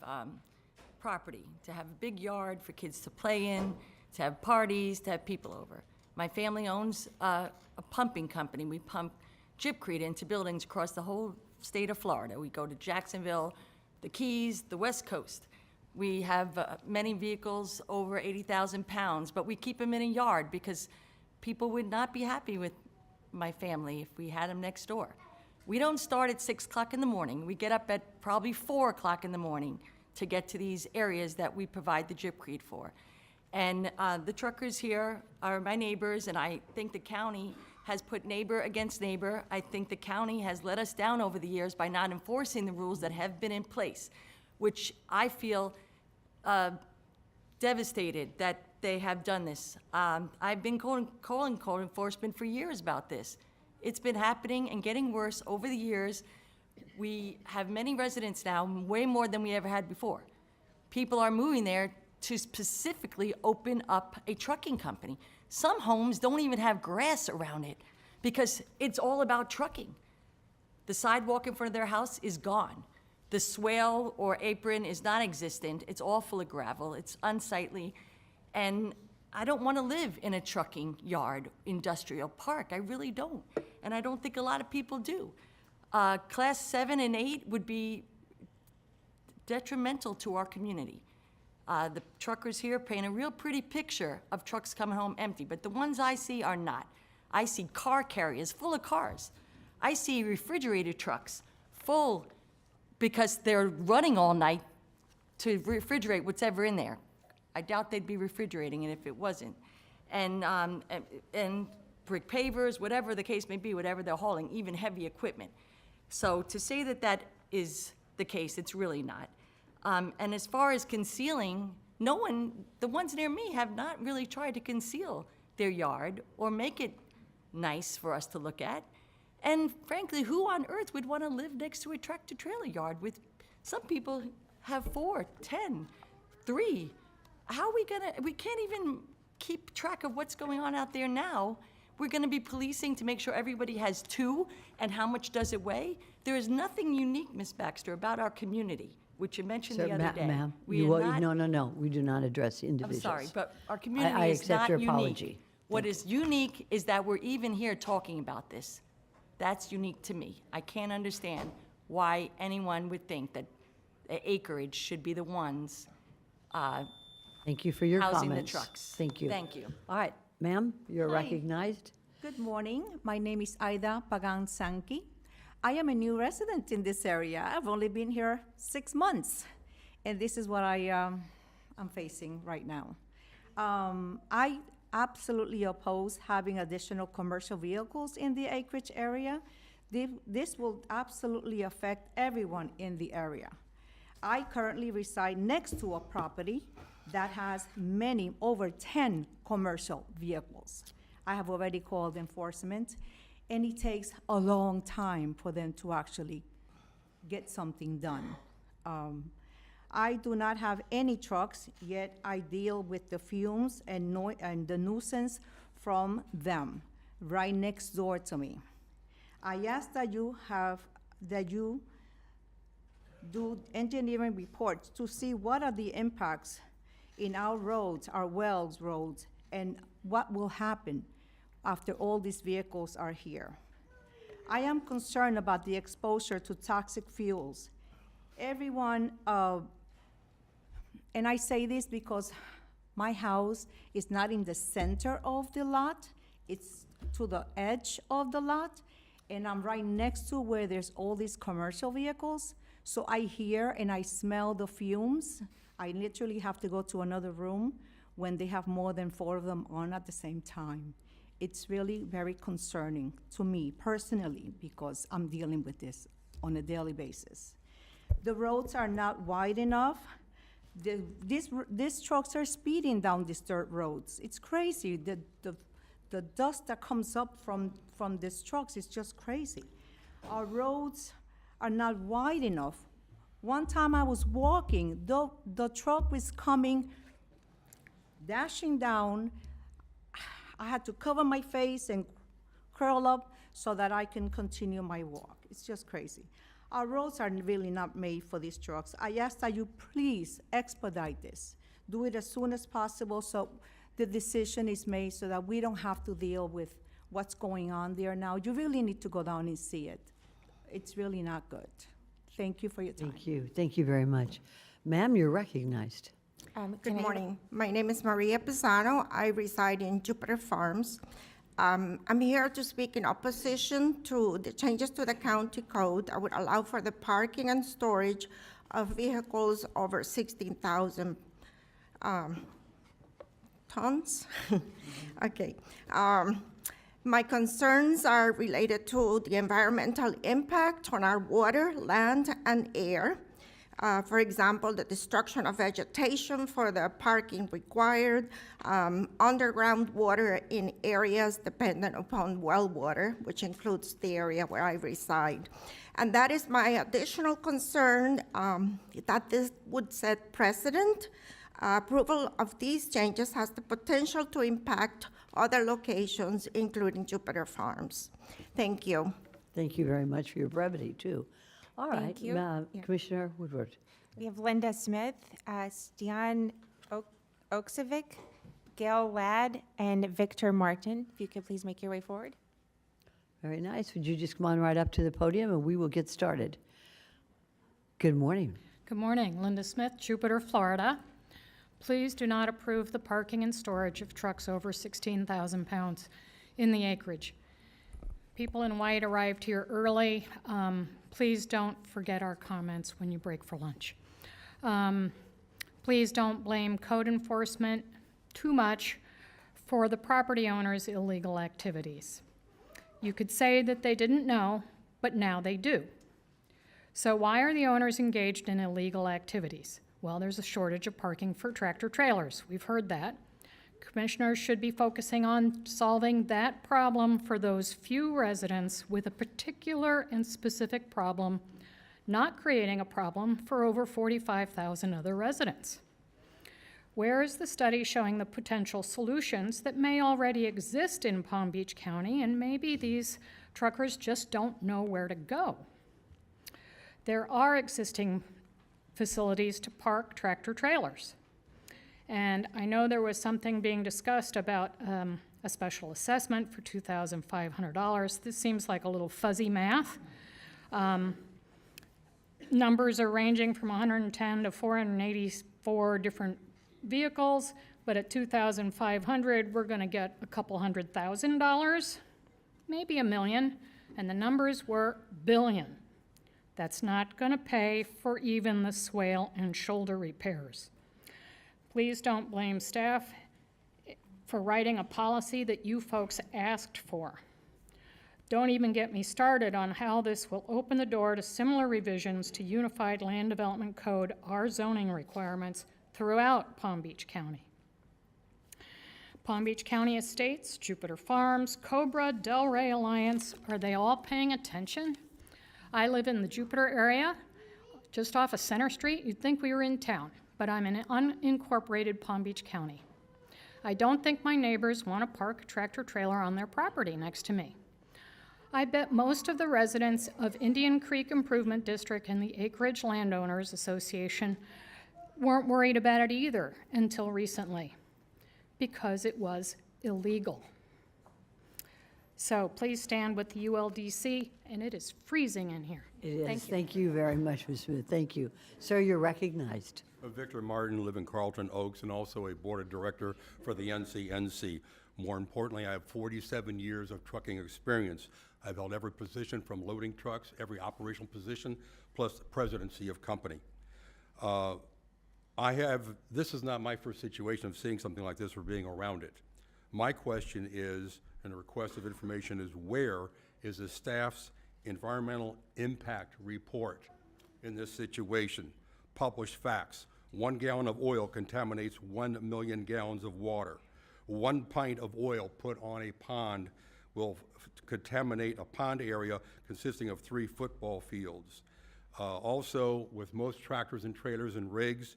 property, to have a big yard for kids to play in, to have parties, to have people over. My family owns a pumping company. We pump gypcrete into buildings across the whole state of Florida. We go to Jacksonville, the Keys, the West Coast. We have many vehicles over 80,000 pounds, but we keep them in a yard because people would not be happy with my family if we had them next door. We don't start at 6 o'clock in the morning. We get up at probably 4 o'clock in the morning to get to these areas that we provide the gypcrete for. And the truckers here are my neighbors, and I think the county has put neighbor against neighbor. I think the county has let us down over the years by not enforcing the rules that have been in place, which I feel devastated that they have done this. I've been calling code enforcement for years about this. It's been happening and getting worse over the years. We have many residents now, way more than we ever had before. People are moving there to specifically open up a trucking company. Some homes don't even have grass around it because it's all about trucking. The sidewalk in front of their house is gone. The swale or apron is non-existent. It's all full of gravel. It's unsightly. And I don't want to live in a trucking yard, industrial park. I really don't. And I don't think a lot of people do. Class 7 and 8 would be detrimental to our community. The truckers here paint a real pretty picture of trucks coming home empty, but the ones I see are not. I see car carriers full of cars. I see refrigerated trucks full because they're running all night to refrigerate whatever in there. I doubt they'd be refrigerating it if it wasn't. And brick pavers, whatever the case may be, whatever they're hauling, even heavy equipment. So to say that that is the case, it's really not. And as far as concealing, the ones near me have not really tried to conceal their yard or make it nice for us to look at. And frankly, who on earth would want to live next to a tractor-trailer yard with, some people have 4, 10, 3. How are we can't even keep track of what's going on out there now. We're gonna be policing to make sure everybody has 2, and how much does it weigh? There is nothing unique, Ms. Baxter, about our community, which you mentioned the other day. Ma'am, We you are will- not- no, we do not address I'm individuals. sorry, but our I community is accept not your unique. apology. What is unique is that we're even here talking about this. That's unique to me. I can't understand why anyone would think that the acreage should be the ones Thank you for your comments. housing the trucks. Thank you. Thank you. All right, ma'am, you're Hi. recognized. Good morning. My name is Aida Pagan Sanki. I am a new resident in this area. I've only been here 6 months, and this is what I'm facing right now. I absolutely oppose having additional commercial vehicles in the acreage area. This will absolutely affect everyone in the area. I currently reside next to a property that has over 10 commercial vehicles. I have already called enforcement, and it takes a long time for them to actually get something done. I do not have any trucks, yet I deal with the fumes and the nuisance from them right next door to me. I ask that you do engineering reports to see what are the impacts in our roads, our wells roads, and what will happen after all these vehicles are here. I am concerned about the exposure to toxic fuels. Everyone, and I say this because my house is not in the center of the lot, it's to the edge of the lot, and I'm right next to where there's all these commercial vehicles, so I hear and I smell the fumes. I literally have to go to another room when they have more than 4 of them on at the same time. It's really very concerning to me personally because I'm dealing with this on a daily basis. The roads are not wide enough. These trucks are speeding down these dirt roads. It's crazy. The dust that comes up from these trucks is just crazy. Our roads are not wide enough. One time I was walking, the truck was coming, dashing down. I had to cover my face and curl up so that I can continue my walk. It's just crazy. Our roads are really not made for these trucks. I ask that you please expedite this. Do it as soon as possible so the decision is made so that we don't have to deal with what's going on there now. You really need to go down and see it. It's really not good. Thank you for your time. Thank you. Thank you very much. Ma'am, you're recognized. Good morning. My name is Maria Pisano. I reside in Jupiter Farms. I'm here to speak in opposition to the changes to the county code that would allow for the parking and storage of vehicles over 16,000 tons. Okay. My concerns are related to the environmental impact on our water, land, and air. For example, the destruction of vegetation for the parking required, underground water in areas dependent upon well water, which includes the area where I reside. And that is my additional concern, that this would set precedent. Approval of these changes has the potential to impact other locations, including Jupiter Farms. Thank you. Thank you very much for your brevity, too. All right, Thank you. Yeah. Commissioner Woodward. We have Linda Smith, Stian Oksevic, Gail Ladd, and Victor Martin. If you could please make your way forward. Very nice. Would you just come on right up to the podium and we will get started. Good morning. Good morning. Linda Smith, Jupiter, Florida. Please do not approve the parking and storage of trucks over 16,000 pounds in the acreage. People in white arrived here early. Please don't forget our comments when you break for lunch. Please don't blame code enforcement too much for the property owner's illegal activities. You could say that they didn't know, but now they do. So why are the owners engaged in illegal activities? Well, there's a shortage of parking for tractor trailers. We've heard that. Commissioners should be focusing on solving that problem for those few residents with a particular and specific problem, not creating a problem for over 45,000 other residents. Where is the study showing the potential solutions that may already exist in Palm Beach County, and maybe these truckers just don't know where to go? There are existing facilities to park tractor trailers. And I know there was something being discussed about a special assessment for $2,500. This seems like a little fuzzy math. Numbers are ranging from 110 to 484 different vehicles, but at $2,500, we're gonna get a couple $100,000, maybe $1 million, and the numbers were billion. That's not gonna pay for even the swale and shoulder repairs. Please don't blame staff for writing a policy that you folks asked for. Don't even get me started on how this will open the door to similar revisions to Unified Land Development Code, our zoning requirements throughout Palm Beach County. Palm Beach County Estates, Jupiter Farms, Cobra, Delray Alliance, are they all paying attention? I live in the Jupiter area, just off of Center Street. You'd think we were in town, but I'm in unincorporated Palm Beach County. I don't think my neighbors want to park a tractor trailer on their property next to me. I bet most of the residents of Indian Creek Improvement District and the Acreage Landowners Association weren't worried about it either until recently, because it was illegal. So please stand with the ULDC, and it is freezing in here. It is. Thank you. Thank you very much, Ms. Smith. Thank you. Sir, you're recognized. Victor Martin, live in Carlton Oaks, and also a board of director for the NCNC. More importantly, I have 47 years of trucking experience. I've held every position from loading trucks, every operational position, plus the presidency of company. This is not my first situation of seeing something like this or being around it. My question is, and the request of information is, where is the staff's environmental impact report in this situation? Published facts. 1 gallon of oil contaminates 1 million gallons of water. 1 pint of oil put on a pond will contaminate a pond area consisting of 3 football fields. Also, with most tractors and trailers and rigs,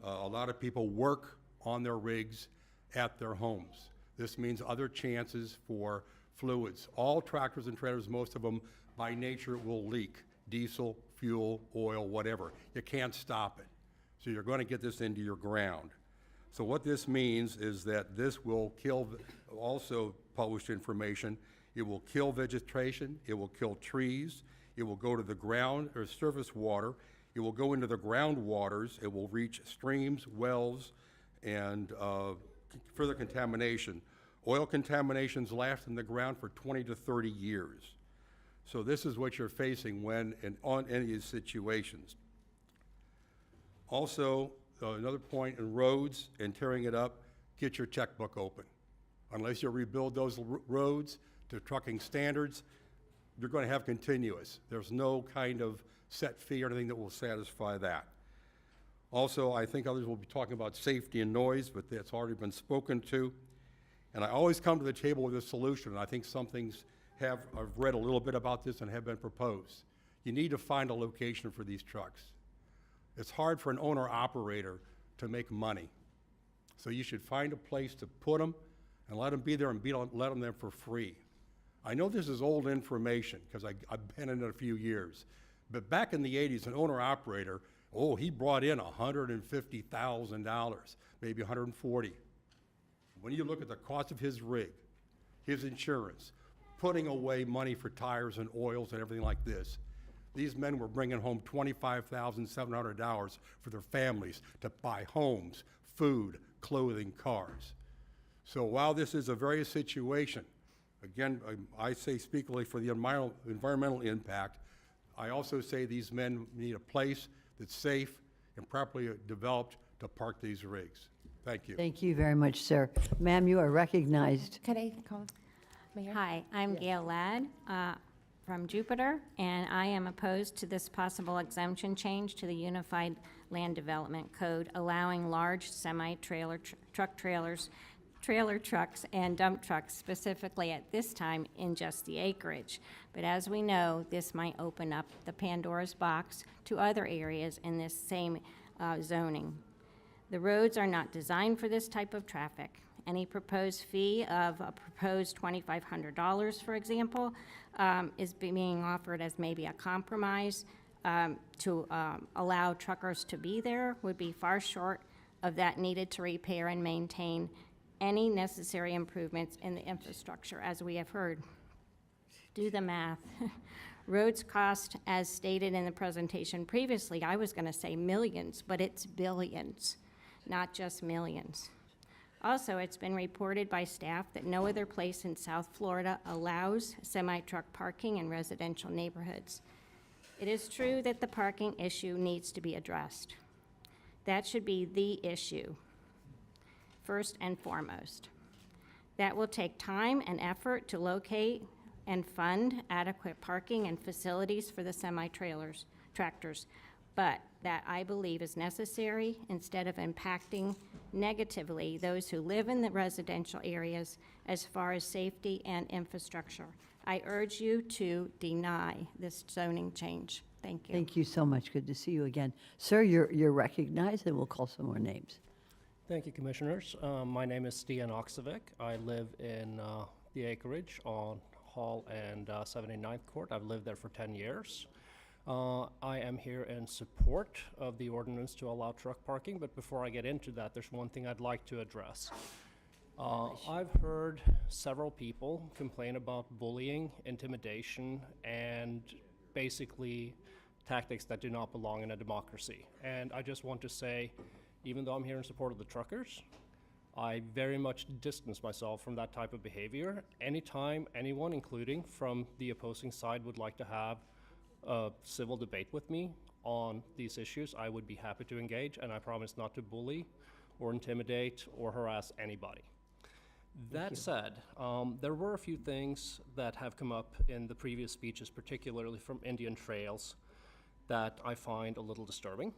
a lot of people work on their rigs at their homes. This means other chances for fluids. All tractors and trailers, most of them by nature will leak. Diesel, fuel, oil, whatever. You can't stop it. So you're going to get this into your ground. So what this means is that this will kill, also published information, it will kill vegetation, it will kill trees, it will go to the ground or surface water, it will go into the groundwaters, it will reach streams, wells, and further contamination. Oil contaminations last in the ground for 20 to 30 years. So this is what you're facing when on any of these situations. Also, another point in roads and tearing it up, get your checkbook open. Unless you rebuild those roads to trucking standards, you're going to have continuous. There's no kind of set fee or anything that will satisfy that. Also, I think others will be talking about safety and noise, but that's already been spoken to. And I always come to the table with a solution, and I think some things I've read a little bit about this and have been proposed. You need to find a location for these trucks. It's hard for an owner-operator to make money. So you should find a place to put them and let them be there and let them there for free. I know this is old information because I've been in it a few years. But back in the 80s, an owner-operator, he brought in $150,000, maybe $140,000. When you look at the cost of his rig, his insurance, putting away money for tires and oils and everything like this, these men were bringing home $25,700 for their families to buy homes, food, clothing, cars. So while this is a various situation, again, I say speakingly for the environmental impact, I also say these men need a place that's safe and properly developed to park these rigs. Thank you. Thank you very much, sir. Ma'am, you are recognized. Could I call Mayor? Hi, I'm Gail Ladd from Jupiter, and I am opposed to this possible exemption change to the Unified Land Development Code, allowing large semi-trailer trailers, trailer trucks, and dump trucks specifically at this time in just the acreage. But as we know, this might open up the Pandora's box to other areas in this same zoning. The roads are not designed for this type of traffic. Any proposed fee of a proposed $2,500, for example, is being offered as maybe a compromise to allow truckers to be there, would be far short of that needed to repair and maintain any necessary improvements in the infrastructure, as we have heard. Do the math. Roads cost, as stated in the presentation previously, I was going to say millions, but it's billions, not just millions. Also, it's been reported by staff that no other place in South Florida allows semi-truck parking in residential neighborhoods. It is true that the parking issue needs to be addressed. That should be the issue, first and foremost. That will take time and effort to locate and fund adequate parking and facilities for the semi-trailers, tractors, but that I believe is necessary instead of impacting negatively those who live in the residential areas as far as safety and infrastructure. I urge you to deny this zoning change. Thank you. Thank you so much. Good to see you again. Sir, you're recognized, and we'll call some more names. Thank you, Commissioners. My name is Stian Oksevic. I live in the acreage on Hall and 79th Court. I've lived there for 10 years. I am here in support of the ordinance to allow truck parking, but before I get into that, there's one thing I'd like to address. I've heard several people complain about bullying, intimidation, and basically tactics that do not belong in a democracy. And I just want to say, even though I'm here in support of the truckers, I very much distance myself from that type of behavior. Anytime anyone, including from the opposing side, would like to have a civil debate with me on these issues, I would be happy to engage, and I promise not to bully or intimidate or harass anybody. That said, there were a few things that have come up in the previous speeches, particularly from Indian Trails, that I find a little disturbing.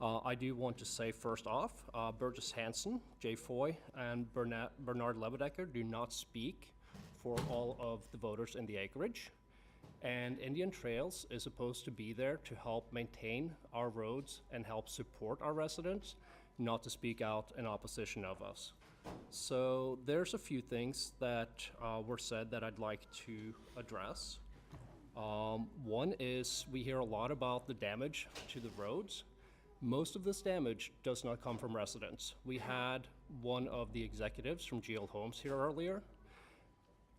I do want to say first off, Burgess Hansen, Jay Foy, and Bernard Lebedecker do not speak for all of the voters in the acreage. And Indian Trails is supposed to be there to help maintain our roads and help support our residents, not to speak out in opposition of us. So there's a few things that were said that I'd like to address. One is we hear a lot about the damage to the roads. Most of this damage does not come from residents. We had one of the executives from GL Homes here earlier.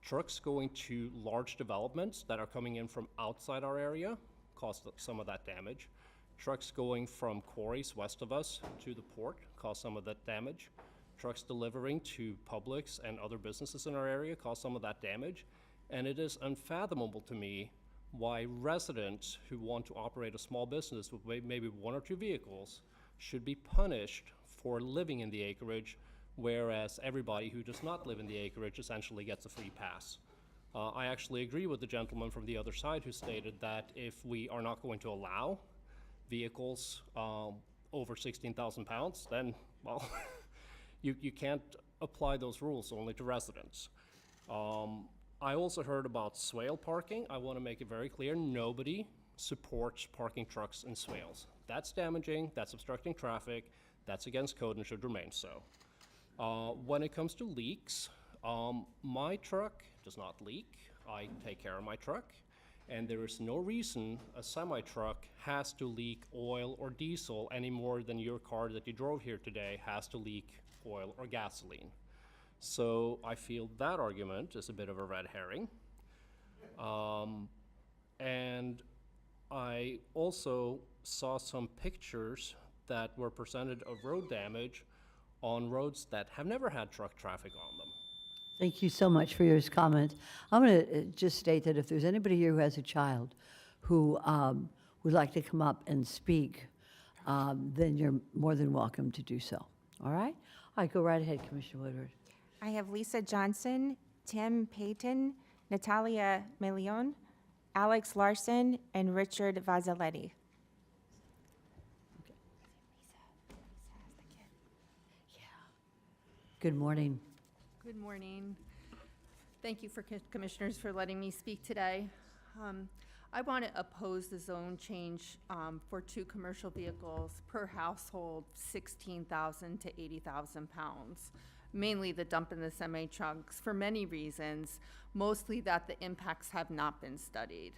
Trucks going to large developments that are coming in from outside our area caused some of that damage. Trucks going from quarries west of us to the port caused some of that damage. Trucks delivering to Publix and other businesses in our area caused some of that damage. And it is unfathomable to me why residents who want to operate a small business with maybe one or two vehicles should be punished for living in the acreage, whereas everybody who does not live in the acreage essentially gets a free pass. I actually agree with the gentleman from the other side who stated that if we are not going to allow vehicles over 16,000 pounds, then, well, you can't apply those rules only to residents. I also heard about swale parking. I want to make it very clear, nobody supports parking trucks in swales. That's damaging, that's obstructing traffic, that's against code and should remain so. When it comes to leaks, my truck does not leak. I take care of my truck, and there is no reason a semi-truck has to leak oil or diesel any more than your car that you drove here today has to leak oil or gasoline. So I feel that argument is a bit of a red herring. And I also saw some pictures that were presented of road damage on roads that have never had truck traffic on them. Thank you so much for your comment. I'm going to just state that if there's anybody here who has a child who would like to come up and speak, then you're more than welcome to do so. All right? All right, go right ahead, Commissioner Woodward. I have Lisa Johnson, Tim Payton, Natalia Milion, Alex Larson, and Richard Vazaletti. Good morning. Good morning. Thank you for commissioners for letting me speak today. I want to oppose the zone change for 2 commercial vehicles per household, 16,000 to 80,000 pounds. Mainly the dump and the semi-trucks for many reasons, mostly that the impacts have not been studied.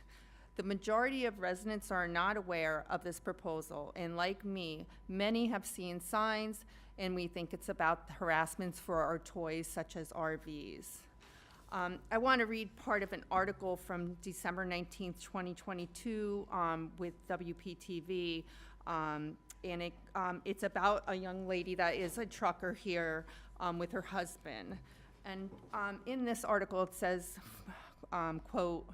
The majority of residents are not aware of this proposal, and like me, many have seen signs, and we think it's about harassments for our toys such as RVs. I want to read part of an article from December 19th, 2022 with WPTV, and it's about a young lady that is a trucker here with her husband. And in this article it says, quote,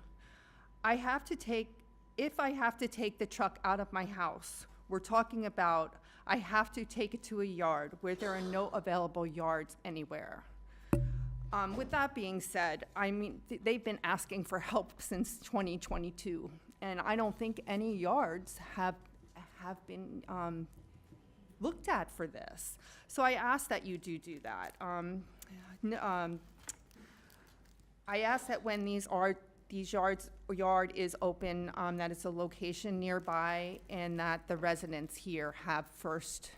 if I have to take the truck out of my house, we're talking about I have to take it to a yard where there are no available yards anywhere. With that being said, I mean, they've been asking for help since 2022, and I don't think any yards have been looked at for this. So I ask that you do that. I ask that when yard is open, that it's a location nearby, and that the residents here have first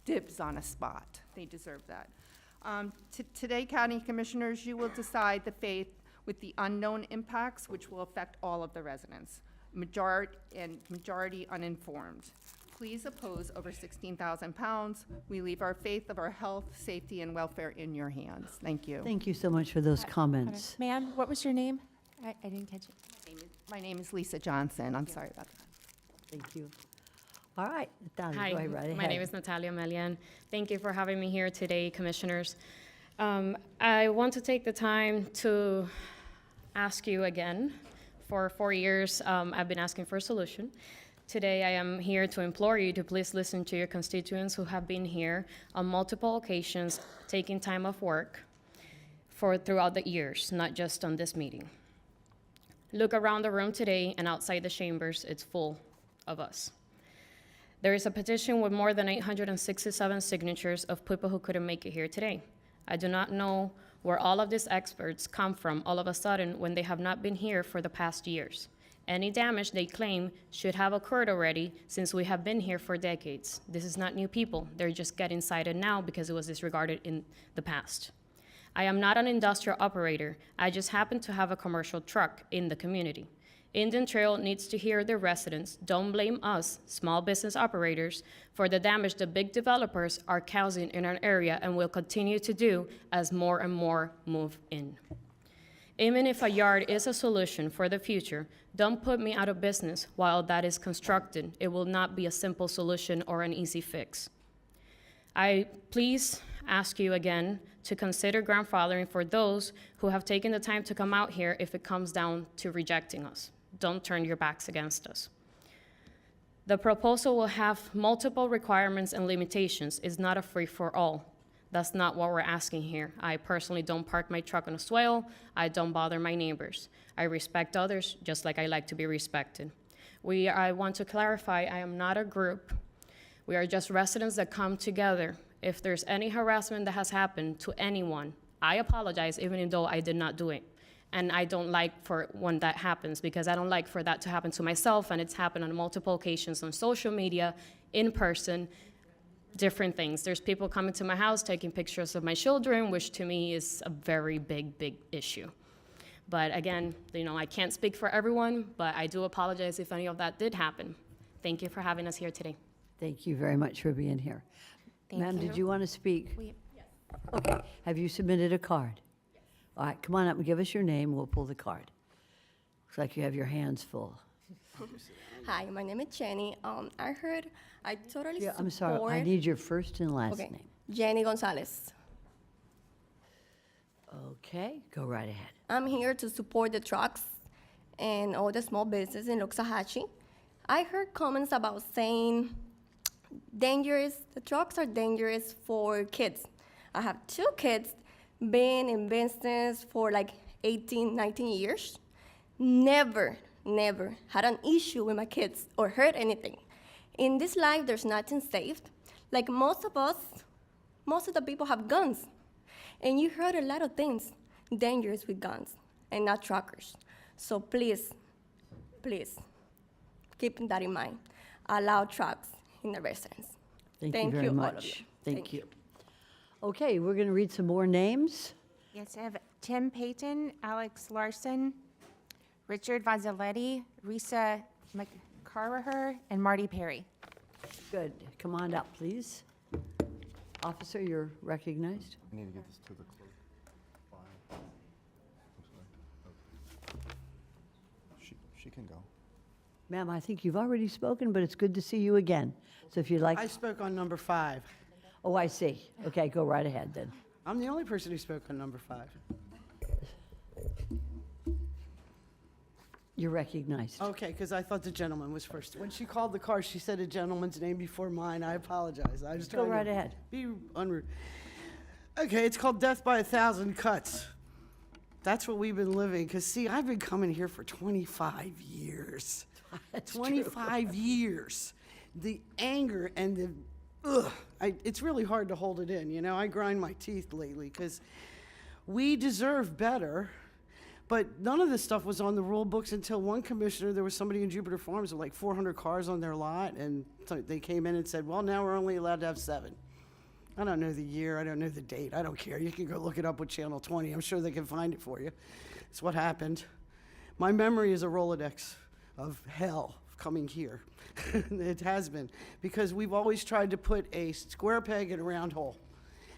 dibs on a spot. They deserve that. Today, County Commissioners, you will decide the fate with the unknown impacts, which will affect all of the residents, majority uninformed. Please oppose over 16,000 pounds. We leave our faith of our health, safety, and welfare in your hands. Thank you. Thank you so much for those comments. Ma'am, what was your name? I didn't catch it. My name is Lisa Johnson. I'm sorry about that. Thank you. All right, Natalia, Hi, go ahead, right ahead. my name is Natalia Melian. Thank you for having me here today, commissioners. I want to take the time to ask you again. For 4 years, I've been asking for a solution. Today, I am here to implore you to please listen to your constituents who have been here on multiple occasions, taking time off work throughout the years, not just on this meeting. Look around the room today and outside the chambers, it's full of us. There is a petition with more than 867 signatures of people who couldn't make it here today. I do not know where all of these experts come from all of a sudden when they have not been here for the past years. Any damage they claim should have occurred already since we have been here for decades. This is not new people. They're just getting cited now because it was disregarded in the past. I am not an industrial operator. I just happen to have a commercial truck in the community. Indian Trail needs to hear the residents. Don't blame us, small business operators, for the damage the big developers are causing in our area and will continue to do as more and more move in. Even if a yard is a solution for the future, don't put me out of business while that is constructed. It will not be a simple solution or an easy fix. I please ask you again to consider grandfathering for those who have taken the time to come out here if it comes down to rejecting us. Don't turn your backs against us. The proposal will have multiple requirements and limitations. It's not a free-for-all. That's not what we're asking here. I personally don't park my truck on a swale. I don't bother my neighbors. I respect others just like I like to be respected. I want to clarify, I am not a group. We are just residents that come together. If there's any harassment that has happened to anyone, I apologize even though I did not do it. And I don't like for when that happens because I don't like for that to happen to myself, and it's happened on multiple occasions on social media, in person, different things. There's people coming to my house taking pictures of my children, which to me is a very big, big issue. But again, I can't speak for everyone, but I do apologize if any of that did happen. Thank you for having us here today. Thank you very much for being here. Ma'am, did you want to speak? Yes. Okay. Have you submitted a card? Yes. All right, come on up and give us your name. We'll pull the card. Looks like you have your hands full. Hi, my name is Jenny. I totally support... I'm sorry, I need your first and last name. Jenny Gonzalez. Okay, go right ahead. I'm here to support the trucks and all the small businesses in Loxahatchee. I heard comments about saying the trucks are dangerous for kids. I have 2 kids, been in business for like 18, 19 years. Never had an issue with my kids or heard anything. In this life, there's nothing safe. Like most of the people have guns. And you heard a lot of things dangerous with guns and not truckers. So please, keep that in mind. Allow trucks in the residence. Thank you very all of much. you. Thank you. Okay, we're going to read some more names. Yes, I have Tim Payton, Alex Larson, Richard Vazzoletti, Risa McCarraher, and Marty Perry. Good. Come on up, please. Officer, you're recognized. I need to get this to the clerk. File. I'm sorry. She can go. Ma'am, I think you've already spoken, but it's good to see you again. So if you'd like... I spoke on number 5. Oh, I see. Okay, go right ahead then. I'm the only person who spoke on number 5. You're recognized. Okay, because I thought the gentleman was first. When she called the car, she said a gentleman's name before mine. I apologize. I was Go trying right to ahead. Be unrude. Okay, it's called Death by 1,000 Cuts. That's what we've been living. Because, see, I've been coming here for 25 years. That's 25 years. The anger and it's really hard to hold it in. I grind my teeth lately because we deserve better. But none of this stuff was on the rule books until one commissioner, there was somebody in Jupiter Farms with like 400 cars on their lot, and so they came in and said, well, now we're only allowed to have 7. I don't know the year, I don't know the date, I don't care. You can go look it up with Channel 20. I'm sure they can find it for you. It's what happened. My memory is a Rolodex of hell, coming here. It has been, because we've always tried to put a square peg in a round hole.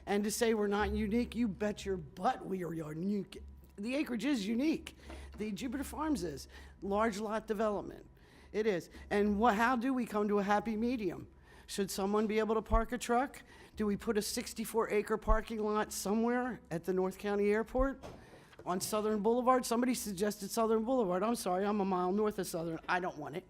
And to say we're not unique, you bet your butt we are unique. The acreage is unique. The Jupiter Farms is. Large lot development. It is. And how do we come to a happy medium? Should someone be able to park a truck? Do we put a 64-acre parking lot somewhere at the North County Airport on Southern Boulevard? Somebody suggested Southern Boulevard. I'm sorry, I'm a mile north of Southern. I don't want it.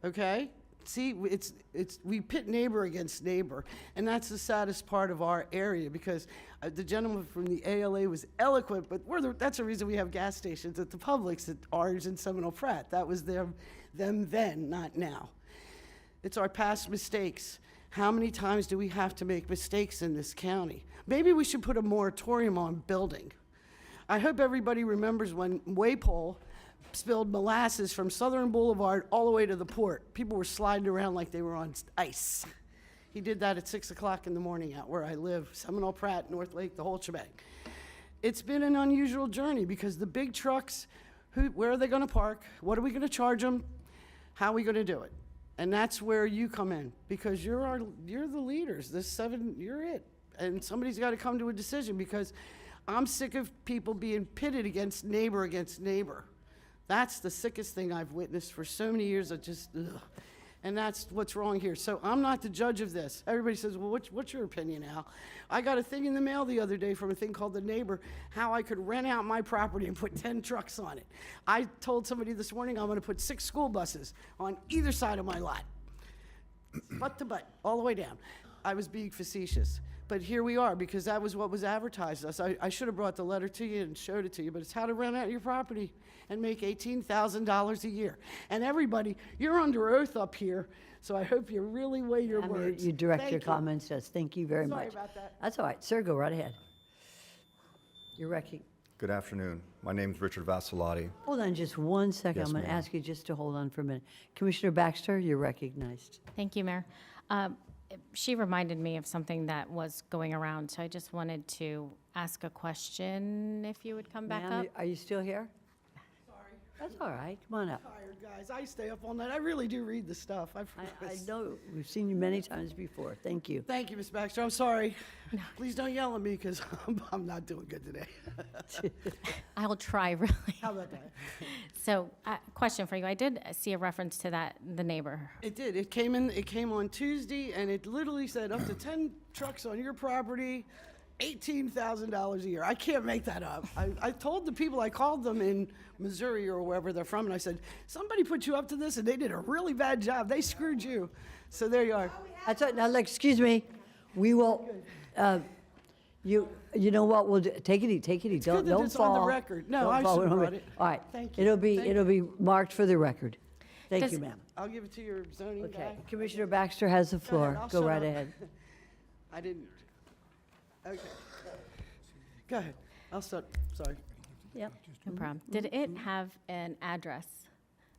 Okay? See, we pit neighbor against neighbor, and that's the saddest part of our area, because the gentleman from the ALA was eloquent, but that's the reason we have gas stations at the Publix at Orange and Seminole Pratt. That was them then, not now. It's our past mistakes. How many times do we have to make mistakes in this county? Maybe we should put a moratorium on building. I hope everybody remembers when Waypole spilled molasses from Southern Boulevard all the way to the port. People were sliding around like they were on ice. He did that at 6 o'clock in the morning out where I live, Seminole Pratt, North Lake, the whole shebang. It's been an unusual journey because the big trucks, where are they gonna park? What are we gonna charge them? How are we gonna do it? And that's where you come in, because you're the leaders. You're it. And somebody's gotta come to a decision, because I'm sick of people being pitted against neighbor. That's the sickest thing I've witnessed for so many years. And that's what's wrong here. So I'm not the judge of this. Everybody says, well, what's your opinion, Al? I got a thing in the mail the other day from a thing called The Neighbor, how I could rent out my property and put 10 trucks on it. I told somebody this morning I'm gonna put 6 school buses on either side of my lot. Butt to butt, all the way down. I was being facetious. But here we are, because that was what was advertised to us. I should have brought the letter to you and showed it to you, but it's how to rent out your property and make $18,000 a year. And everybody, you're under oath up here, so I hope you really weigh your words. You direct Thank your you. comments to us. Thank you very much. Sorry about that. That's all right. Sir, go right ahead. You're wrecking. Good afternoon. My name is Richard Vassalotti. Hold on just one second. Yes, I'm going to ma'am. ask you just to hold on for a minute. Commissioner Baxter, you're recognized. Thank you, Mayor. She reminded me of something that was going around, so I just wanted to ask a question, if you would come back Ma'am, up. are you still here? Sorry. That's all right. Come on up. Tired, guys. I stay up all night. I really do read the stuff. I know. We've seen you many times before. Thank you. Thank you, Ms. Baxter. I'm sorry. Please don't yell at me, because I'm not doing good today. I will try really. How about that? So, question for you. I did see a reference to that, the neighbor. It did. It came on Tuesday, and it literally said up to 10 trucks on your property, $18,000 a year. I can't make that up. I told the people, I called them in Missouri or wherever they're from, and I said, somebody put you up to this, and they did a really bad job. They screwed you. So there you are. That's it. Now, excuse me. We will, you know what, we'll do, take it easy. Don't good that it's on the fall. record. No, Don't I fall. should've brought it. All right. Thank you. It'll be marked for the record. Thank you, ma'am. I'll give it to your zoning Okay. guy. Commissioner Baxter has the floor. I'll Go shut right up. ahead. I didn't. Okay. Go ahead. I'll start. Sorry. Yep. No problem. Did it have an address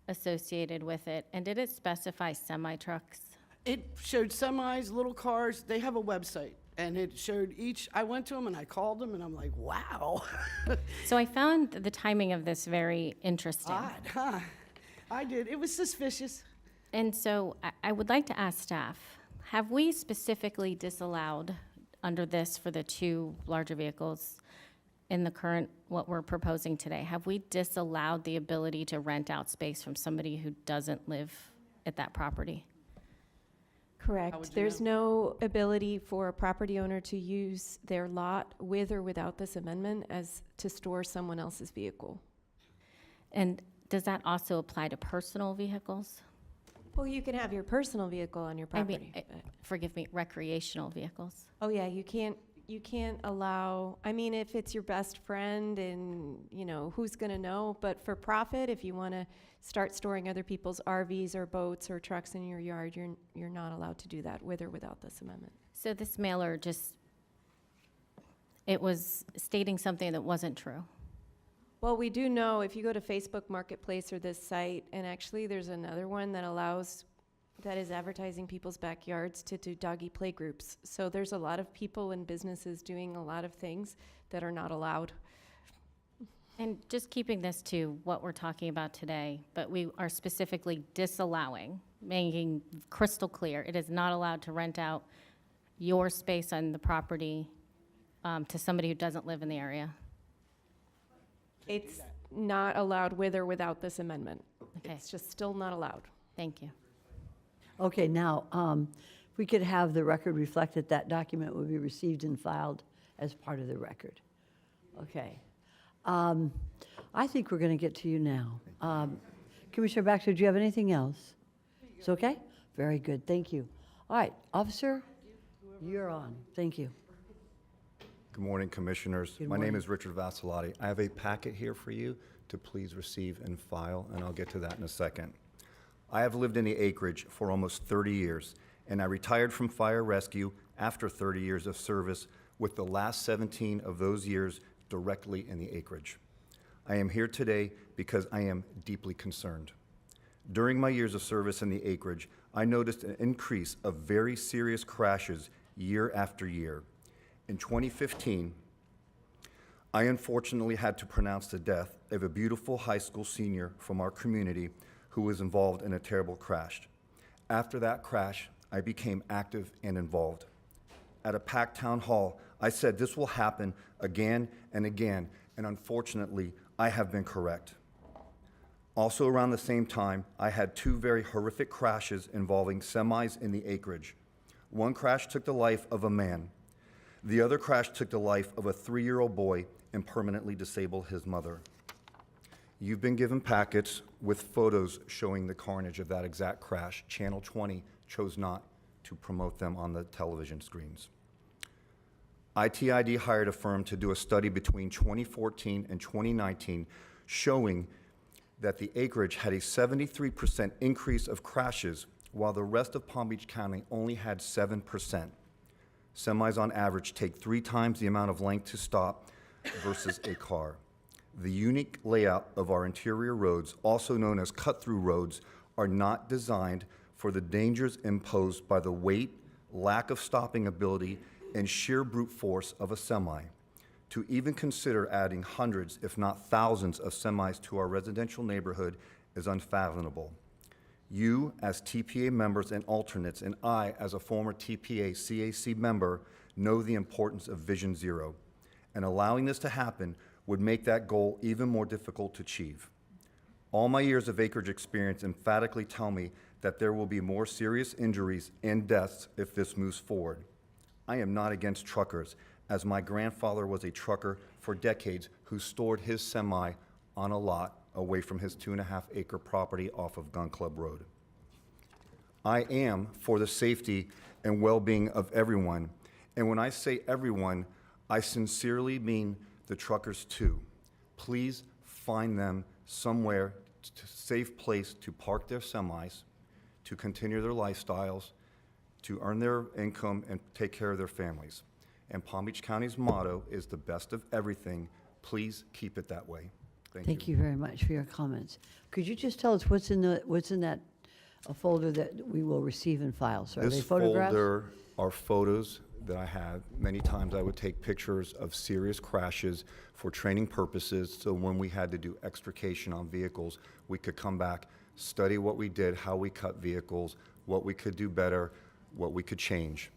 associated with it, and did it specify semi-trucks? It showed semis, little cars. They have a website, and it showed each. I went to them and I called them, and I'm like, wow. So I found the timing of this very interesting. Odd, huh? I did. It was suspicious. And so I would like to ask staff, have we specifically disallowed under this for the 2 larger vehicles in the current, what we're proposing today? Have we disallowed the ability to rent out space from somebody who doesn't live at that property? Correct. There's no ability for a property owner to use their lot with or without this amendment as to store someone else's vehicle. And does that also apply to personal vehicles? Well, you can have your personal vehicle on your I property. mean, forgive me, recreational vehicles? Oh, yeah, you can't allow, I mean, if it's your best friend and, you know, who's gonna know? But for profit, if you wanna start storing other people's RVs or boats or trucks in your yard, you're not allowed to do that with or without this amendment. So this mailer it was stating something that wasn't true. Well, we do know if you go to Facebook Marketplace or this site, and actually there's another one that is advertising people's backyards to do doggy play groups. So there's a lot of people and businesses doing a lot of things that are not allowed. And just keeping this to what we're talking about today, but we are specifically disallowing, making crystal clear, it is not allowed to rent out your space on the property to somebody who doesn't live in the area. It's not allowed with or without this amendment. Okay. It's just still not allowed. Thank you. Okay, now, if we could have the record reflect that that document will be received and filed as part of the record. Okay. I think we're going to get to you now. Commissioner Baxter, do you have anything else? It's okay? Very good, thank you. All right, officer, you're on. Thank you. Good morning, Commissioners. Good My name morning. is Richard Vassalotti. I have a packet here for you to please receive and file, and I'll get to that in a second. I have lived in the acreage for almost 30 years, and I retired from fire rescue after 30 years of service, with the last 17 of those years directly in the acreage. I am here today because I am deeply concerned. During my years of service in the acreage, I noticed an increase of very serious crashes year after year. In 2015, I unfortunately had to pronounce the death of a beautiful high school senior from our community who was involved in a terrible crash. After that crash, I became active and involved. At a packed town hall, I said this will happen again and again, and unfortunately, I have been correct. Also around the same time, I had two very horrific crashes involving semis in the acreage. One crash took the life of a man. The other crash took the life of a 3-year-old boy and permanently disabled his mother. You've been given packets with photos showing the carnage of that exact crash. Channel 20 chose not to promote them on the television screens. ITID hired a firm to do a study between 2014 and 2019 showing that the acreage had a 73% increase of crashes while the rest of Palm Beach County only had 7%. Semis on average take 3 times the amount of length to stop versus a car. The unique layout of our interior roads, also known as cut-through roads, are not designed for the dangers imposed by the weight, lack of stopping ability, and sheer brute force of a semi. To even consider adding hundreds, if not thousands, of semis to our residential neighborhood is unfathomable. You, as TPA members and alternates, and I, as a former TPA CAC member, know the importance of Vision Zero, and allowing this to happen would make that goal even more difficult to achieve. All my years of acreage experience emphatically tell me that there will be more serious injuries and deaths if this moves forward. I am not against truckers, as my grandfather was a trucker for decades who stored his semi on a lot away from his 2.5-acre property off of Gun Club Road. I am for the safety and well-being of everyone, and when I say everyone, I sincerely mean the truckers too. Please find them somewhere, a safe place to park their semis, to continue their lifestyles, to earn their income and take care of their families. And Palm Beach County's motto is the best of everything. Please keep it that way. Thank you very much for your comments. Could you just tell us what's in that folder that we will receive and file? So are they This photographs? folder are photos that I have. Many times I would take pictures of serious crashes for training purposes, so when we had to do extrication on vehicles, we could come back, study what we did, how we cut vehicles, what we could do better, what we could change.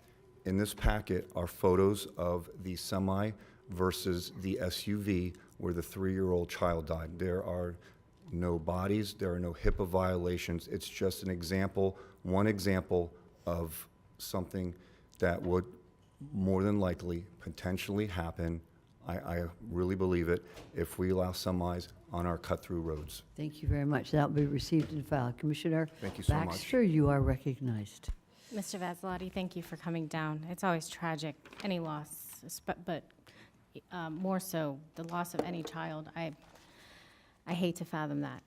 In this packet are photos of the semi versus the SUV where the 3-year-old child died. There are no bodies, there are no HIPAA violations. It's just an example, one example of something that would more than likely potentially happen. I really believe it if we allow semis on our cut-through roads. Thank you very much. That will be received and filed. Commissioner Thank you so much. Baxter, you are recognized. Mr. Vassalotti, thank you for coming down. It's always tragic, any loss, but more so the loss of any child. I hate to fathom that.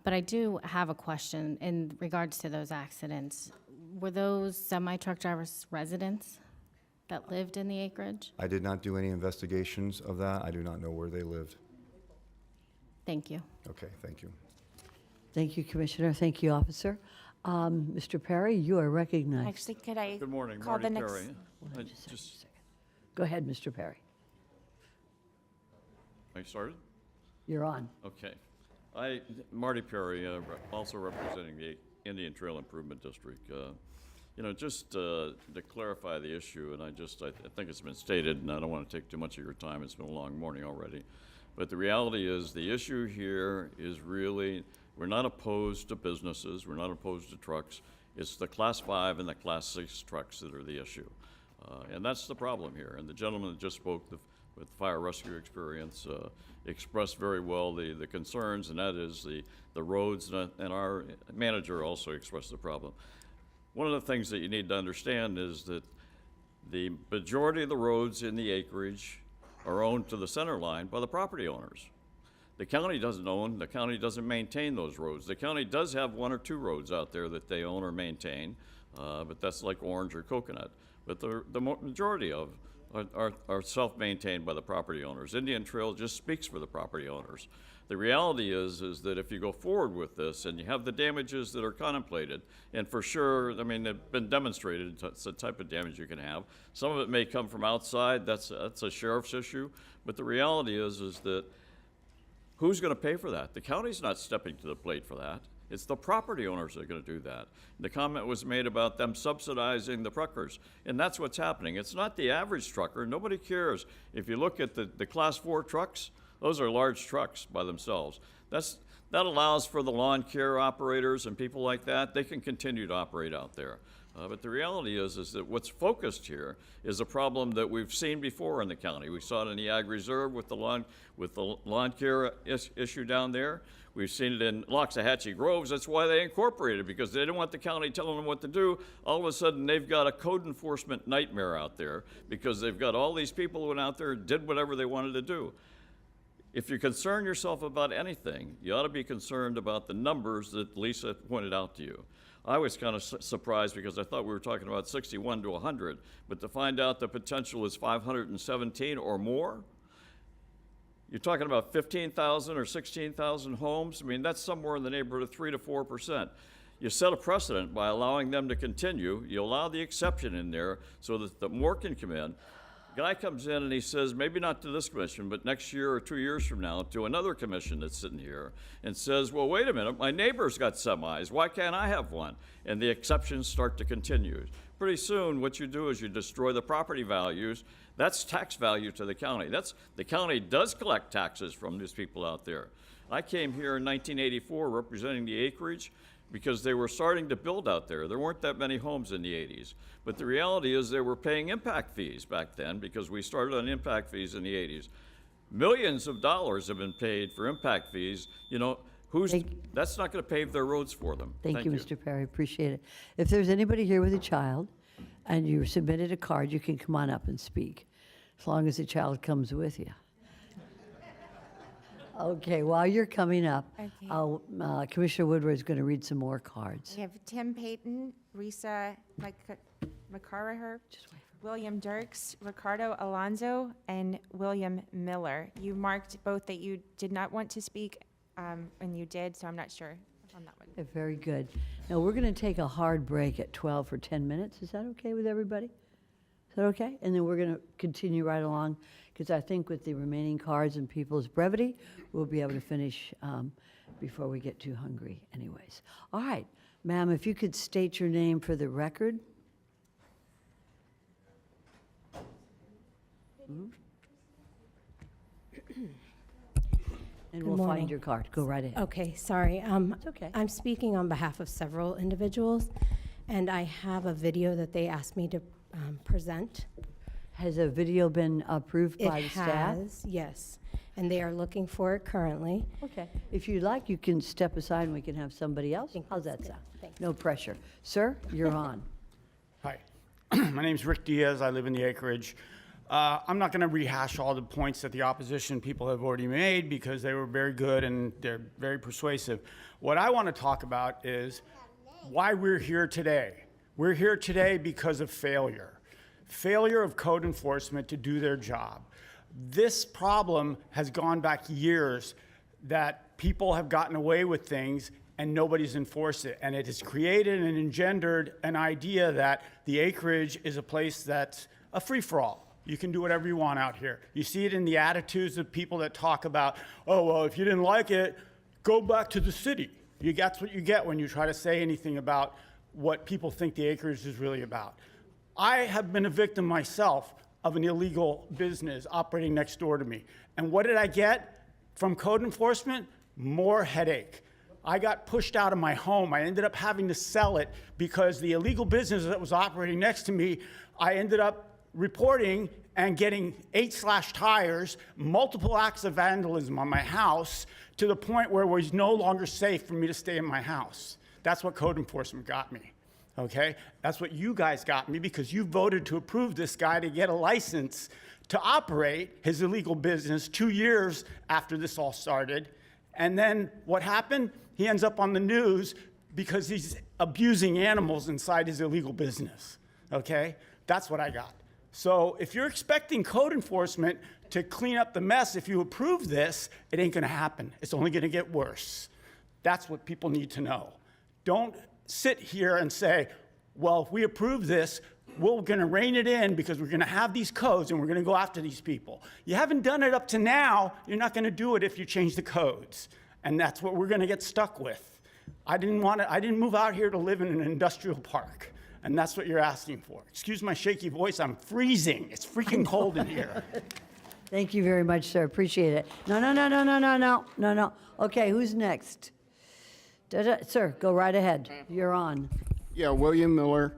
But I do have a question in regards to those accidents. Were those semi-truck drivers residents that lived in the acreage? I did not do any investigations of that. I do not know where they lived. Thank you. Okay, thank you. Thank you, Commissioner. Thank you, Officer. Mr. Perry, you are recognized. Actually, could I Good morning, call Marty the next? Perry. I Just a just, second. Go ahead, Mr. Perry. I started? You're on. Okay. Marty Perry, also representing the Indian Trail Improvement District. You know, just to clarify the issue, and I think it's been stated, and I don't want to take too much of your time. It's been a long morning already. But the reality is the issue here is really, we're not opposed to businesses. We're not opposed to trucks. It's the Class 5 and the Class 6 trucks that are the issue. And that's the problem here. And the gentleman that just spoke with fire rescue experience expressed very well the concerns, and that is the roads, and our manager also expressed the problem. One of the things that you need to understand is that the majority of the roads in the acreage are owned to the center line by the property owners. The county doesn't own, the county doesn't maintain those roads. The county does have 1 or 2 roads out there that they own or maintain, but that's like Orange or Coconut. But the majority of are self-maintained by the property owners. Indian Trail just speaks for the property owners. The reality is that if you go forward with this and you have the damages that are contemplated, and for sure, I mean, they've been demonstrated, it's the type of damage you can have. Some of it may come from outside, that's a sheriff's issue, but the reality is that who's gonna pay for that? The county's not stepping to the plate for that. It's the property owners that are going to do that. The comment was made about them subsidizing the truckers, and that's what's happening. It's not the average trucker. Nobody cares. If you look at the Class 4 trucks, those are large trucks by themselves. That allows for the lawn care operators and people like that. They can continue to operate out there. But the reality is that what's focused here is a problem that we've seen before in the county. We saw it in the Ag Reserve with the lawn care issue down there. We've seen it in Loxahatchee Groves. That's why they incorporated, because they didn't want the county telling them what to do. All of a sudden, they've got a code enforcement nightmare out there because they've got all these people who went out there and did whatever they wanted to do. If you concern yourself about anything, you ought to be concerned about the numbers that Lisa pointed out to you. I was kind of surprised because I thought we were talking about 61 to 100, but to find out the potential is 517 or more, you're talking about 15,000 or 16,000 homes. I mean, that's somewhere in the neighborhood of 3 to 4%. You set a precedent by allowing them to continue. You allow the exception in there so that the more can come in. Guy comes in and he says, maybe not to this commission, but next year or 2 years from now to another commission that's sitting here and says, well, wait a minute, my neighbor's got semis. Why can't I have one? And the exceptions start to continue. Pretty soon, what you do is you destroy the property values. That's tax value to the county. The county does collect taxes from these people out there. I came here in 1984 representing the acreage because they were starting to build out there. There weren't that many homes in the 80s. But the reality is they were paying impact fees back then because we started on impact fees in the 80s. Millions of dollars have been paid for impact fees. You know, that's not going to pave their roads for them. Thank you, Mr. Perry, appreciate it. If there's anybody here with a child and you submitted a card, you can come on up and speak, as long as the child comes with you. Okay, while you're coming up, Commissioner Woodward is going to read some more cards. We have Tim Payton, Risa McCarraher, William Dirks, Ricardo Alonso, and William Miller. You marked both that you did not want to speak, and you did, so I'm not sure on that one. Very good. Now, we're going to take a hard break at 12 for 10 minutes. Is that okay with everybody? Is that okay? And then we're going to continue right along, because I think with the remaining cards and people's brevity, we'll be able to finish before we get too hungry anyways. All right, ma'am, if you could state your name for the record. And we'll find your card. Go right ahead. Okay, sorry. It's okay. I'm speaking on behalf of several individuals, and I have a video that they asked me to present. Has a video been approved by the staff? It has, yes, and they are looking for it currently. Okay. If you'd like, you can step aside and we can have somebody else. How's that sound? No pressure. Sir, you're on. Hi. My name's Rick Diaz. I live in the acreage. I'm not going to rehash all the points that the opposition people have already made because they were very good and they're very persuasive. What I want to talk about is why we're here today. We're here today because of failure of code enforcement to do their job. This problem has gone back years that people have gotten away with things and nobody's enforced it. And it has created and engendered an idea that the acreage is a place that's a free-for-all. You can do whatever you want out here. You see it in the attitudes of people that talk about, oh, well, if you didn't like it, go back to the city. That's what you get when you try to say anything about what people think the acreage is really about. I have been a victim myself of an illegal business operating next door to me. And what did I get from code enforcement? More headache. I got pushed out of my home. I ended up having to sell it because the illegal business that was operating next to me, I ended up reporting and getting 8 tires, multiple acts of vandalism on my house, to the point where it was no longer safe for me to stay in my house. That's what code enforcement got me, okay? That's what you guys got me, because you voted to approve this guy to get a license to operate his illegal business 2 years after this all started. And then what happened? He ends up on the news because he's abusing animals inside his illegal business, okay? That's what I got. So if you're expecting code enforcement to clean up the mess, if you approve this, it ain't gonna happen. It's only gonna get worse. That's what people need to know. Don't sit here and say, well, if we approve this, we're gonna rein it in because we're gonna have these codes and we're gonna go after these people. You haven't done it up to now, you're not gonna do it if you change the codes. And that's what we're gonna get stuck with. I didn't move out here to live in an industrial park. And that's what you're asking for. Excuse my shaky voice, I'm freezing. It's freaking cold in here. Thank you very much, sir. Appreciate it. No. Okay, who's next? Sir, go right ahead. You're on. Yeah, William Miller.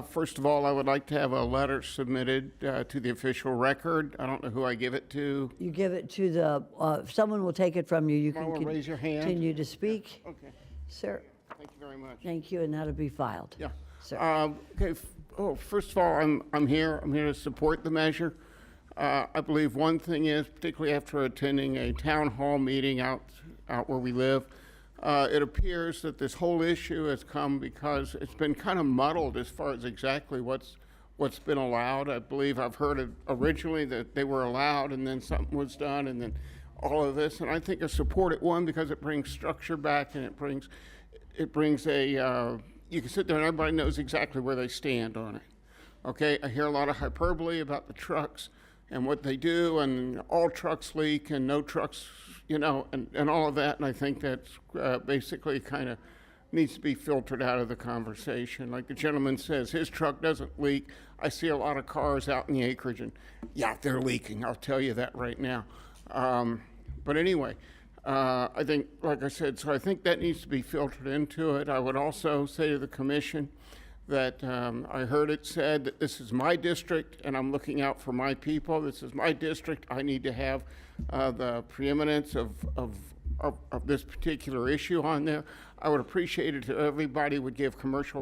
First of all, I would like to have a letter submitted to the official record. I don't know who I give it to. You give it to the, someone will take it from you. You can raise your hand. continue to speak. Okay. Sir. Thank you very much. Thank you, and that'll be filed. Yeah. Sir. Okay. First of all, I'm here to support the measure. I believe one thing is, particularly after attending a town hall meeting out where we live, it appears that this whole issue has come because it's been kind of muddled as far as exactly what's been allowed. I believe I've heard it originally that they were allowed and then something was done and then all of this. And I think I support it, one, because it brings structure back and it brings a, you can sit there and everybody knows exactly where they stand on it. Okay, I hear a lot of hyperbole about the trucks and what they do, and all trucks leak and no trucks, and all of that. And I think that's basically kind of needs to be filtered out of the conversation. Like the gentleman says, his truck doesn't leak. I see a lot of cars out in the acreage, and yeah, they're leaking. I'll tell you that right now. But anyway, I think, like I said, so I think that needs to be filtered into it. I would also say to the commission that I heard it said that this is my district and I'm looking out for my people. This is my district. I need to have the preeminence of this particular issue on there. I would appreciate it if everybody would give Commissioner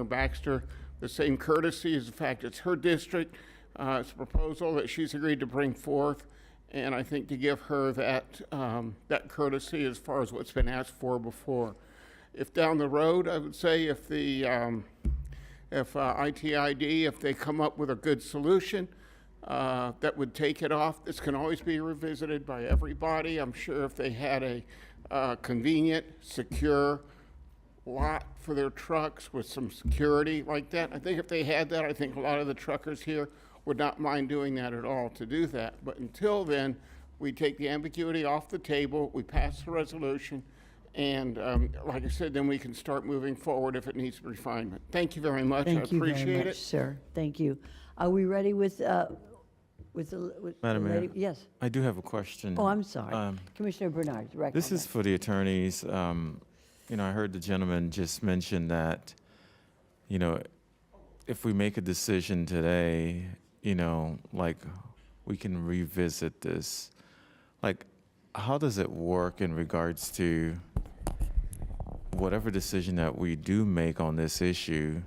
Baxter the same courtesy as the fact it's her district. It's a proposal that she's agreed to bring forth. And I think to give her that courtesy as far as what's been asked for before. If down the road, I would say if ITID, if they come up with a good solution that would take it off, this can always be revisited by everybody. I'm sure if they had a convenient, secure lot for their trucks with some security like that, I think if they had that, I think a lot of the truckers here would not mind doing that at all to do that. But until then, we take the ambiguity off the table, we pass the resolution, and like I said, then we can start moving forward if it needs refinement. Thank you very much. I appreciate it. Thank you very much, sir. Thank you. Are we ready with Madam the Mayor? lady? Yes. I do have a question. Oh, I'm sorry. Commissioner Bernard, direct This comment. is for the attorneys. I heard the gentleman just mention that, if we make a decision today, like we can revisit this. Like, how does it work in regards to whatever decision that we do make on this issue?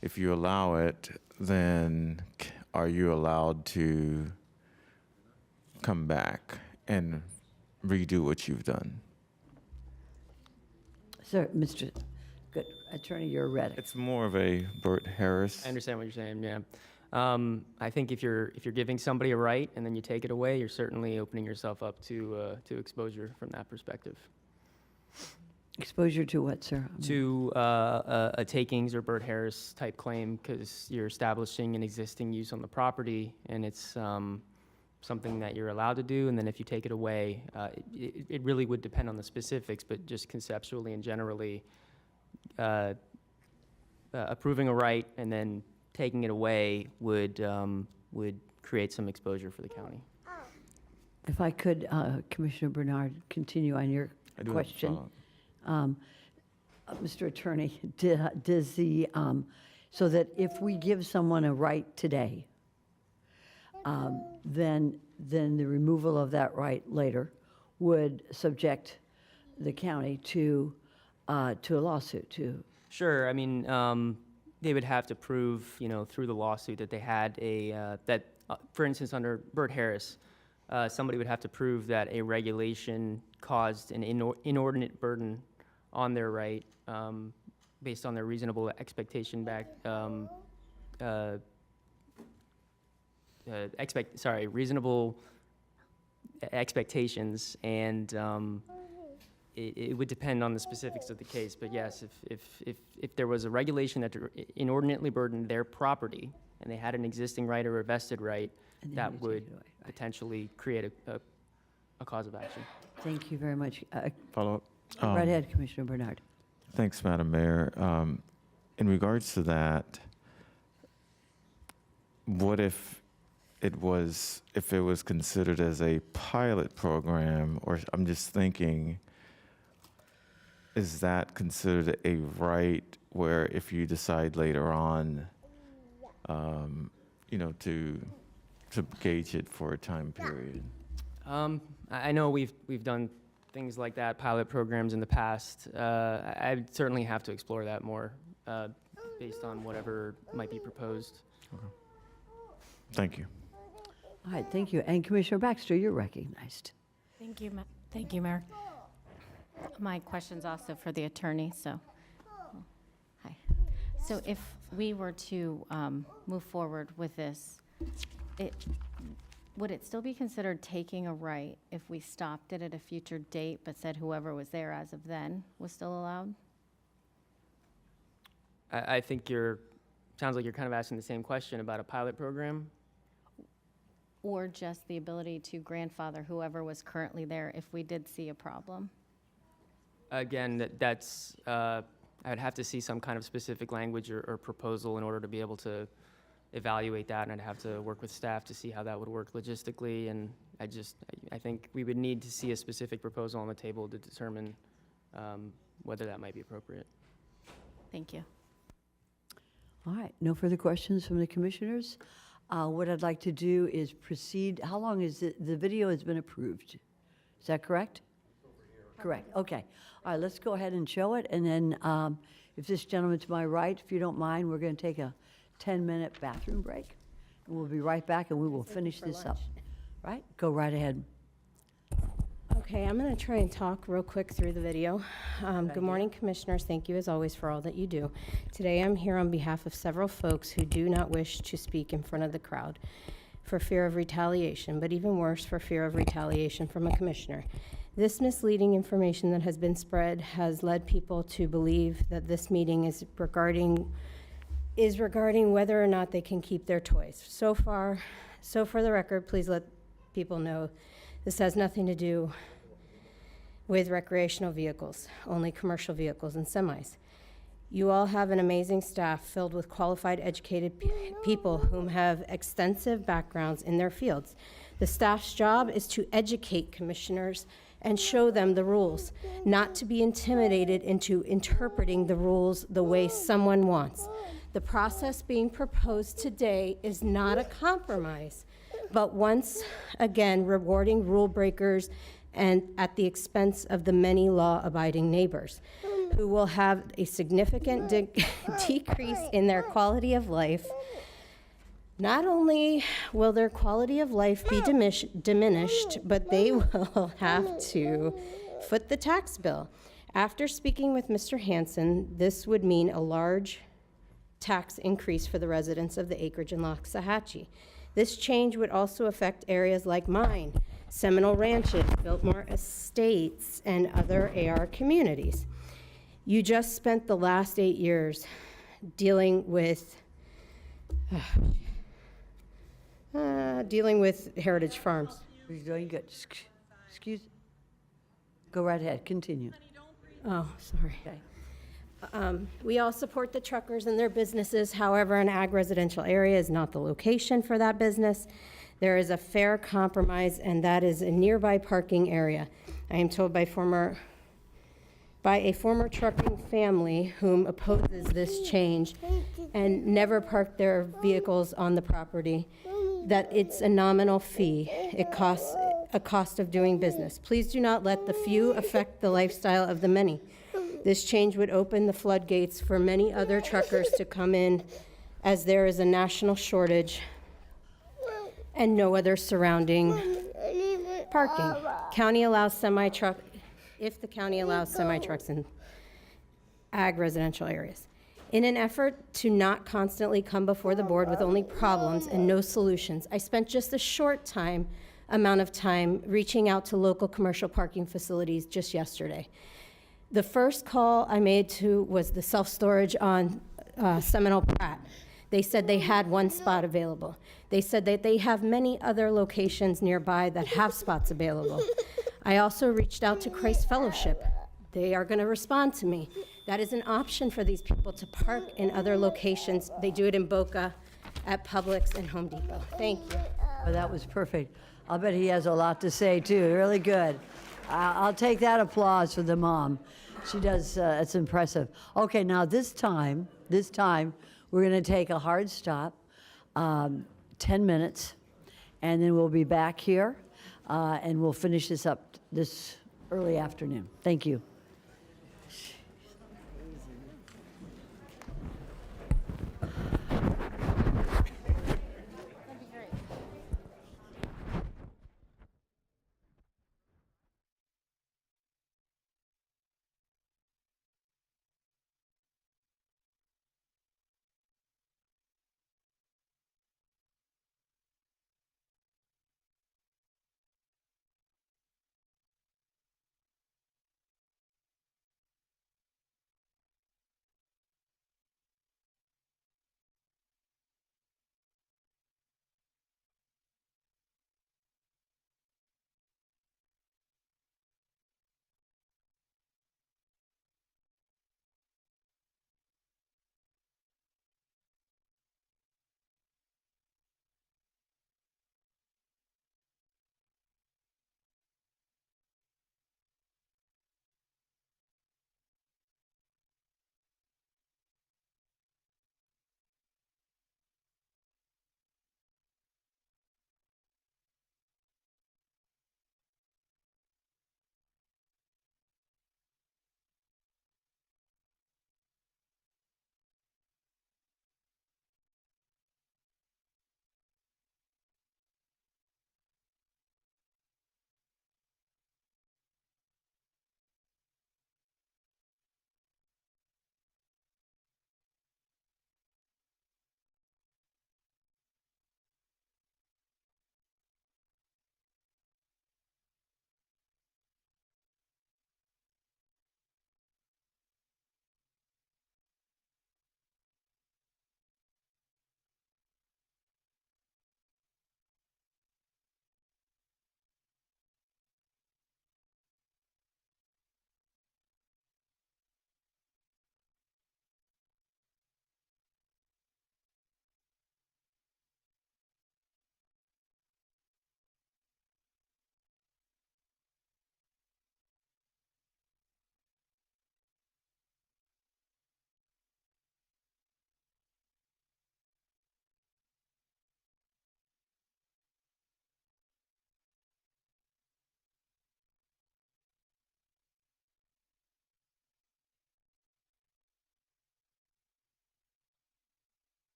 If you allow it, then are you allowed to come back and redo what you've done? Sir, good attorney, you're ready. It's more of a Bert Harris. I understand what you're saying, yeah. I think if you're giving somebody a right and then you take it away, you're certainly opening yourself up to exposure from that perspective. Exposure to what, sir? To a takings or Bert Harris type claim, because you're establishing an existing use on the property, and it's something that you're allowed to do, and then if you take it away, it really would depend on the specifics, but just conceptually and generally, approving a right and then taking it away would create some exposure for the county. If I could, Commissioner Bernard, continue on your I do have a question. follow-up. Mr. Attorney, does the, so that if we give someone a right today, then the removal of that right later would subject the county to a lawsuit, to? Sure, I mean, they would have to prove, through the lawsuit that they had for instance, under Bert Harris, somebody would have to prove that a regulation caused an inordinate burden on their right based on their reasonable expectation reasonable expectations, and it would depend on the specifics of the case. But yes, if there was a regulation that inordinately burdened their property, and they had an existing right or a vested right, that would potentially create a cause of action. Thank you very much. Follow-up? Right ahead, Commissioner Bernard. Thanks, Madam Mayor. In regards to that, what if it was considered as a pilot program, or I'm just thinking, is that considered a right where if you decide later on, to gauge it for a time period? I know we've done things like that, pilot programs in the past. I'd certainly have to explore that more based on whatever might be proposed. Okay. Thank you. All right, thank you. And Commissioner Baxter, you're recognized. Thank you, Mayor. My question's also for the attorney, so, hi. So if we were to move forward with this, would it still be considered taking a right if we stopped it at a future date but said whoever was there as of then was still allowed? I think sounds like you're kind of asking the same question about a pilot program. Or just the ability to grandfather whoever was currently there if we did see a problem? Again, that's, I would have to see some kind of specific language or proposal in order to be able to evaluate that, and I'd have to work with staff to see how that would work logistically, and I think we would need to see a specific proposal on the table to determine whether that might be appropriate. Thank you. All right, no further questions from the commissioners. What I'd like to do is proceed. How long is it? The video has been approved. Is that correct? Correct, okay. All right, let's go ahead and show it, and then if this gentleman to my right, if you don't mind, we're going to take a 10-minute bathroom break, and we'll be right back, and we will finish this up. Right? Go right ahead. Okay, I'm going to try and talk real quick through the video. Good morning, Commissioners. Thank you, as always, for all that you do. Today, I'm here on behalf of several folks who do not wish to speak in front of the crowd for fear of retaliation, but even worse, for fear of retaliation from a commissioner. This misleading information that has been spread has led people to believe that this meeting is regarding whether or not they can keep their toys. So for the record, please let people know this has nothing to do with recreational vehicles, only commercial vehicles and semis. You all have an amazing staff filled with qualified, educated people whom have extensive backgrounds in their fields. The staff's job is to educate commissioners and show them the rules, not to be intimidated into interpreting the rules the way someone wants. The process being proposed today is not a compromise, but once again rewarding rule breakers and at the expense of the many law-abiding neighbors who will have a significant decrease in their quality of life. Not only will their quality of life be diminished, but they will have to foot the tax bill. After speaking with Mr. Hansen, this would mean a large tax increase for the residents of the acreage in Loxahatchee. This change would also affect areas like mine, Seminole Ranches, Biltmore Estates, and other AR communities. You just spent the last 8 years dealing with Heritage Farms. You're doing good. Excuse, go right ahead, continue. Oh, sorry. Okay. We all support the truckers and their businesses. However, an ag residential area is not the location for that business. There is a fair compromise, and that is a nearby parking area. I am told by a former trucking family whom opposes this change and never parked their vehicles on the property, that it's a nominal fee. It costs a cost of doing business. Please do not let the few affect the lifestyle of the many. This change would open the floodgates for many other truckers to come in, as there is a national shortage and no other surrounding parking. County allows semi-truck, if the county allows semi-trucks in ag residential areas. In an effort to not constantly come before the board with only problems and no solutions, I spent just a short amount of time reaching out to local commercial parking facilities just yesterday. The first call I made to was the self-storage on Seminole Pratt. They said they had one spot available. They said that they have many other locations nearby that have spots available. I also reached out to Christ Fellowship. They are going to respond to me. That is an option for these people to park in other locations. They do it in Boca, at Publix, and Home Depot. Thank you. Oh, that was perfect. I'll bet he has a lot to say, too. Really good. I'll take that applause for the mom. She does, it's impressive. Okay, now this time, we're going to take a hard stop, 10 minutes, and then we'll be back here, and we'll finish this up this early afternoon. Thank you.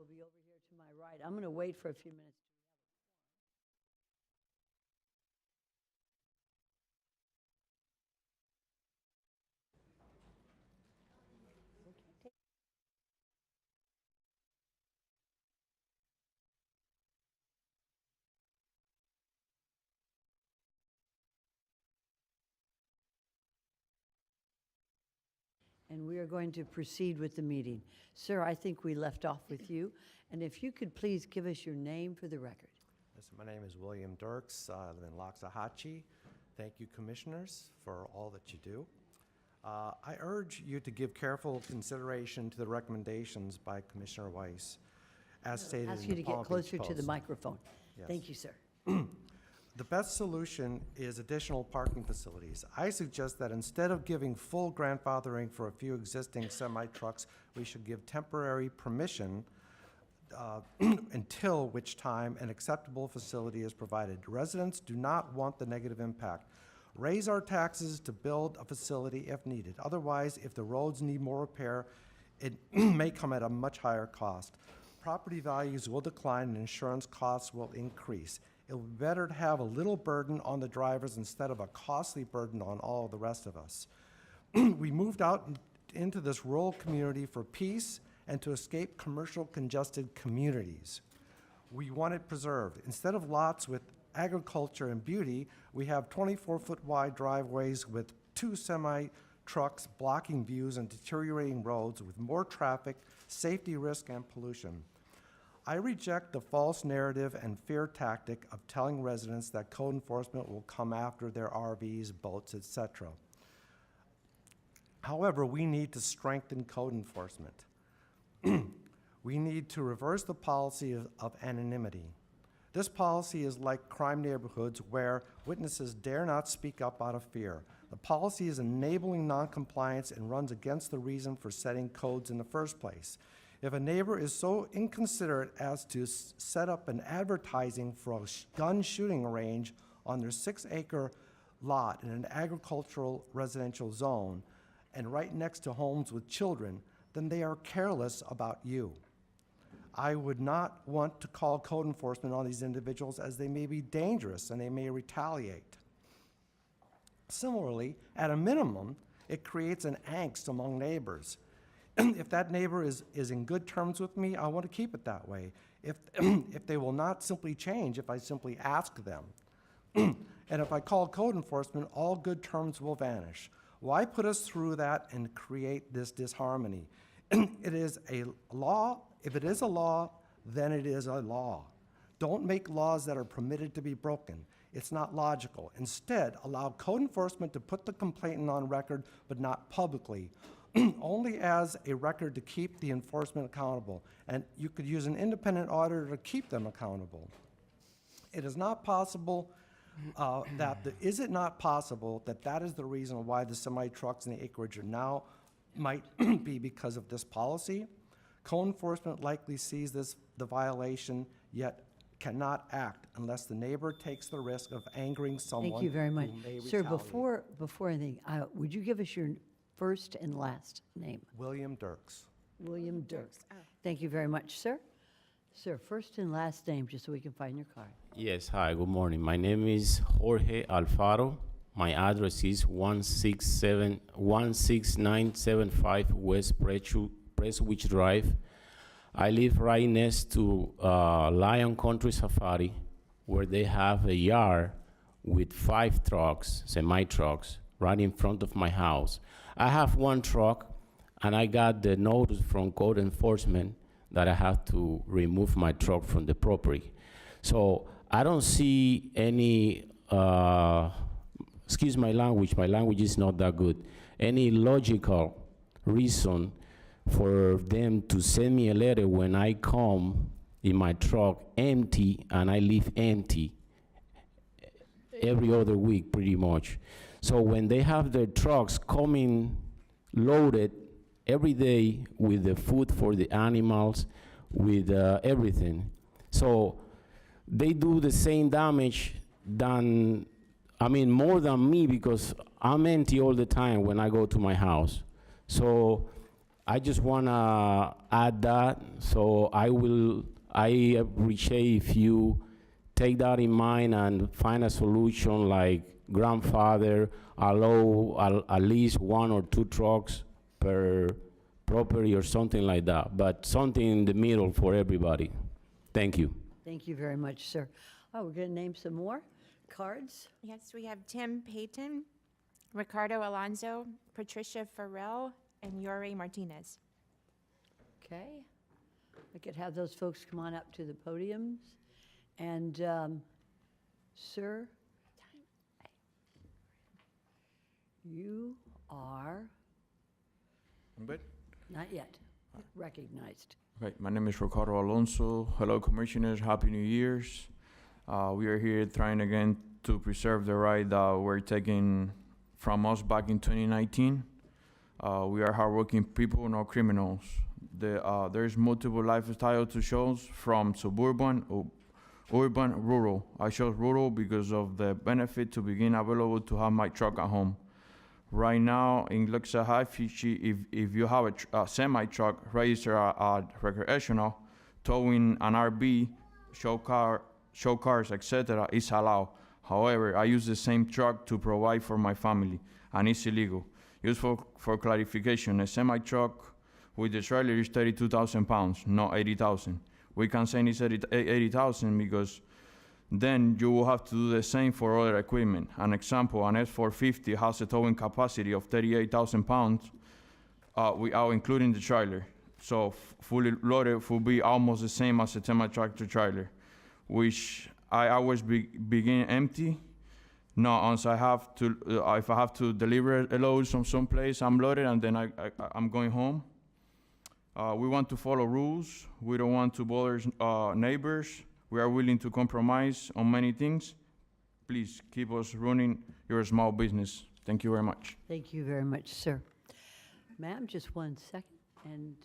will be over here to my right. I'm going to wait for a few minutes. And we are going to proceed with the meeting. Sir, I think we left off with you, and if you could please give us your name for the record. Yes, my name is William Dirks. I live in Loxahatchee. Thank you, commissioners, for all that you do. I urge you to give careful consideration to the recommendations by Commissioner Weiss, as stated Ask in you the to get Palm closer Beach to the Post. microphone. Yes. Thank you, sir. The best solution is additional parking facilities. I suggest that instead of giving full grandfathering for a few existing semi-trucks, we should give temporary permission until which time an acceptable facility is provided. Residents do not want the negative impact. Raise our taxes to build a facility if needed. Otherwise, if the roads need more repair, it may come at a much higher cost. Property values will decline and insurance costs will increase. It would be better to have a little burden on the drivers instead of a costly burden on all of the rest of us. We moved out into this rural community for peace and to escape commercial congested communities. We want it preserved. Instead of lots with agriculture and beauty, we have 24-foot wide driveways with 2 semi-trucks blocking views and deteriorating roads with more traffic, safety risk, and pollution. I reject the false narrative and fear tactic of telling residents that code enforcement will come after their RVs, boats, etc. However, we need to strengthen code enforcement. We need to reverse the policy of anonymity. This policy is like crime neighborhoods where witnesses dare not speak up out of fear. The policy is enabling noncompliance and runs against the reason for setting codes in the first place. If a neighbor is so inconsiderate as to set up an advertising for a gun shooting range on their 6-acre lot in an agricultural residential zone and right next to homes with children, then they are careless about you. I would not want to call code enforcement on these individuals as they may be dangerous and they may retaliate. Similarly, at a minimum, it creates an angst among neighbors. If that neighbor is in good terms with me, I want to keep it that way. If they will not simply change, if I simply ask them. And if I call code enforcement, all good terms will vanish. Why put us through that and create this disharmony? It is a law. If it is a law, then it is a law. Don't make laws that are permitted to be broken. It's not logical. Instead, allow code enforcement to put the complainant on record, but not publicly. Only as a record to keep the enforcement accountable. And you could use an independent auditor to keep them accountable. It is not possible is it not possible that that is the reason why the semi-trucks and the acreage are now might be because of this policy? Code enforcement likely sees the violation, yet cannot act unless the neighbor takes the risk of angering someone. Thank you very much. Who may Sir, retaliate. before anything, would you give us your first and last name? William Dirks. William Dirks. Thank you very much, sir. Sir, first and last name, just so we can find your card. Yes, hi, good morning. My name is Jorge Alfaro. My address is 16975 West Presswich Drive. I live right next to Lion Country Safari, where they have a yard with 5 trucks, semi-trucks, right in front of my house. I have 1 truck, and I got the notice from code enforcement that I have to remove my truck from the property. So I don't see any, excuse my language is not that good, any logical reason for them to send me a letter when I come in my truck empty and I leave empty every other week pretty much. So when they have their trucks coming loaded every day with the food for the animals, with everything. So they do the same damage than, I mean, more than me, because I'm empty all the time when I go to my house. So I just wanna add that, so I appreciate if you take that in mind and find a solution like grandfather, allow at least 1 or 2 trucks per property or something like that, but something in the middle for everybody. Thank you. Thank you very much, sir. Oh, we're going to name some more cards. Yes, we have Tim Payton, Ricardo Alonso, Patricia Farrell, and Yuri Martinez. Okay. I could have those folks come on up to the podiums. And, sir, you are I'm good. not yet recognized. Okay, my name is Ricardo Alonso. Hello, Commissioners. Happy New Year's. We are here trying again to preserve the right that were taken from us back in 2019. We are hardworking people, no criminals. There's multiple lifestyle to shows from suburban, urban, rural. I chose rural because of the benefit to begin available to have my truck at home. Right now in Loxahatchee, if you have a semi truck registered at recreational, towing an RV, show cars, etc. is allowed. However, I use the same truck to provide for my family, and it's illegal. Useful for clarification, a semi truck with the trailer is 32,000 pounds, not 80,000. We can say it's 80,000 because then you will have to do the same for other equipment. An example, an S450 has a towing capacity of 38,000 pounds without including the trailer. So fully loaded will be almost the same as a semi-tractor trailer, which I always begin empty. No, once I have to, if I have to deliver a load from someplace, I'm loaded and then I'm going home. We want to follow rules. We don't want to bother neighbors. We are willing to compromise on many things. Please keep us running your small business. Thank you very much. Thank you very much, sir. Ma'am, just 1 second, and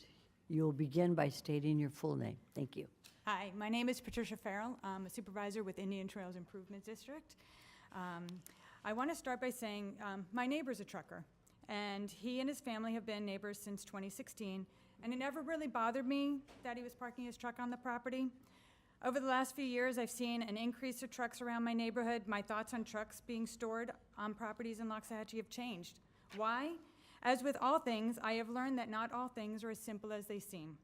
you'll begin by stating your full name. Thank you. Hi, my name is Patricia Farrell. I'm a supervisor with Indian Trails Improvement District. I want to start by saying my neighbor's a trucker, and he and his family have been neighbors since 2016, and it never really bothered me that he was parking his truck on the property. Over the last few years, I've seen an increase of trucks around my neighborhood. My thoughts on trucks being stored on properties in Loxahatchee have changed. Why? As with all things, I have learned that not all things are as simple as they seem.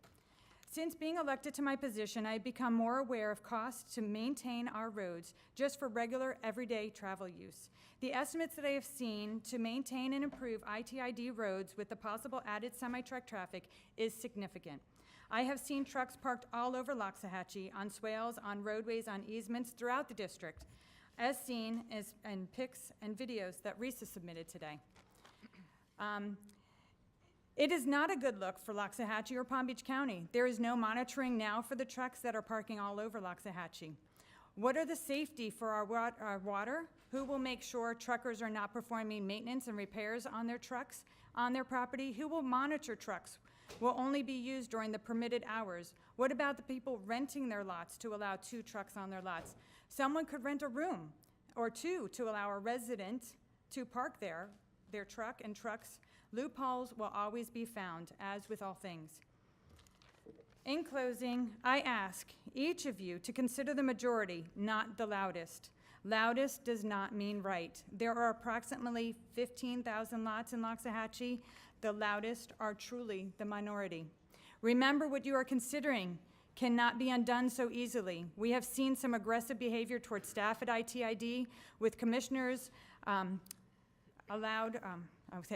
Since being elected to my position, I've become more aware of costs to maintain our roads just for regular, everyday travel use. The estimates that I have seen to maintain and improve ITID roads with the possible added semi-truck traffic is significant. I have seen trucks parked all over Loxahatchee, on swales, on roadways, on easements throughout the district, as seen in pics and videos that Risa submitted today. It is not a good look for Loxahatchee or Palm Beach County. There is no monitoring now for the trucks that are parking all over Loxahatchee. What are the safety for our water? Who will make sure truckers are not performing maintenance and repairs on their trucks, on their property? Who will monitor trucks? Will only be used during the permitted hours. What about the people renting their lots to allow 2 trucks on their lots? Someone could rent a room or 2 to allow a resident to park their truck and trucks. Loopholes will always be found, as with all things. In closing, I ask each of you to consider the majority, not the loudest. Loudest does not mean right. There are approximately 15,000 lots in Loxahatchee. The loudest are truly the minority. Remember, what you are considering cannot be undone so easily. We have seen some aggressive behavior towards staff at ITID with commissioners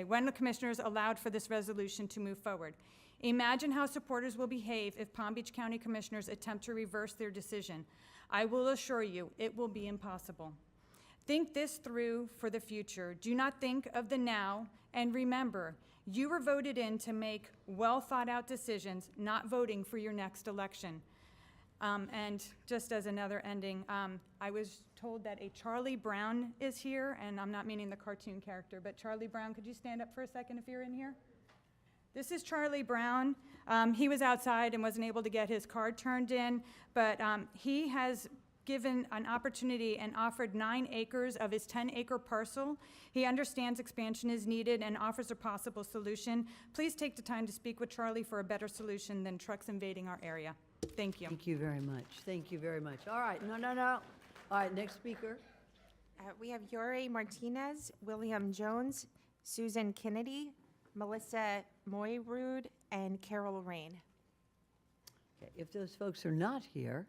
when the commissioners allowed for this resolution to move forward. Imagine how supporters will behave if Palm Beach County commissioners attempt to reverse their decision. I will assure you, it will be impossible. Think this through for the future. Do not think of the now, and remember, you were voted in to make well-thought-out decisions, not voting for your next election. And just as another ending, I was told that a Charlie Brown is here, and I'm not meaning the cartoon character, but Charlie Brown, could you stand up for a second if you're in here? This is Charlie Brown. He was outside and wasn't able to get his card turned in, but he has given an opportunity and offered 9 acres of his 10-acre parcel. He understands expansion is needed and offers a possible solution. Please take the time to speak with Charlie for a better solution than trucks invading our area. Thank you. Thank you very much. Thank you very much. All right, no. All right, next speaker. We have Yuri Martinez, William Jones, Susan Kennedy, Melissa Moyrud, and Carol Rain. Okay, if those folks are not here,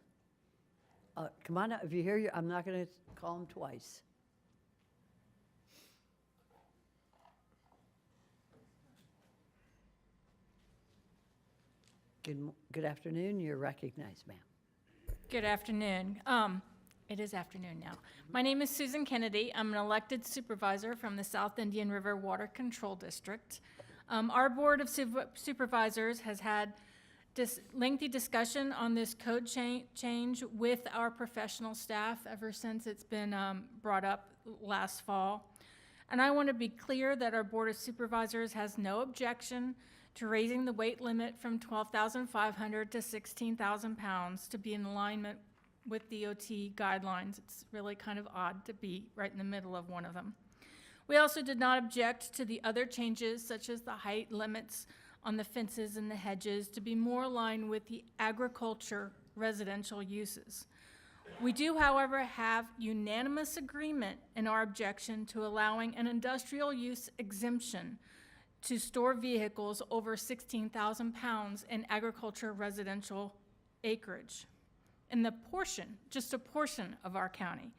come on out. If you're here, I'm not going to call them twice. Good afternoon. You're recognized, ma'am. Good afternoon. It is afternoon now. My name is Susan Kennedy. I'm an elected supervisor from the South Indian River Water Control District. Our Board of Supervisors has had lengthy discussion on this code change with our professional staff ever since it's been brought up last fall. And I want to be clear that our Board of Supervisors has no objection to raising the weight limit from 12,500 to 16,000 pounds to be in alignment with DOT guidelines. It's really kind of odd to be right in the middle of one of them. We also did not object to the other changes, such as the height limits on the fences and the hedges, to be more aligned with the agriculture residential uses. We do, however, have unanimous agreement in our objection to allowing an industrial use exemption to store vehicles over 16,000 pounds in agriculture residential acreage in the portion, just a portion of our county.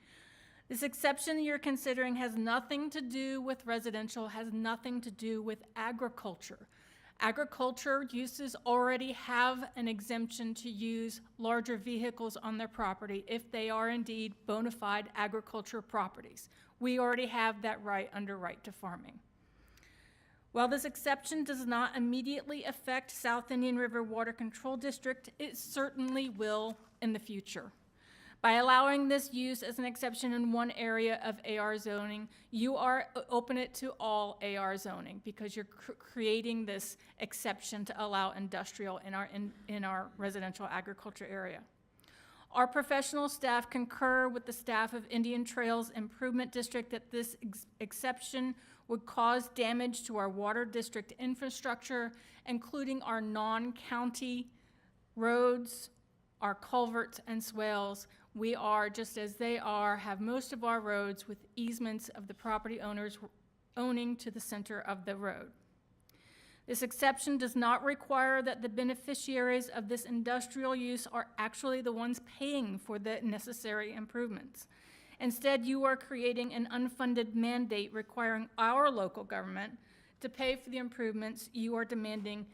This exception you're considering has nothing to do with residential, has nothing to do with agriculture. Agriculture uses already have an exemption to use larger vehicles on their property if they are indeed bona fide agriculture properties. We already have that right under right to farming. While this exception does not immediately affect South Indian River Water Control District, it certainly will in the future. By allowing this use as an exception in one area of AR zoning, you are open it to all AR zoning because you're creating this exception to allow industrial in our residential agriculture area. Our professional staff concur with the staff of Indian Trails Improvement District that this exception would cause damage to our water district infrastructure, including our non-county roads, our culverts and swales. We are, just as they are, have most of our roads with easements of the property owners owning to the center of the road. This exception does not require that the beneficiaries of this industrial use are actually the ones paying for the necessary improvements. Instead, you are creating an unfunded mandate requiring our local government to pay for the improvements you are demanding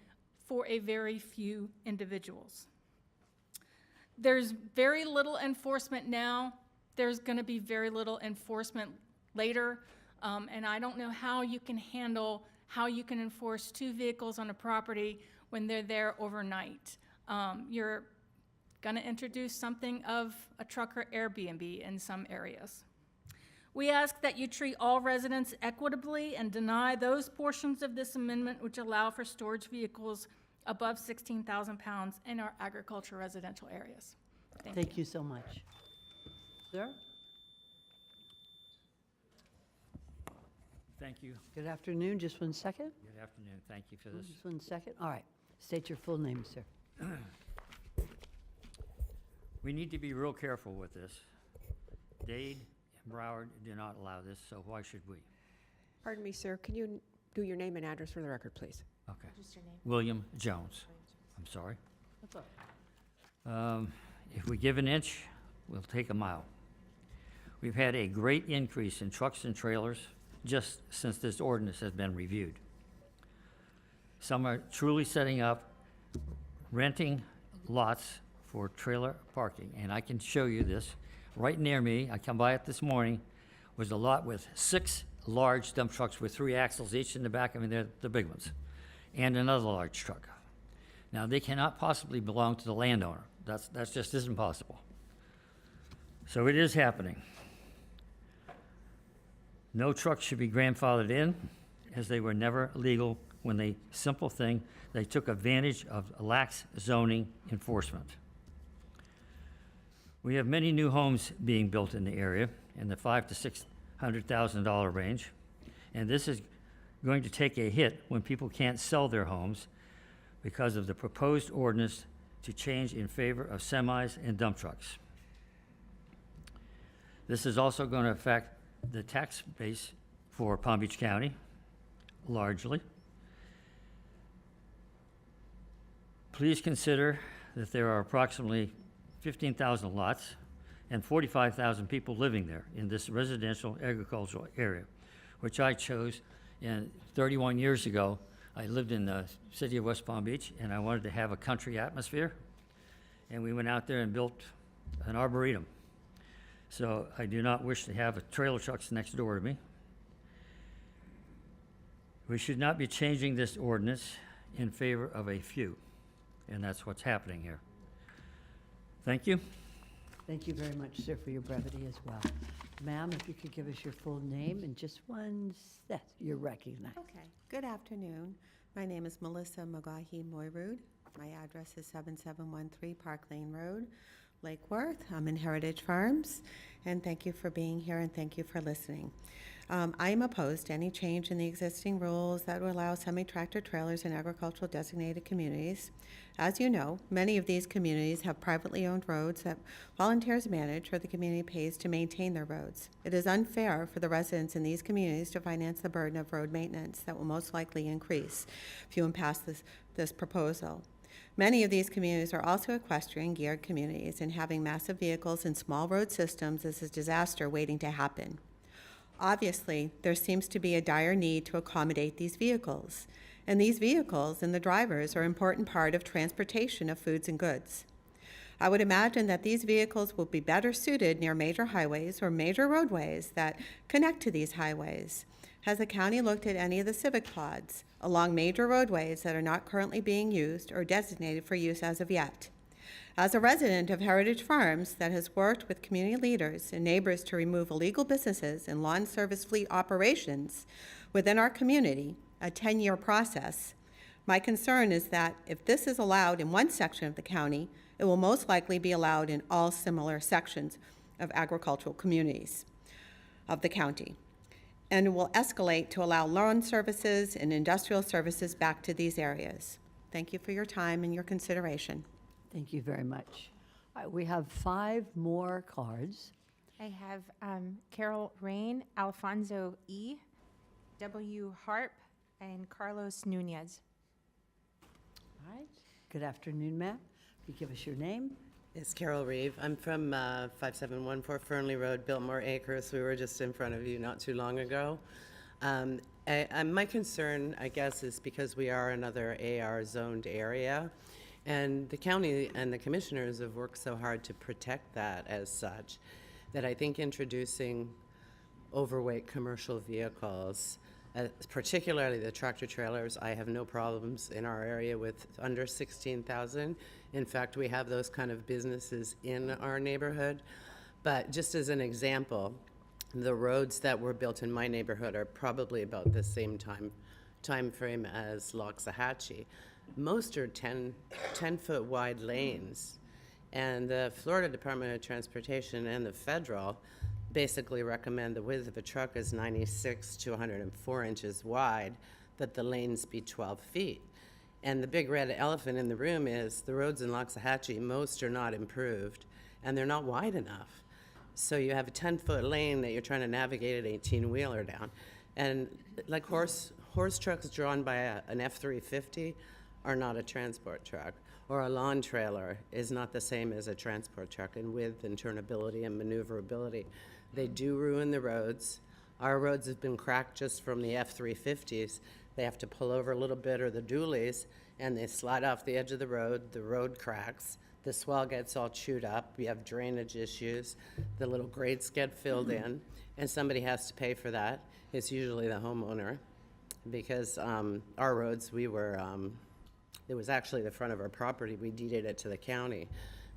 for a very few individuals. There's very little enforcement now. There's going to be very little enforcement later, and I don't know how you can enforce 2 vehicles on a property when they're there overnight. You're going to introduce something of a trucker Airbnb in some areas. We ask that you treat all residents equitably and deny those portions of this amendment which allow for storage vehicles above 16,000 pounds in our agriculture residential areas. Thank you so much. Sir? Thank you. Good afternoon. Just 1 second. Good afternoon. Thank you for this. Just 1 second. All right. State your full name, sir. We need to be real careful with this. Dade and Broward do not allow this, so why should we? Pardon me, sir. Can you do your name and address for the record, please? Okay. Just your name. William Jones. I'm sorry. That's all right. If we give an inch, we'll take a mile. We've had a great increase in trucks and trailers just since this ordinance has been reviewed. Some are truly setting up, renting lots for trailer parking, and I can show you this. Right near me, I come by it this morning, was a lot with 6 large dump trucks with 3 axles each in the back. I mean, they're the big ones, and another large truck. Now, they cannot possibly belong to the landowner. That's just isn't possible. So it is happening. No trucks should be grandfathered in, as they were never legal when they took advantage of lax zoning enforcement. We have many new homes being built in the area in the $500,000 to $600,000 range, and this is going to take a hit when people can't sell their homes because of the proposed ordinance to change in favor of semis and dump trucks. This is also going to affect the tax base for Palm Beach County, largely. Please consider that there are approximately 15,000 lots and 45,000 people living there in this residential agricultural area, which I chose. And 31 years ago, I lived in the city of West Palm Beach, and I wanted to have a country atmosphere. And we went out there and built an arboretum. So I do not wish to have trailer trucks next door to me. We should not be changing this ordinance in favor of a few, and that's what's happening here. Thank you. Thank you very much, sir, for your brevity as well. Ma'am, if you could give us your full name and just one set, you're recognized. Okay. Good afternoon. My name is Melissa Magahi Moyrud. My address is 7713 Park Lane Road, Lake Worth. I'm in Heritage Farms, and thank you for being here and thank you for listening. I am opposed to any change in the existing rules that would allow semi-tractor trailers in agricultural designated communities. As you know, many of these communities have privately owned roads that volunteers manage or the community pays to maintain their roads. It is unfair for the residents in these communities to finance the burden of road maintenance that will most likely increase if you pass this proposal. Many of these communities are also equestrian geared communities, and having massive vehicles and small road systems is a disaster waiting to happen. Obviously, there seems to be a dire need to accommodate these vehicles, and these vehicles and the drivers are an important part of transportation of foods and goods. I would imagine that these vehicles will be better suited near major highways or major roadways that connect to these highways. Has the county looked at any of the civic pods along major roadways that are not currently being used or designated for use as of yet? As a resident of Heritage Farms that has worked with community leaders and neighbors to remove illegal businesses and lawn service fleet operations within our community, a 10-year process, my concern is that if this is allowed in one section of the county, it will most likely be allowed in all similar sections of agricultural communities of the county, and will escalate to allow lawn services and industrial services back to these areas. Thank you for your time and your consideration. Thank you very much. We have 5 more cards. I have Carol Rain, Alfonso E., W. Harp, and Carlos Nunez. All right. Good afternoon, ma'am. If you give us your name. It's Carol Reeve. I'm from 5714 Fernley Road, Biltmore Acres. We were just in front of you not too long ago. My concern, I guess, is because we are another AR zoned area, and the county and the commissioners have worked so hard to protect that as such, that I think introducing overweight commercial vehicles, particularly the tractor trailers, I have no problems in our area with under 16,000. In fact, we have those kind of businesses in our neighborhood. But just as an example, the roads that were built in my neighborhood are probably about the same time frame as Loxahatchee. Most are 10-foot wide lanes. And the Florida Department of Transportation and the federal basically recommend the width of a truck is 96 to 104 inches wide, that the lanes be 12 feet. And the big red elephant in the room is the roads in Loxahatchee, most are not improved, and they're not wide enough. So you have a 10-foot lane that you're trying to navigate an 18-wheeler down. And like horse trucks drawn by an F-350 are not a transport truck, or a lawn trailer is not the same as a transport truck in width and turnability and maneuverability. They do ruin the roads. Our roads have been cracked just from the F-350s. They have to pull over a little bit, or the dualies, and they slide off the edge of the road cracks, the swell gets all chewed up, we have drainage issues, the little grates get filled in, and somebody has to pay for that. It's usually the homeowner, because our roads, it was actually the front of our property, we deeded it to the county,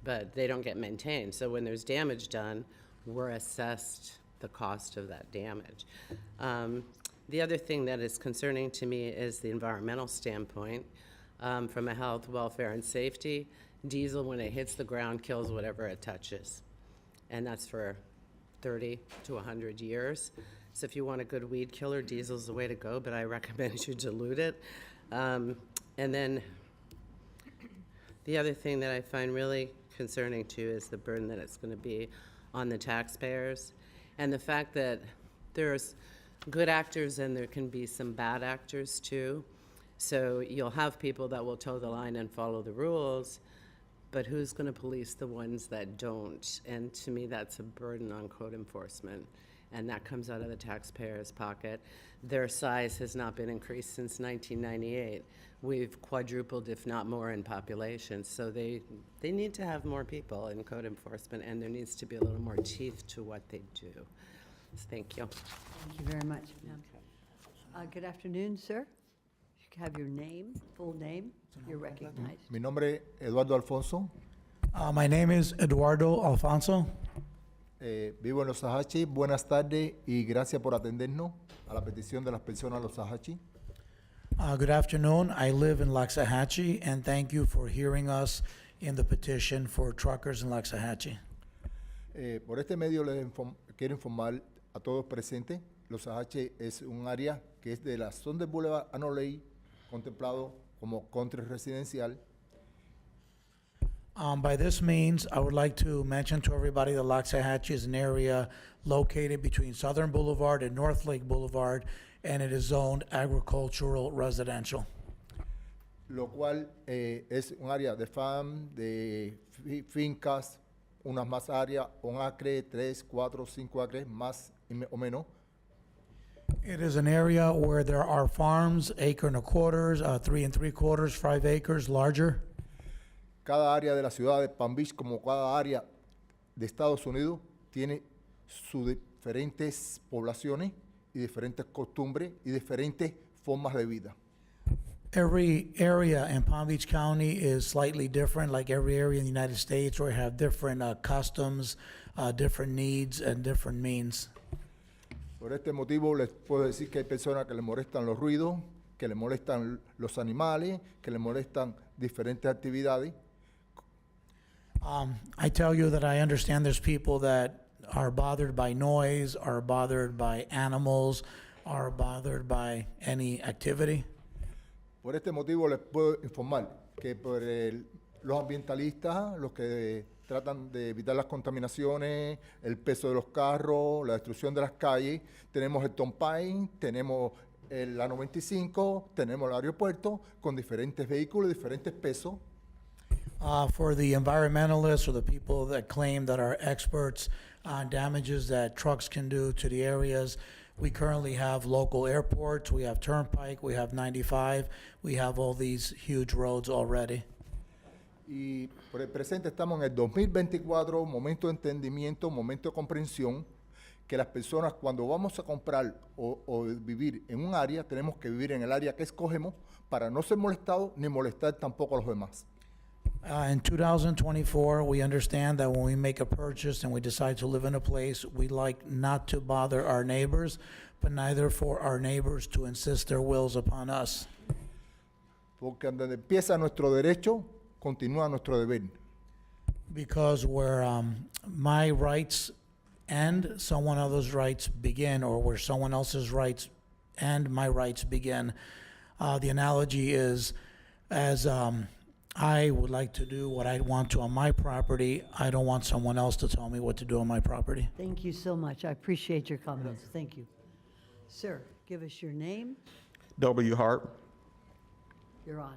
but they don't get maintained. So when there's damage done, we're assessed the cost of that damage. The other thing that is concerning to me is the environmental standpoint. From a health, welfare, and safety, diesel, when it hits the ground, kills whatever it touches. and that's for 30 to 100 years. So if you want a good weed killer, diesel's the way to go, but I recommend you dilute it. And then the other thing that I find really concerning too is the burden that it's going to be on the taxpayers, and the fact that there's good actors and there can be some bad actors too. So you'll have people that will toe the line and follow the rules, but who's going to police the ones that don't? And to me, that's a burden on code enforcement, and that comes out of the taxpayer's pocket. Their size has not been increased since 1998. We've quadrupled, if not more, in population. So they need to have more people in code enforcement, and there needs to be a little more teeth to what they do. So thank you. Thank you very much, ma'am. Good afternoon, sir. You can have your name, full name. You're recognized. Mi nombre es Eduardo Alfonso. My name is Eduardo Alfonso. Vivo en Los Sahachi. Buenas tardes y gracias por atendernos a la petición de las personas de Los Sahachi. Good afternoon. I live in Loxahatchee, and thank you for hearing us in the petition for truckers in Loxahatchee. Por este medio quiero informar a todos presentes. Los Sahachi es un área que es de la zona del Boulevard Anoley, contemplado como country residencial. By this means, I would like to mention to everybody that Loxahatchee is an area located between Southern Boulevard and North Lake Boulevard, and it is zoned agricultural residential. Lo cual es un área de farm, de fincas, unas más áreas, un acre, 3, 4, 5 acres, más o menos. It is an area where there are farms, acre and a quarters, 3 3/4, 5 acres, larger. Cada área de la ciudad de Palm Beach, como cada área de Estados Unidos, tiene sus diferentes poblaciones y diferentes costumbres y diferentes formas de vida. Every area in Palm Beach County is slightly different, like every area in the United States, where we have different customs, different needs, and different means. Por este motivo les puedo decir que hay personas que les molestan los ruidos, que les molestan los animales, que les molestan diferentes actividades. I tell you that I understand there's people that are bothered by noise, are bothered by animals, are bothered by any activity. Por este motivo les puedo informar que los ambientalistas, los que tratan de evitar las contaminaciones, el peso de los carros, la destrucción de las calles, tenemos el Turnpike, tenemos la 95, tenemos el aeropuerto con diferentes vehículos, diferentes pesos. For the environmentalists or the people that claim that are experts on damages that trucks can do to the areas, we currently have local airports, we have Turnpike, we have 95, we have all these huge roads already. Y por el presente estamos en el 2024, momento de entendimiento, momento de comprensión, que las personas cuando vamos a comprar o vivir en un área, tenemos que vivir en el área que escogemos para no ser molestados ni molestar tampoco a los demás. In 2024, we understand that when we make a purchase and we decide to live in a place, we like not to bother our neighbors, but neither for our neighbors to insist their wills upon us. Porque donde empieza nuestro derecho, continúa nuestro deber. Because where my rights end, someone else's rights begin, or where someone else's rights end, my rights begin. The analogy is, as I would like to do what I want to on my property, I don't want someone else to tell me what to do on my property. Thank you so much. I appreciate your comments. Thank you. Sir, give us your name. W. Hart. You're on.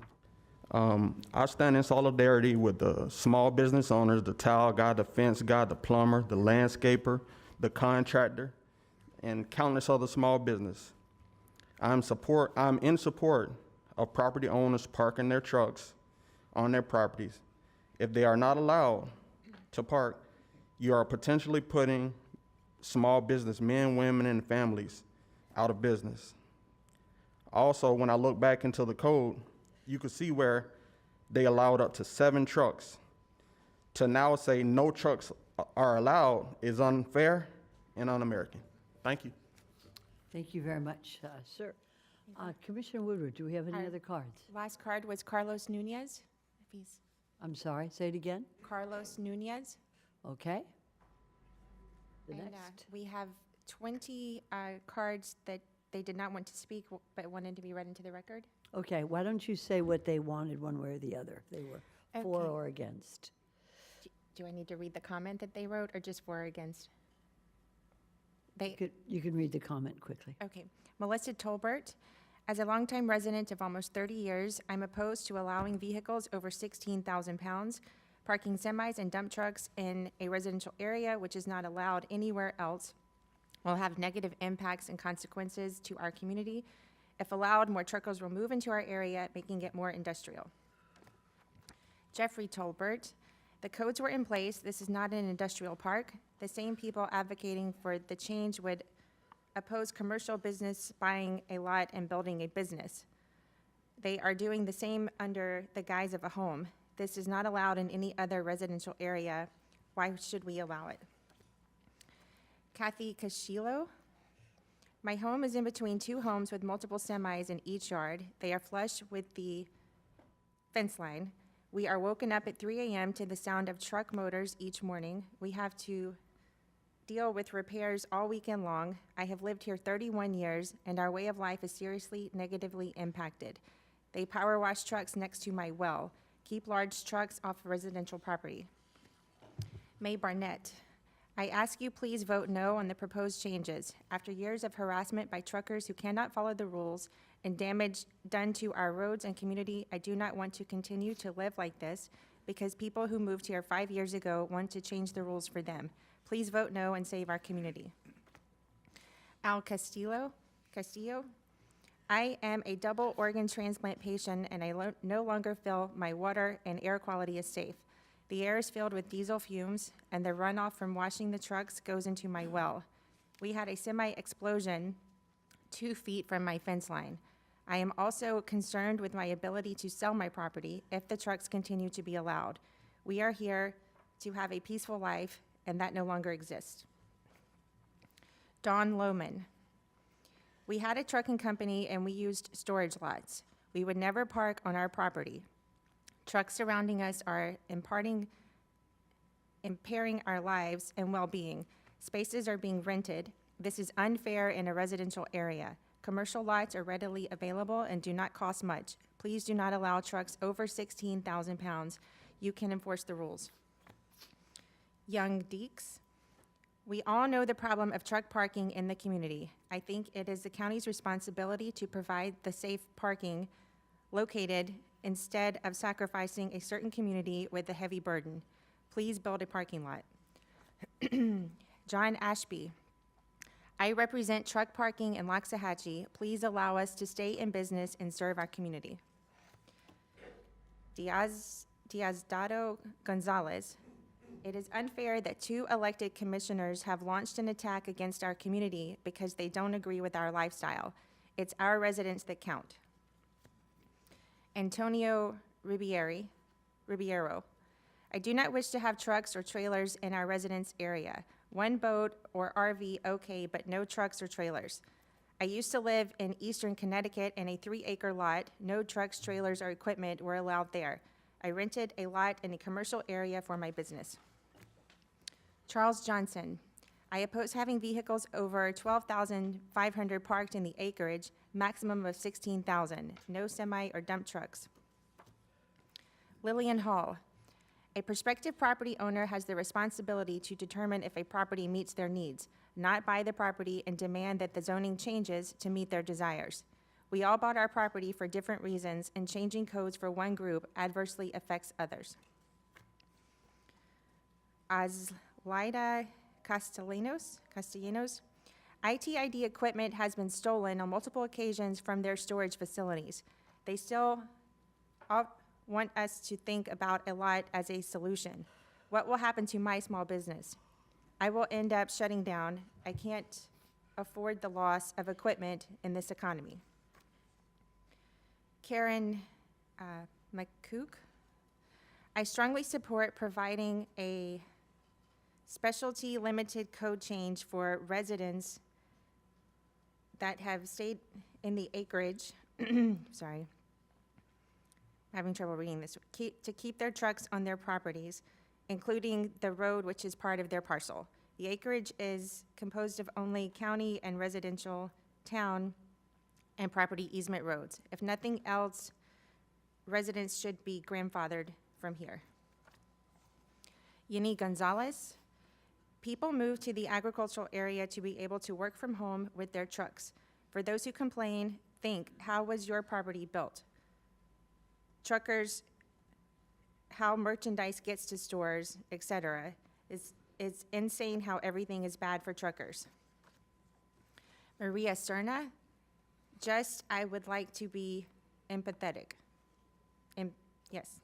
I stand in solidarity with the small business owners, the tile guy, the fence guy, the plumber, the landscaper, the contractor, and countless other small business. I'm in support of property owners parking their trucks on their properties. If they are not allowed to park, you are potentially putting small business men, women, and families out of business. Also, when I look back into the code, you can see where they allowed up to 7 trucks. To now say no trucks are allowed is unfair and un-American. Thank you. Thank you very much, sir. Commissioner Woodward, do we have any other cards? Last card was Carlos Nunez. If he's I'm sorry, say it again. Carlos Nunez. Okay. The And, next. we have 20 cards that they did not want to speak but wanted to be read into the record. Okay, why don't you say what they wanted one way or the other, if they were for Okay. or against? Do I need to read the comment that they wrote or just for or against? You can read the comment quickly. Okay. Melissa Tolbert, as a longtime resident of almost 30 years, I'm opposed to allowing vehicles over 16,000 pounds parking semis and dump trucks in a residential area, which is not allowed anywhere else, will have negative impacts and consequences to our community. If allowed, more truckers will move into our area, making it more industrial. Jeffrey Tolbert, the codes were in place. This is not an industrial park. The same people advocating for the change would oppose commercial business buying a lot and building a business. They are doing the same under the guise of a home. This is not allowed in any other residential area. Why should we allow it? Kathy Cashilo. My home is in between two homes with multiple semis in each yard. They are flush with the fence line. We are woken up at 3 a.m. to the sound of truck motors each morning. We have to deal with repairs all weekend long. I have lived here 31 years, and our way of life is seriously negatively impacted. They power wash trucks next to my well. Keep large trucks off residential property. May Barnett. I ask you please vote no on the proposed changes. After years of harassment by truckers who cannot follow the rules and damage done to our roads and community, I do not want to continue to live like this because people who moved here 5 years ago want to change the rules for them. Please vote no and save our community. Al Castillo. I am a double organ transplant patient and I no longer feel my water and air quality is safe. The air is filled with diesel fumes and the runoff from washing the trucks goes into my well. We had a semi-explosion 2 feet from my fence line. I am also concerned with my ability to sell my property if the trucks continue to be allowed. We are here to have a peaceful life and that no longer exists. Dawn Lohman. We had a trucking company and we used storage lots. We would never park on our property. Trucks surrounding us are impairing our lives and well-being. Spaces are being rented. This is unfair in a residential area. Commercial lots are readily available and do not cost much. Please do not allow trucks over 16,000 pounds. You can enforce the rules. Young Deeks. We all know the problem of truck parking in the community. I think it is the county's responsibility to provide the safe parking located instead of sacrificing a certain community with a heavy burden. Please build a parking lot. John Ashby. I represent truck parking in Loxahatchee. Please allow us to stay in business and serve our community. Diosdado Gonzalez. It is unfair that 2 elected commissioners have launched an attack against our community because they don't agree with our lifestyle. It's our residents that count. Antonio Ribeiro. I do not wish to have trucks or trailers in our residence area. 1 boat or RV, okay, but no trucks or trailers. I used to live in eastern Connecticut in a 3-acre lot. No trucks, trailers, or equipment were allowed there. I rented a lot in a commercial area for my business. Charles Johnson. I oppose having vehicles over 12,500 parked in the acreage, maximum of 16,000. No semi or dump trucks. Lillian Hall. A prospective property owner has the responsibility to determine if a property meets their needs, not buy the property and demand that the zoning changes to meet their desires. We all bought our property for different reasons, and changing codes for one group adversely affects others. Azlaida Castellanos. ITID equipment has been stolen on multiple occasions from their storage facilities. They still want us to think about a lot as a solution. What will happen to my small business? I will end up shutting down. I can't afford the loss of equipment in this economy. Karen McCook. I strongly support providing a specialty limited code change for residents that have stayed in the acreage. Sorry, I'm having trouble reading this. To keep their trucks on their properties, including the road which is part of their parcel. The acreage is composed of only county and residential, town, and property easement roads. If nothing else, residents should be grandfathered from here. Yeni Gonzalez. People move to the agricultural area to be able to work from home with their trucks. For those who complain, think, how was your property built? Truckers, how merchandise gets to stores, etc. It's insane how everything is bad for truckers. Maria Serna. Just, I would like to be empathetic. Yes.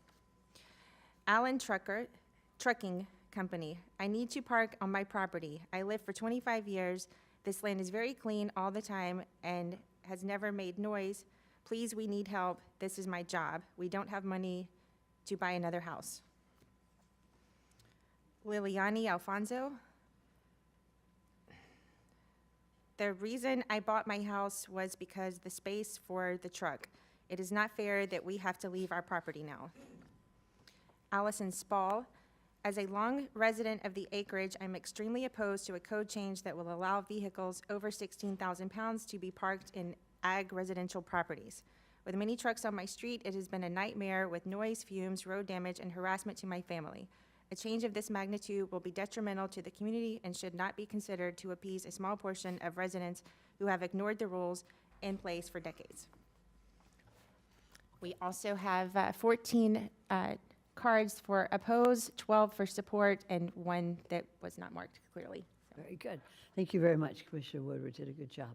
Allen Trucking Company. I need to park on my property. I lived for 25 years. This land is very clean all the time and has never made noise. Please, we need help. This is my job. We don't have money to buy another house. Liliani Alfonso. The reason I bought my house was because the space for the truck. It is not fair that we have to leave our property now. Allison Spall. As a long resident of the acreage, I'm extremely opposed to a code change that will allow vehicles over 16,000 pounds to be parked in ag residential properties. With many trucks on my street, it has been a nightmare with noise, fumes, road damage, and harassment to my family. A change of this magnitude will be detrimental to the community and should not be considered to appease a small portion of residents who have ignored the rules in place for decades. We also have 14 cards for oppose, 12 for support, and 1 that was not marked clearly. Very good. Thank you very much, Commissioner Woodward did a good job.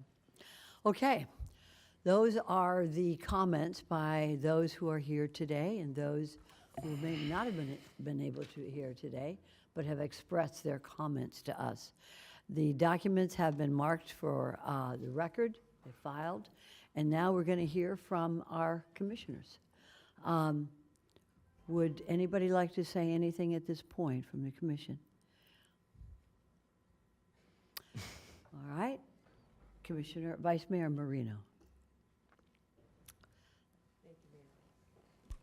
Okay, those are the comments by those who are here today and those who may not have been able to hear today, but have expressed their comments to us. The documents have been marked for the record, they're filed, and now we're going to hear from our commissioners. Would anybody like to say anything at this point from the commission? All right, Vice Mayor Marino.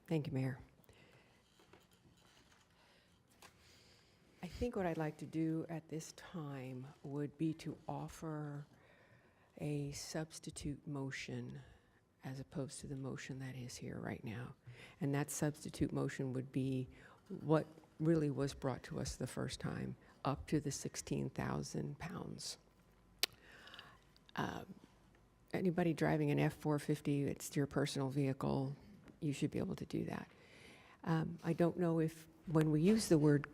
Thank you, Mayor. I think what I'd like to do at this time would be to offer a substitute motion as opposed to the motion that is here right now. And that substitute motion would be what really was brought to us the first time, up to the 16,000 pounds. Anybody driving an F-450, it's your personal vehicle, you should be able to do that. I don't know if when we use the word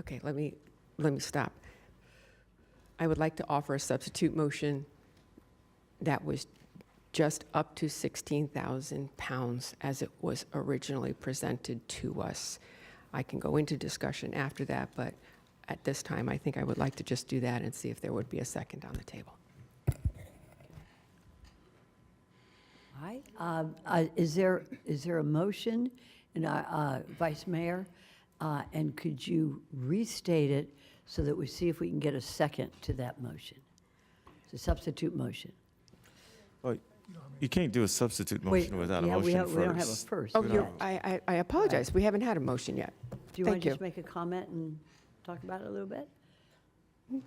okay, let me stop. I would like to offer a substitute motion that was just up to 16,000 pounds as it was originally presented to us. I can go into discussion after that, but at this time, I think I would like to just do that and see if there would be a second on the table. All right. Is there a motion, Vice Mayor? And could you restate it so that we see if we can get a second to that motion? It's a substitute motion. Well, you can't do a substitute motion without a motion first. We don't have a first. Oh, I apologize. Right. We haven't had a motion yet. Do you want Thank to you. just make a comment and talk about it a little bit?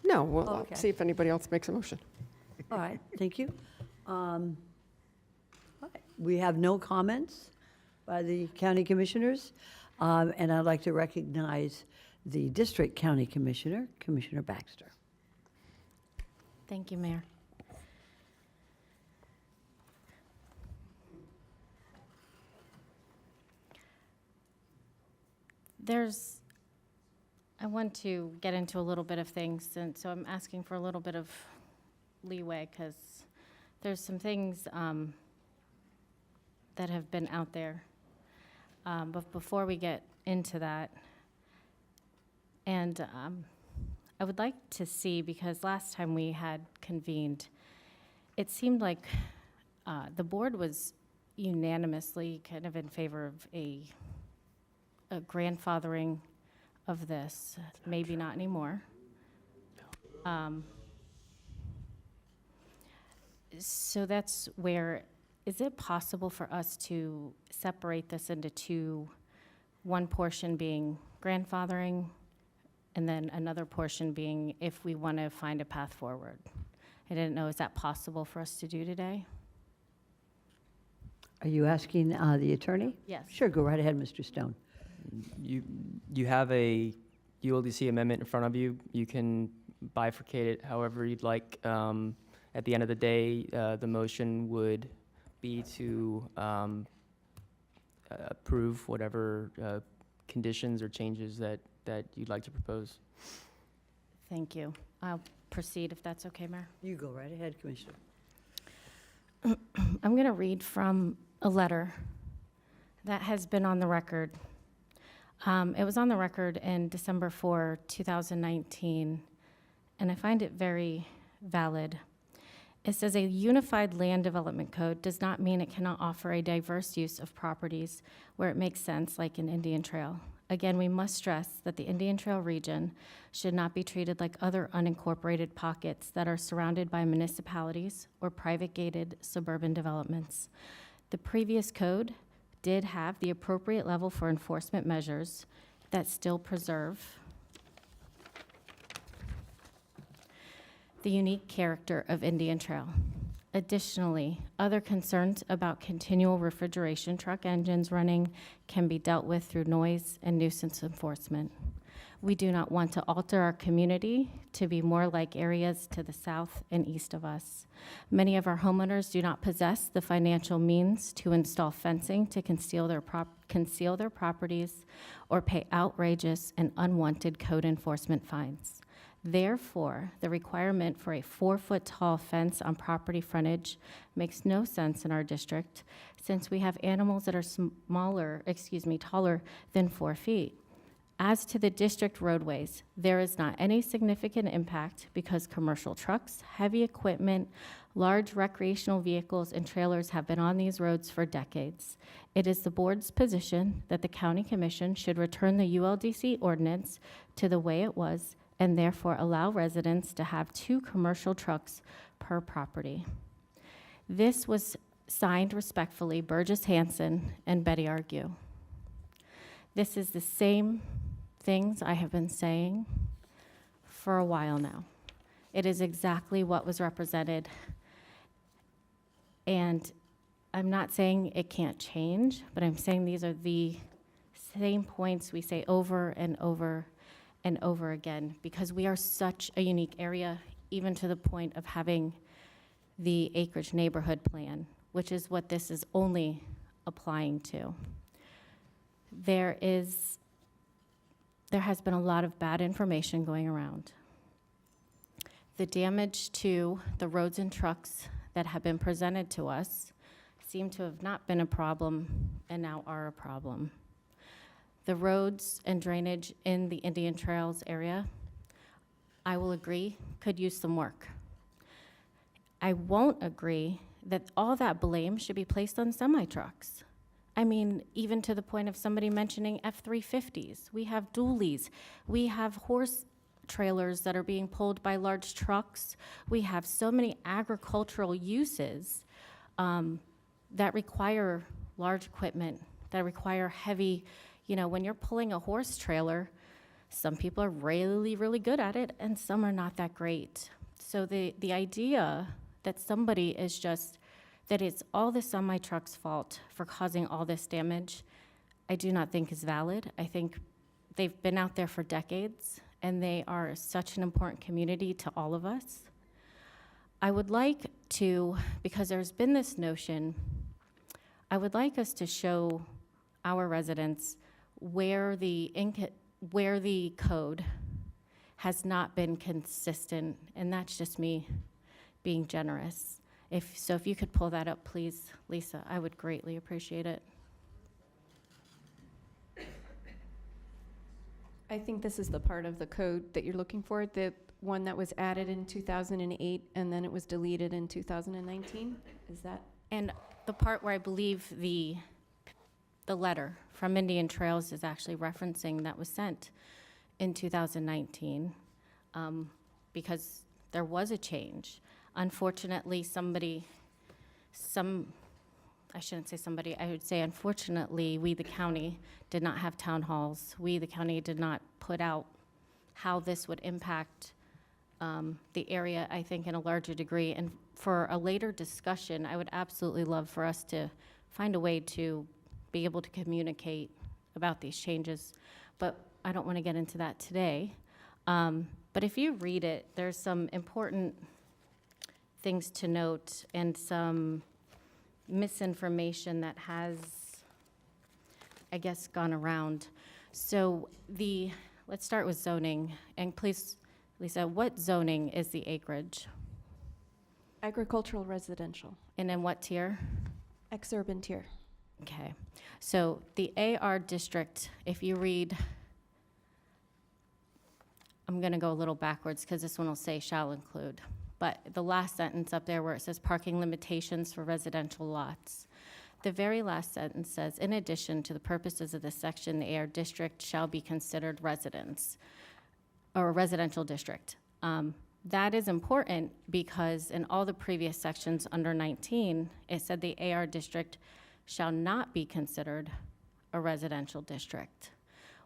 No, we'll Okay. see if anybody else makes a motion. All right, thank you. All right, we have no comments by the county commissioners, and I'd like to recognize the district county commissioner, Commissioner Baxter. Thank you, Mayor. I want to get into a little bit of things, and so I'm asking for a little bit of leeway because there's some things that have been out there. But before we get into that, and I would like to see, because last time we had convened, it seemed like the board was unanimously kind of in favor of a grandfathering of this. Maybe not anymore. So that's where, is it possible for us to separate this into two, one portion being grandfathering And then another portion being if we want to find a path forward. I didn't know, is that possible for us to do today? Are you asking the attorney? Yes. Sure, go right ahead, Mr. Stone. You have a ULGC amendment in front of you. You can bifurcate it however you'd like. At the end of the day, the motion would be to approve whatever conditions or changes that you'd like to propose. Thank you. I'll proceed if that's okay, Mayor. You go right ahead, Commissioner. I'm going to read from a letter that has been on the record. It was on the record in December 4, 2019, and I find it very valid. It says a unified land development code does not mean it cannot offer a diverse use of properties where it makes sense, like an Indian Trail. Again, we must stress that the Indian Trail region should not be treated like other unincorporated pockets that are surrounded by municipalities or private gated suburban developments. The previous code did have the appropriate level for enforcement measures that still preserve the unique character of Indian Trail. Additionally, other concerns about continual refrigeration truck engines running can be dealt with through noise and nuisance enforcement. We do not want to alter our community to be more like areas to the south and east of us. Many of our homeowners do not possess the financial means to install fencing to conceal their properties or pay outrageous and unwanted code enforcement fines. Therefore, the requirement for a 4-foot-tall fence on property frontage makes no sense in our district, since we have animals that are taller than 4 feet. As to the district roadways, there is not any significant impact because commercial trucks, heavy equipment, large recreational vehicles, and trailers have been on these roads for decades. It is the board's position that the county commission should return the ULDC ordinance to the way it was and therefore allow residents to have 2 commercial trucks per property. This was signed respectfully, Burgess Hanson and Betty Argue. This is the same things I have been saying for a while now. It is exactly what was represented. And I'm not saying it can't change, but I'm saying these are the same points we say over and over and over again, because we are such a unique area, even to the point of having the acreage neighborhood plan, which is what this is only applying to. There has been a lot of bad information going around. The damage to the roads and trucks that have been presented to us seem to have not been a problem and now are a problem. The roads and drainage in the Indian Trails area, I will agree, could use some work. I won't agree that all that blame should be placed on semi-trucks. I mean, even to the point of somebody mentioning F-350s. We have dualies. We have horse trailers that are being pulled by large trucks. We have so many agricultural uses that require large equipment, that require heavy. When you're pulling a horse trailer, some people are really, really good at it, and some are not that great. So the idea that somebody is that it's all the semi-truck's fault for causing all this damage, I do not think is valid. I think they've been out there for decades, and they are such an important community to all of us. I would like to, because there's been this notion, I would like us to show our residents where the code has not been consistent, and that's just me being generous. If you could pull that up, please, Lisa, I would greatly appreciate it. I think this is the part of the code that you're looking for, the one that was added in 2008 and then it was deleted in 2019, is that? And the part where I believe the letter from Indian Trails is actually referencing that was sent in 2019, because there was a change. Unfortunately, I shouldn't say somebody, I would say unfortunately, we, the county, did not have town halls. We, the county, did not put out how this would impact the area, I think, in a larger degree. And for a later discussion, I would absolutely love for us to find a way to be able to communicate about these changes. But I don't want to get into that today. But if you read it, there's some important things to note and some misinformation that has, I guess, gone around. So let's start with zoning. And please, Lisa, what zoning is the acreage? Agricultural residential, And in what tier? exurban tier. Okay. So the AR district, if you read, I'm going to go a little backwards because this one will say shall include. But the last sentence up there where it says parking limitations for residential lots, the very last sentence says, in addition to the purposes of this section, the AR district shall be considered residence or a residential district. That is important because in all the previous sections under 19, it said the AR district shall not be considered a residential district.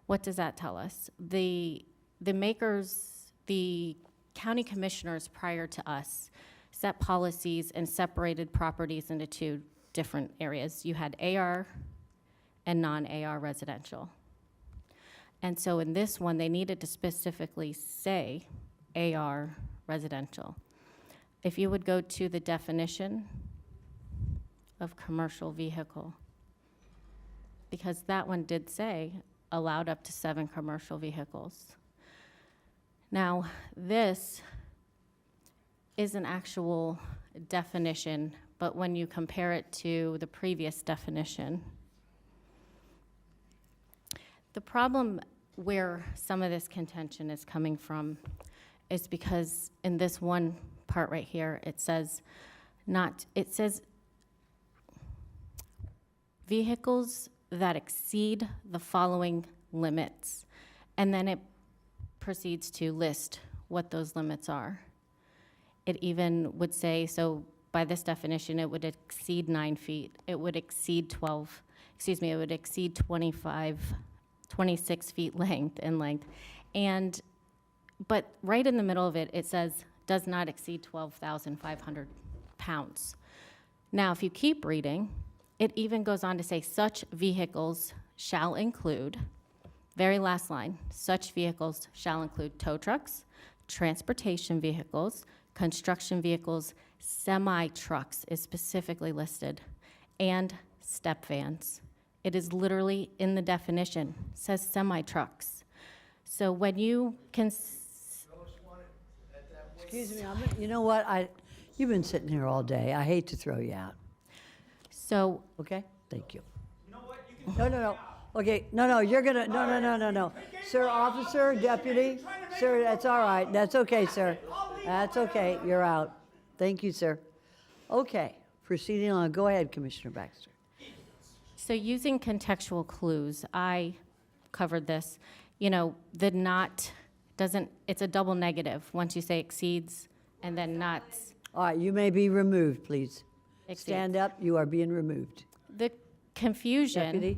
What does that tell us? The county commissioners prior to us set policies and separated properties into two different areas. You had AR and non-AR residential. And so in this one, they needed to specifically say AR residential. If you would go to the definition of commercial vehicle, because that one did say allowed up to 7 commercial vehicles. Now, this is an actual definition, but when you compare it to the previous definition, the problem where some of this contention is coming from is because in this one part right here, it says vehicles that exceed the following limits. And then it proceeds to list what those limits are. It even would say, so by this definition, it would exceed 9 feet. It would exceed it would exceed 26 feet in length. But right in the middle of it, it says, does not exceed 12,500 pounds. Now, if you keep reading, it even goes on to say, such vehicles shall include, very last line, such vehicles shall include tow trucks, transportation vehicles, construction vehicles, semi-trucks is specifically listed, and step vans. It is literally in the definition, says semi-trucks. So when you can... Excuse me, you know what? You've been sitting here all day. I hate to throw you out. So... Okay, thank you. You know what? You can no. Okay, no, you're gonna, no. Sir, officer, deputy, sir, that's all right. That's okay, sir. That's okay, you're out. Thank you, sir. Okay, proceeding on. Go ahead, Commissioner Baxter. So using contextual clues, I covered this. You know, the not doesn't, it's a double negative once you say exceeds and then nots. All right, you may be removed, please. Exceeds. Stand up, you are being removed. The confusion. Deputy?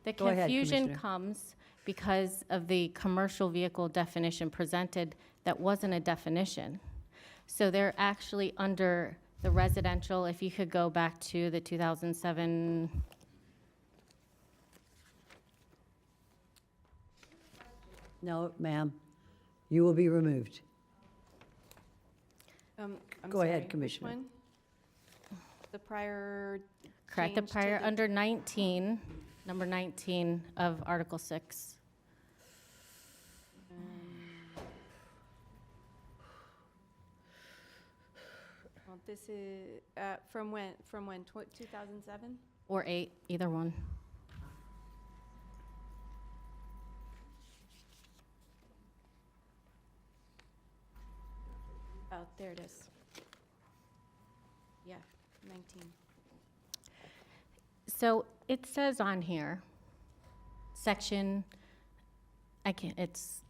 The Go ahead, confusion Commissioner. comes because of the commercial vehicle definition presented that wasn't a definition. So they're actually under the residential, if you could go back to the 2007. No, ma'am, you will be removed. I'm Go ahead, sorry, which Commissioner. one? The prior Correct, the change to prior the- under 19, number 19 of Article 6. Well, this is, from when, 2007? Or 8, either one. Oh, there it is. Yeah, 19. So it says on here, section, it's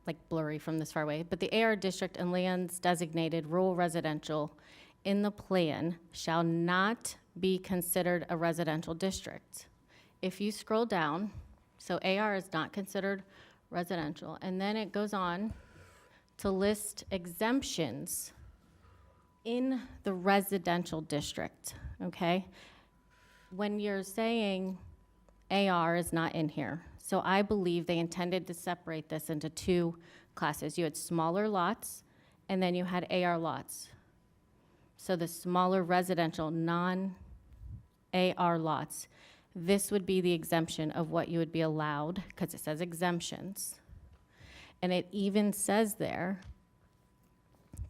like blurry from this far away, but the AR district and lands designated rural residential in the plan shall not be considered a residential district. If you scroll down, so AR is not considered residential. And then it goes on to list exemptions in the residential district, okay? When you're saying AR is not in here, so I believe they intended to separate this into two classes. You had smaller lots, and then you had AR lots. So the smaller residential, non-AR lots, this would be the exemption of what you would be allowed, because it says exemptions. And it even says there,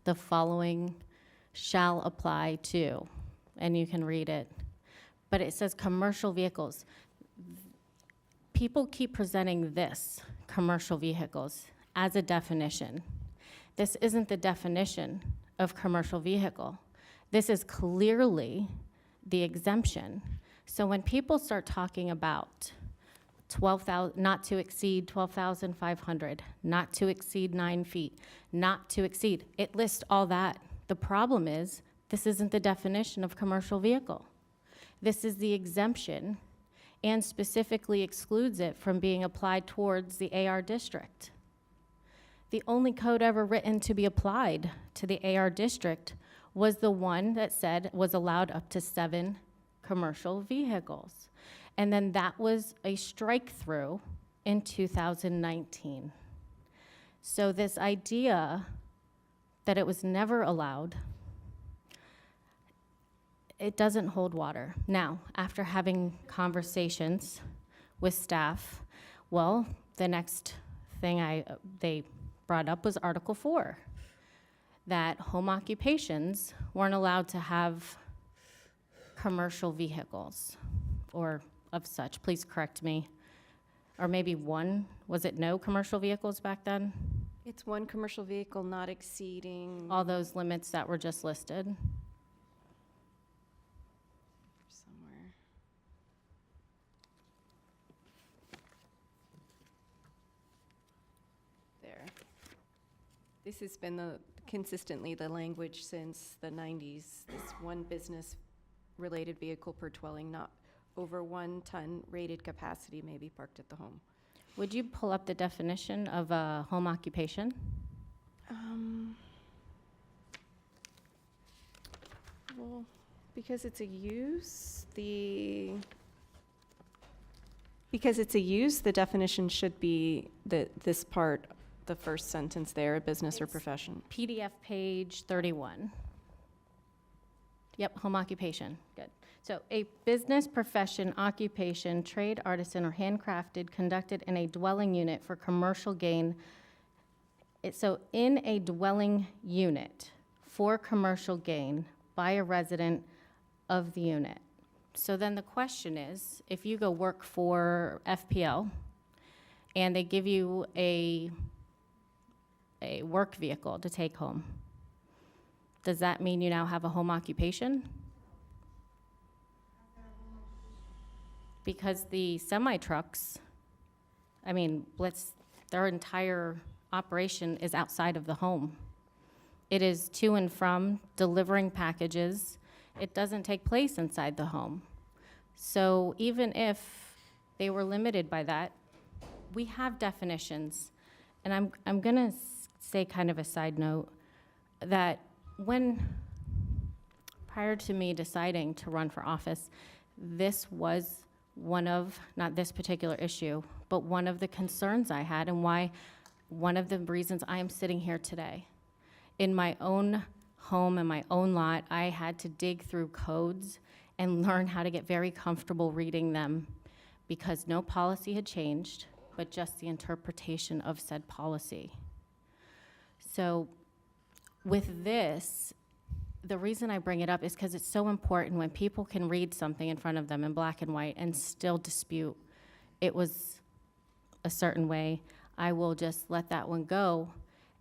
the following shall apply to, and you can read it. But it says commercial vehicles. People keep presenting this, commercial vehicles, as a definition. This isn't the definition of commercial vehicle. This is clearly the exemption. So when people start talking about 12,000, not to exceed 12,500, not to exceed 9 feet, not to exceed, it lists all that. The problem is, this isn't the definition of commercial vehicle. This is the exemption and specifically excludes it from being applied towards the AR district. The only code ever written to be applied to the AR district was the one that said was allowed up to 7 commercial vehicles. And then that was a strike through in 2019. So this idea that it was never allowed, it doesn't hold water. Now, after having conversations with staff, well, the next thing they brought up was Article 4, that home occupations weren't allowed to have commercial vehicles or of such. Please correct me. Or maybe one, was it no commercial vehicles back then? It's one commercial vehicle not exceeding. All those limits that were just listed? Somewhere. There. This has been consistently the language since the 90s. This one business-related vehicle per dwelling, not over 1 ton rated capacity may be parked at the home. Would you pull up the definition of a home occupation? Well, because it's a use, the definition should be this part, the first sentence there, a business or profession. PDF page 31. Yep, home occupation, good. So a business, profession, occupation, trade, artisan, or handcrafted conducted in a dwelling unit for commercial gain. So in a dwelling unit for commercial gain by a resident of the unit. So then the question is, if you go work for FPL and they give you a work vehicle to take home, does that mean you now have a home occupation? Because the semi-trucks, I mean, their entire operation is outside of the home. It is to and from delivering packages. It doesn't take place inside the home. So even if they were limited by that, we have definitions. And I'm gonna say kind of a side note that prior to me deciding to run for office, this was one of, not this particular issue, but one of the concerns I had and one of the reasons I am sitting here today. In my own home and my own lot, I had to dig through codes and learn how to get very comfortable reading them because no policy had changed, but just the interpretation of said policy. So with this, the reason I bring it up is because it's so important when people can read something in front of them in black and white and still dispute it was a certain way. I will just let that one go.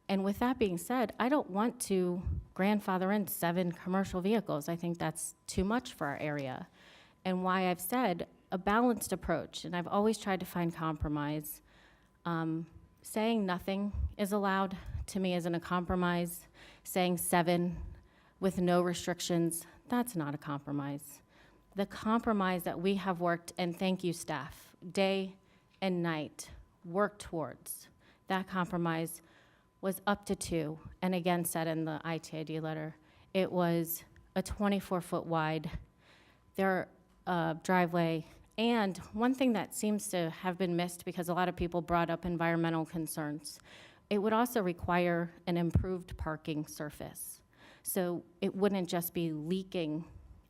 And with that being said, I don't want to grandfather in 7 commercial vehicles. I think that's too much for our area. And why I've said a balanced approach, and I've always tried to find compromise. Saying nothing is allowed to me isn't a compromise. Saying 7 with no restrictions, that's not a compromise. The compromise that we have worked, and thank you staff, day and night work towards. That compromise was up to 2, and again said in the ITID letter, it was a 24-foot wide driveway. And one thing that seems to have been missed, because a lot of people brought up environmental concerns, it would also require an improved parking surface. So it wouldn't just be leaking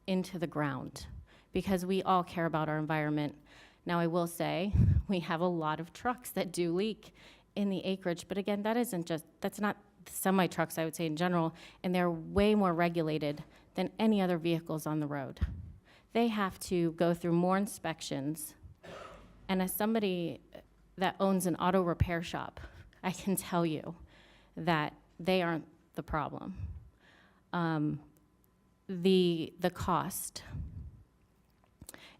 into the ground, because we all care about our environment. Now, I will say, we have a lot of trucks that do leak in the acreage, but again, that's not semi-trucks, I would say, in general, and they're way more regulated than any other vehicles on the road. They have to go through more inspections, and as somebody that owns an auto repair shop, I can tell you that they aren't the problem. The cost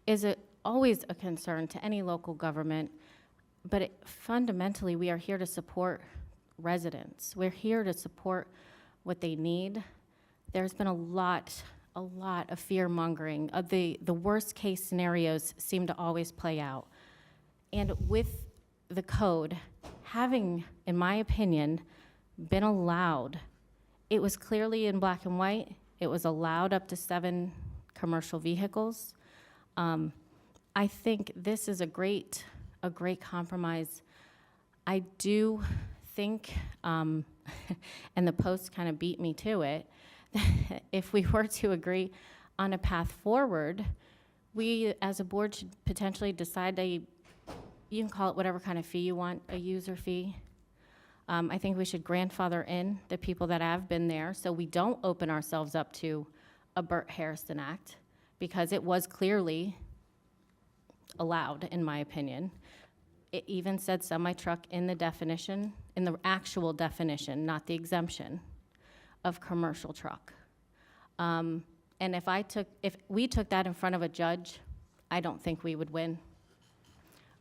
is always a concern to any local government, but fundamentally, we are here to support residents. We're here to support what they need. There's been a lot of fear-mongering. The worst-case scenarios seem to always play out. And with the code having, in my opinion, been allowed, it was clearly in black and white. It was allowed up to 7 commercial vehicles. I think this is a great compromise. I do think, and the Post kind of beat me to it, if we were to agree on a path forward, we as a board should potentially decide you can call it whatever kind of fee you want, a user fee. I think we should grandfather in the people that have been there, so we don't open ourselves up to a Burt Harrison Act, because it was clearly allowed, in my opinion. It even said semi-truck in the definition, in the actual definition, not the exemption of commercial truck. And if we took that in front of a judge, I don't think we would win.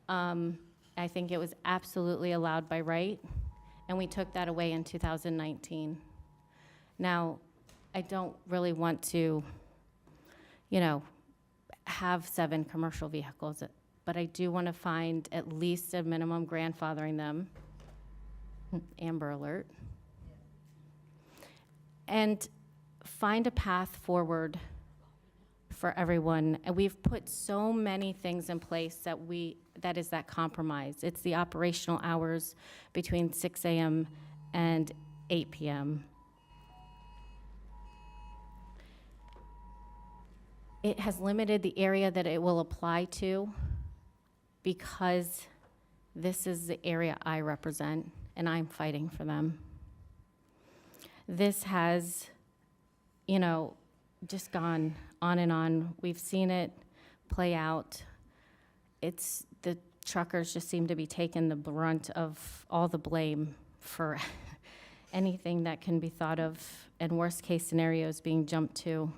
I think it was absolutely allowed by right, and we took that away in 2019. Now, I don't really want to, have 7 commercial vehicles, but I do want to find at least a minimum grandfathering them. Amber Alert. And find a path forward for everyone. And we've put so many things in place that is that compromise. It's the operational hours between 6 a.m. and 8 p.m. It has limited the area that it will apply to, because this is the area I represent, and I'm fighting for them. This has, just gone on and on. We've seen it play out. The truckers just seem to be taking the brunt of all the blame for anything that can be thought of, and worst case scenarios being jumped to.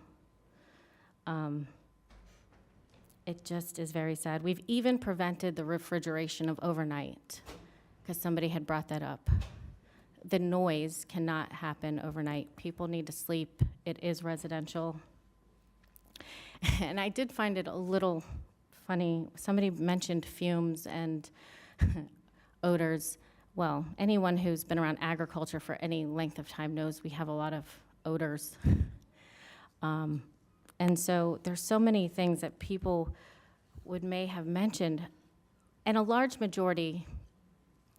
It just is very sad. We've even prevented the refrigeration of overnight, because somebody had brought that up. The noise cannot happen overnight. People need to sleep. It is residential. And I did find it a little funny. Somebody mentioned fumes and odors. Well, anyone who's been around agriculture for any length of time knows we have a lot of odors. And so there's so many things that people may have mentioned, and a large majority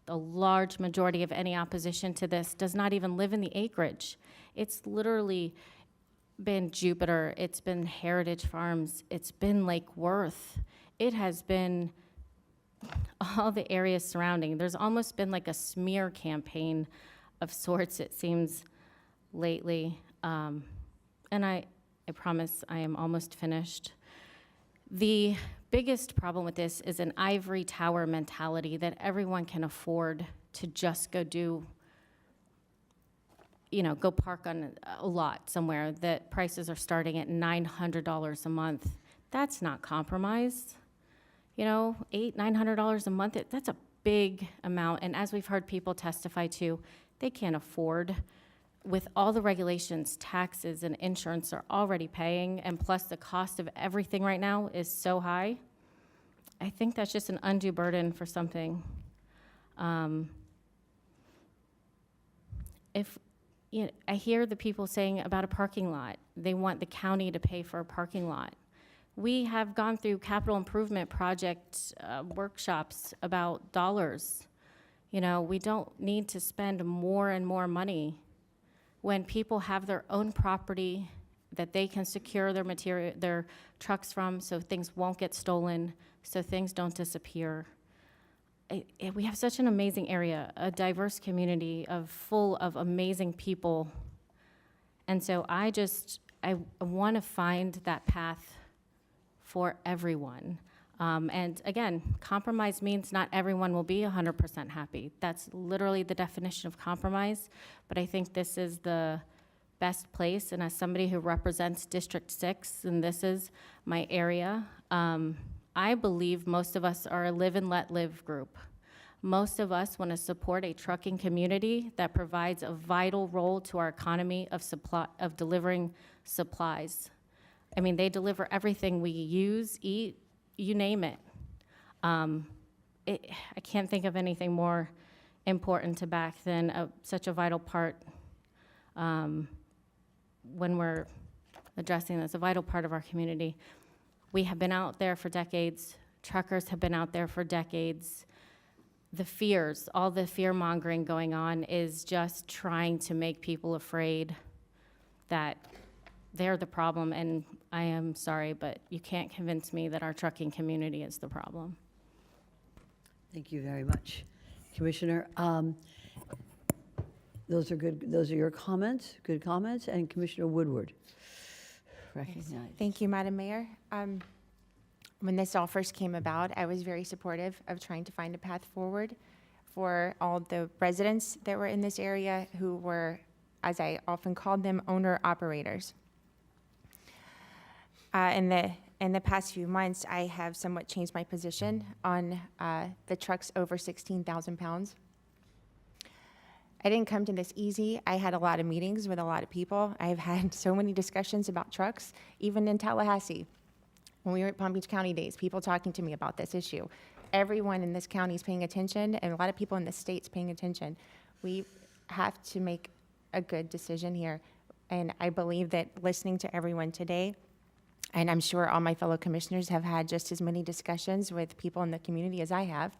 of any opposition to this does not even live in the acreage. It's literally been Jupiter, it's been Heritage Farms, it's been Lake Worth, it has been all the areas surrounding. There's almost been like a smear campaign of sorts, it seems, lately. And I promise I am almost finished. The biggest problem with this is an ivory tower mentality that everyone can afford to just go park on a lot somewhere that prices are starting at $900 a month. That's not compromise. $800, $900 a month, that's a big amount. And as we've heard people testify to, they can't afford, with all the regulations, taxes, and insurance are already paying, and plus the cost of everything right now is so high. I think that's just an undue burden for something. If, you know, I hear the people saying about a parking lot, they want the county to pay for a parking lot. We have gone through capital improvement project workshops about dollars. You know, we don't need to spend more and more money when people have their own property that they can secure their material, their trucks from, so things won't get stolen, so things don't disappear. We have such an amazing area, a diverse community full of amazing people. And so I want to find that path for everyone. And again, compromise means not everyone will be 100% happy. That's literally the definition of compromise. But I think this is the best place. And as somebody who represents District 6, and this is my area, I believe most of us are a live and let live group. Most of us want to support a trucking community that provides a vital role to our economy of delivering supplies. I mean, they deliver everything we use, eat, you name it. I can't think of anything more important to back than such a vital part when we're addressing this, a vital part of our community. We have been out there for decades. Truckers have been out there for decades. The fears, all the fear-mongering going on is just trying to make people afraid that they're the problem, and I am sorry, but you can't convince me that our trucking community is the problem. Thank you very much, Commissioner. Those are good. Those are your comments, good comments, and Commissioner Woodward. Recognize. Thank you, Madam Mayor. When this all first came about, I was very supportive of trying to find a path forward for all the residents that were in this area who were, as I often called them, owner-operators. In the past few months, I have somewhat changed my position on the trucks over 16,000 pounds. I didn't come to this easy. I had a lot of meetings with a lot of people. I've had so many discussions about trucks, even in Tallahassee. When we were at Palm Beach County days, people talking to me about this issue. Everyone in this county is paying attention, and a lot of people in the state's paying attention. We have to make a good decision here. And I believe that listening to everyone today, and I'm sure all my fellow commissioners have had just as many discussions with people in the community as I have.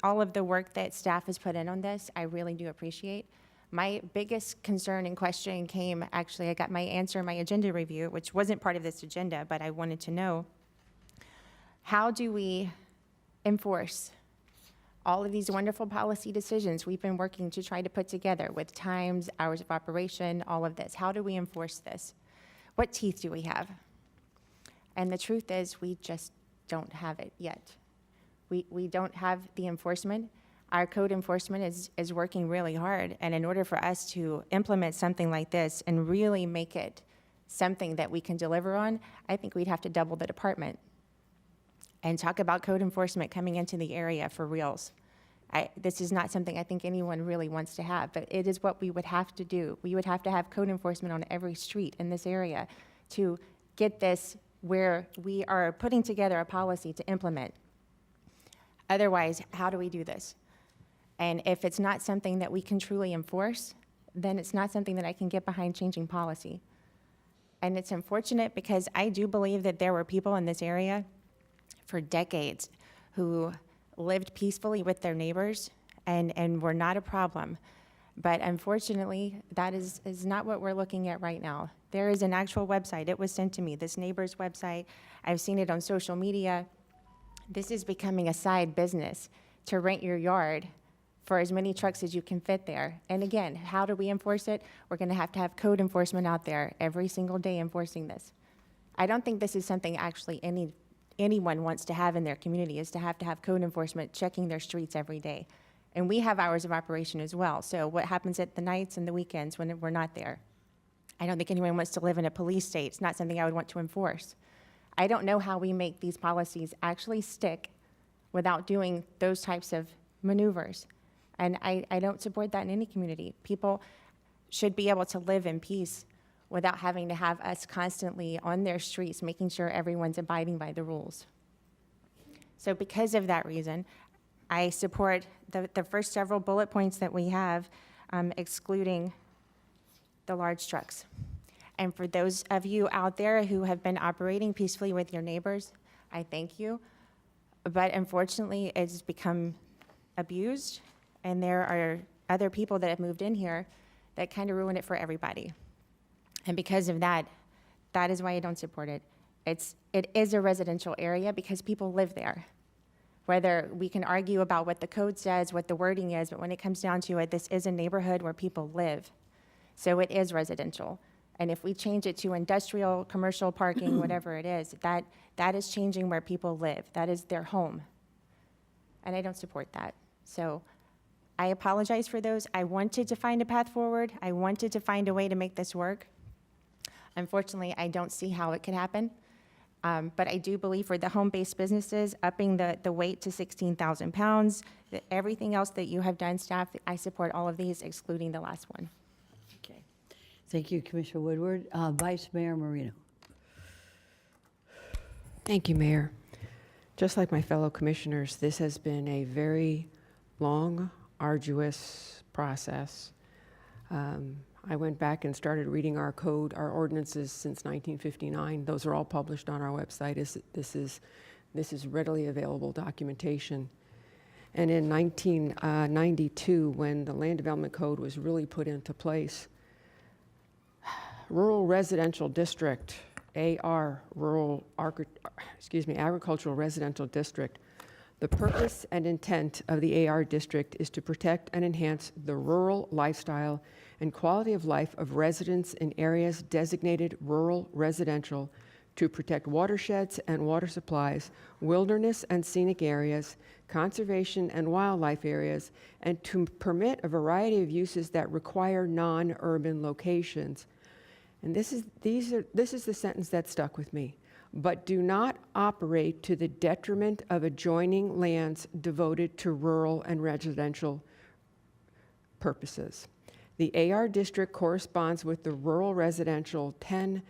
All of the work that staff has put in on this, I really do appreciate. My biggest concern and question came, actually, I got my answer in my agenda review, which wasn't part of this agenda, but I wanted to know, how do we enforce all of these wonderful policy decisions we've been working to try to put together with times, hours of operation, all of this? How do we enforce this? What teeth do we have? And the truth is, we just don't have it yet. We don't have the enforcement. Our code enforcement is working really hard, and in order for us to implement something like this and really make it something that we can deliver on, I think we'd have to double the department and talk about code enforcement coming into the area for reals. This is not something I think anyone really wants to have, but it is what we would have to do. We would have to have code enforcement on every street in this area to get this where we are putting together a policy to implement. Otherwise, how do we do this? And if it's not something that we can truly enforce, then it's not something that I can get behind changing policy. And it's unfortunate because I do believe that there were people in this area for decades who lived peacefully with their neighbors and were not a problem. But unfortunately, that is not what we're looking at right now. There is an actual website. It was sent to me, this neighbor's website. I've seen it on social media. This is becoming a side business to rent your yard for as many trucks as you can fit there. And again, how do we enforce it? We're gonna have to have code enforcement out there every single day enforcing this. I don't think this is something actually anyone wants to have in their community, is to have code enforcement checking their streets every day. And we have hours of operation as well. So what happens at the nights and the weekends when we're not there? I don't think anyone wants to live in a police state. It's not something I would want to enforce. I don't know how we make these policies actually stick without doing those types of maneuvers. And I don't support that in any community. People should be able to live in peace without having to have us constantly on their streets making sure everyone's abiding by the rules. So because of that reason, I support the first several bullet points that we have, excluding the large trucks. And for those of you out there who have been operating peacefully with your neighbors, I thank you. But unfortunately, it's become abused, and there are other people that have moved in here that kind of ruin it for everybody. And because of that, that is why I don't support it. It is a residential area because people live there. Whether we can argue about what the code says, what the wording is, but when it comes down to it, this is a neighborhood where people live. So it is residential. And if we change it to industrial, commercial parking, whatever it is, that is changing where people live. That is their home. And I don't support that. So I apologize for those. I wanted to find a path forward. I wanted to find a way to make this work. Unfortunately, I don't see how it could happen. But I do believe for the home-based businesses, upping the weight to 16,000 pounds, everything else that you have done, staff, I support all of these, excluding the last one. Okay. Thank you, Commissioner Woodward. Vice Mayor Marino. Thank you, Mayor. Just like my fellow commissioners, this has been a very long, arduous process. I went back and started reading our code, our ordinances since 1959. Those are all published on our website. This is readily available documentation. And in 1992, when the Land Development Code was really put into place, Rural Residential District, AR, Agricultural Residential District, the purpose and intent of the AR district is to protect and enhance the rural lifestyle and quality of life of residents in areas designated rural residential, to protect watersheds and water supplies, wilderness and scenic areas, conservation and wildlife areas, and to permit a variety of uses that require non-urban locations. And this is the sentence that stuck with me. But do not operate to the detriment of adjoining lands devoted to rural and residential purposes. The AR district corresponds with the rural residential 10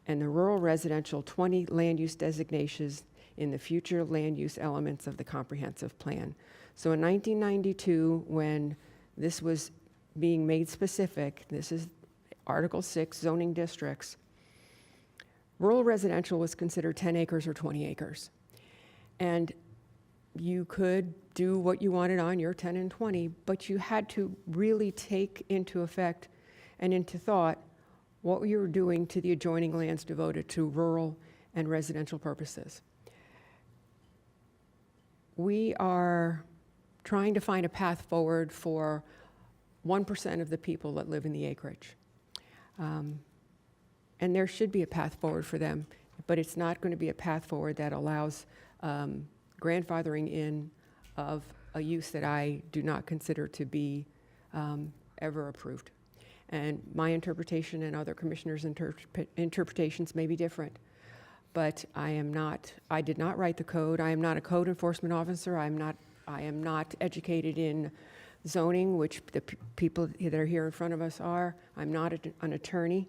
and the rural residential 20 land use designations in the future land use elements of the comprehensive plan. So in 1992, when this was being made specific, this is Article 6, zoning districts, rural residential was considered 10 acres or 20 acres. And you could do what you wanted on your 10 and 20, but you had to really take into effect and into thought what you were doing to the adjoining lands devoted to rural and residential purposes. We are trying to find a path forward for 1% of the people that live in the acreage. And there should be a path forward for them, but it's not going to be a path forward that allows grandfathering in of a use that I do not consider to be ever approved. And my interpretation and other commissioners' interpretations may be different, but I did not write the code. I am not a code enforcement officer. I am not educated in zoning, which the people that are here in front of us are. I'm not an attorney.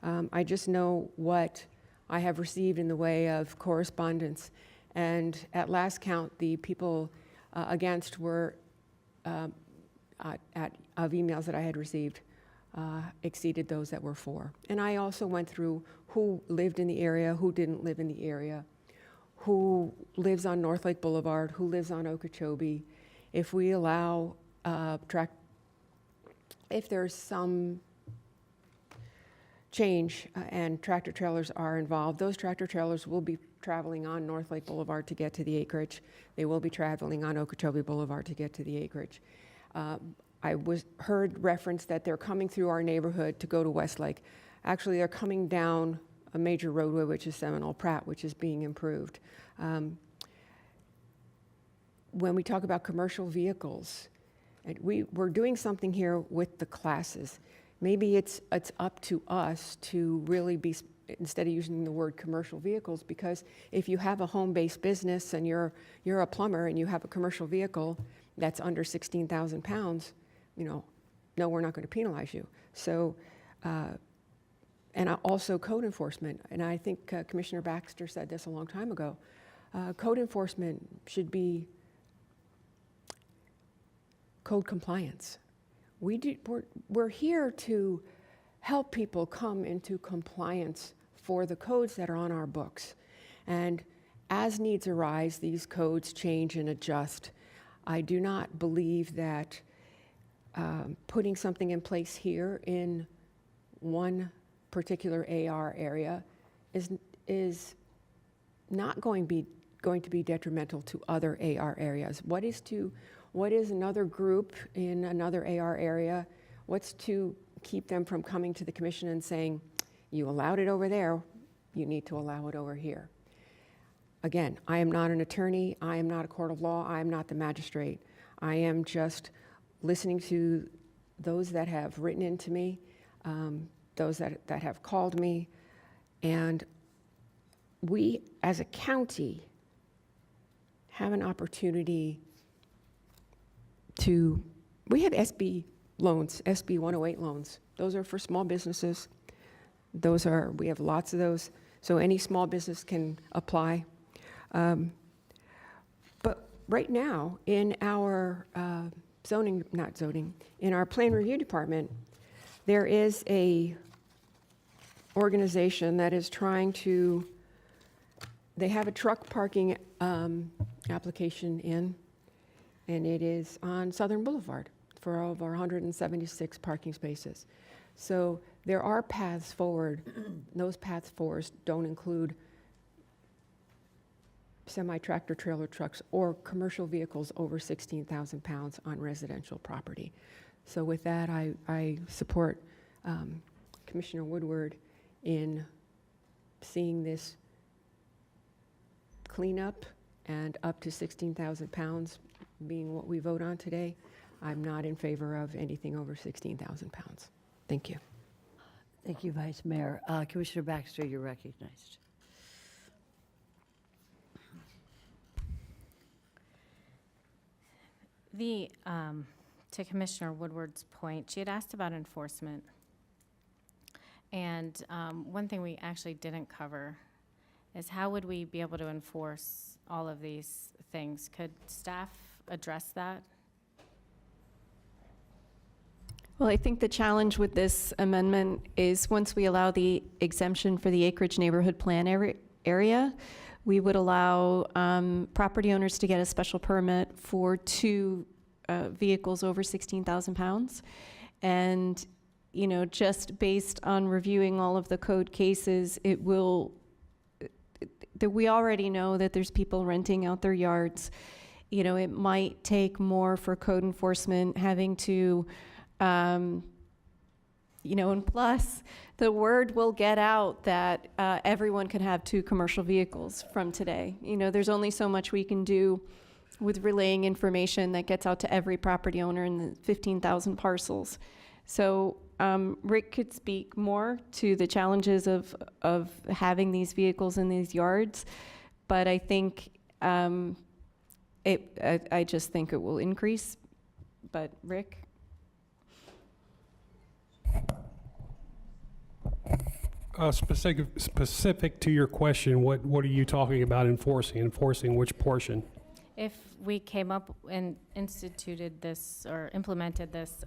I just know what I have received in the way of correspondence. And at last count, the people against were, of emails that I had received, exceeded those that were for. And I also went through who lived in the area, who didn't live in the area, who lives on North Lake Boulevard, who lives on Okeechobee. If we allow if there's some change and tractor trailers are involved, those tractor trailers will be traveling on North Lake Boulevard to get to the acreage. They will be traveling on Okeechobee Boulevard to get to the acreage. I heard reference that they're coming through our neighborhood to go to Westlake. Actually, they're coming down a major roadway, which is Seminole Pratt, which is being improved. When we talk about commercial vehicles, and we're doing something here with the classes. Maybe it's up to us to really be, instead of using the word commercial vehicles, because if you have a home-based business and you're a plumber and you have a commercial vehicle that's under 16,000 pounds, no, we're not going to penalize you. So, and also code enforcement, and I think Commissioner Baxter said this a long time ago, code enforcement should be code compliance. We're here to help people come into compliance for the codes that are on our books. And as needs arise, these codes change and adjust. I do not believe that putting something in place here in one particular AR area is not going to be detrimental to other AR areas. What is another group in another AR area? What's to keep them from coming to the commission and saying, you allowed it over there, you need to allow it over here? Again, I am not an attorney, I am not a court of law, I am not the magistrate. I am just listening to those that have written into me, those that have called me, and we as a county have an opportunity we have SB loans, SB 108 loans. Those are for small businesses. We have lots of those, so any small business can apply. But right now, in our in our plan review department, there is a organization that is trying to, they have a truck parking application in, and it is on Southern Boulevard for over 176 parking spaces. So there are paths forward. Those paths forward don't include semi-tractor trailer trucks or commercial vehicles over 16,000 pounds on residential property. So with that, I support Commissioner Woodward in seeing this cleanup and up to 16,000 pounds being what we vote on today. I'm not in favor of anything over 16,000 pounds. Thank you. Thank you, Vice Mayor. Commissioner Baxter, you're recognized. To Commissioner Woodward's point, she had asked about enforcement. And one thing we actually didn't cover is how would we be able to enforce all of these things? Could staff address that? Well, I think the challenge with this amendment is once we allow the exemption for the acreage neighborhood plan area, we would allow property owners to get a special permit for 2 vehicles over 16,000 pounds. And, you know, just based on reviewing all of the code cases, we already know that there's people renting out their yards. You know, it might take more for code enforcement having to, you know, and plus the word will get out that everyone could have 2 commercial vehicles from today. You know, there's only so much we can do with relaying information that gets out to every property owner in the 15,000 parcels. So Rick could speak more to the challenges of having these vehicles in these yards, but I think I just think it will increase. But Rick? Specific to your question, what are you talking about enforcing? Enforcing which portion? If we came up and instituted this or implemented this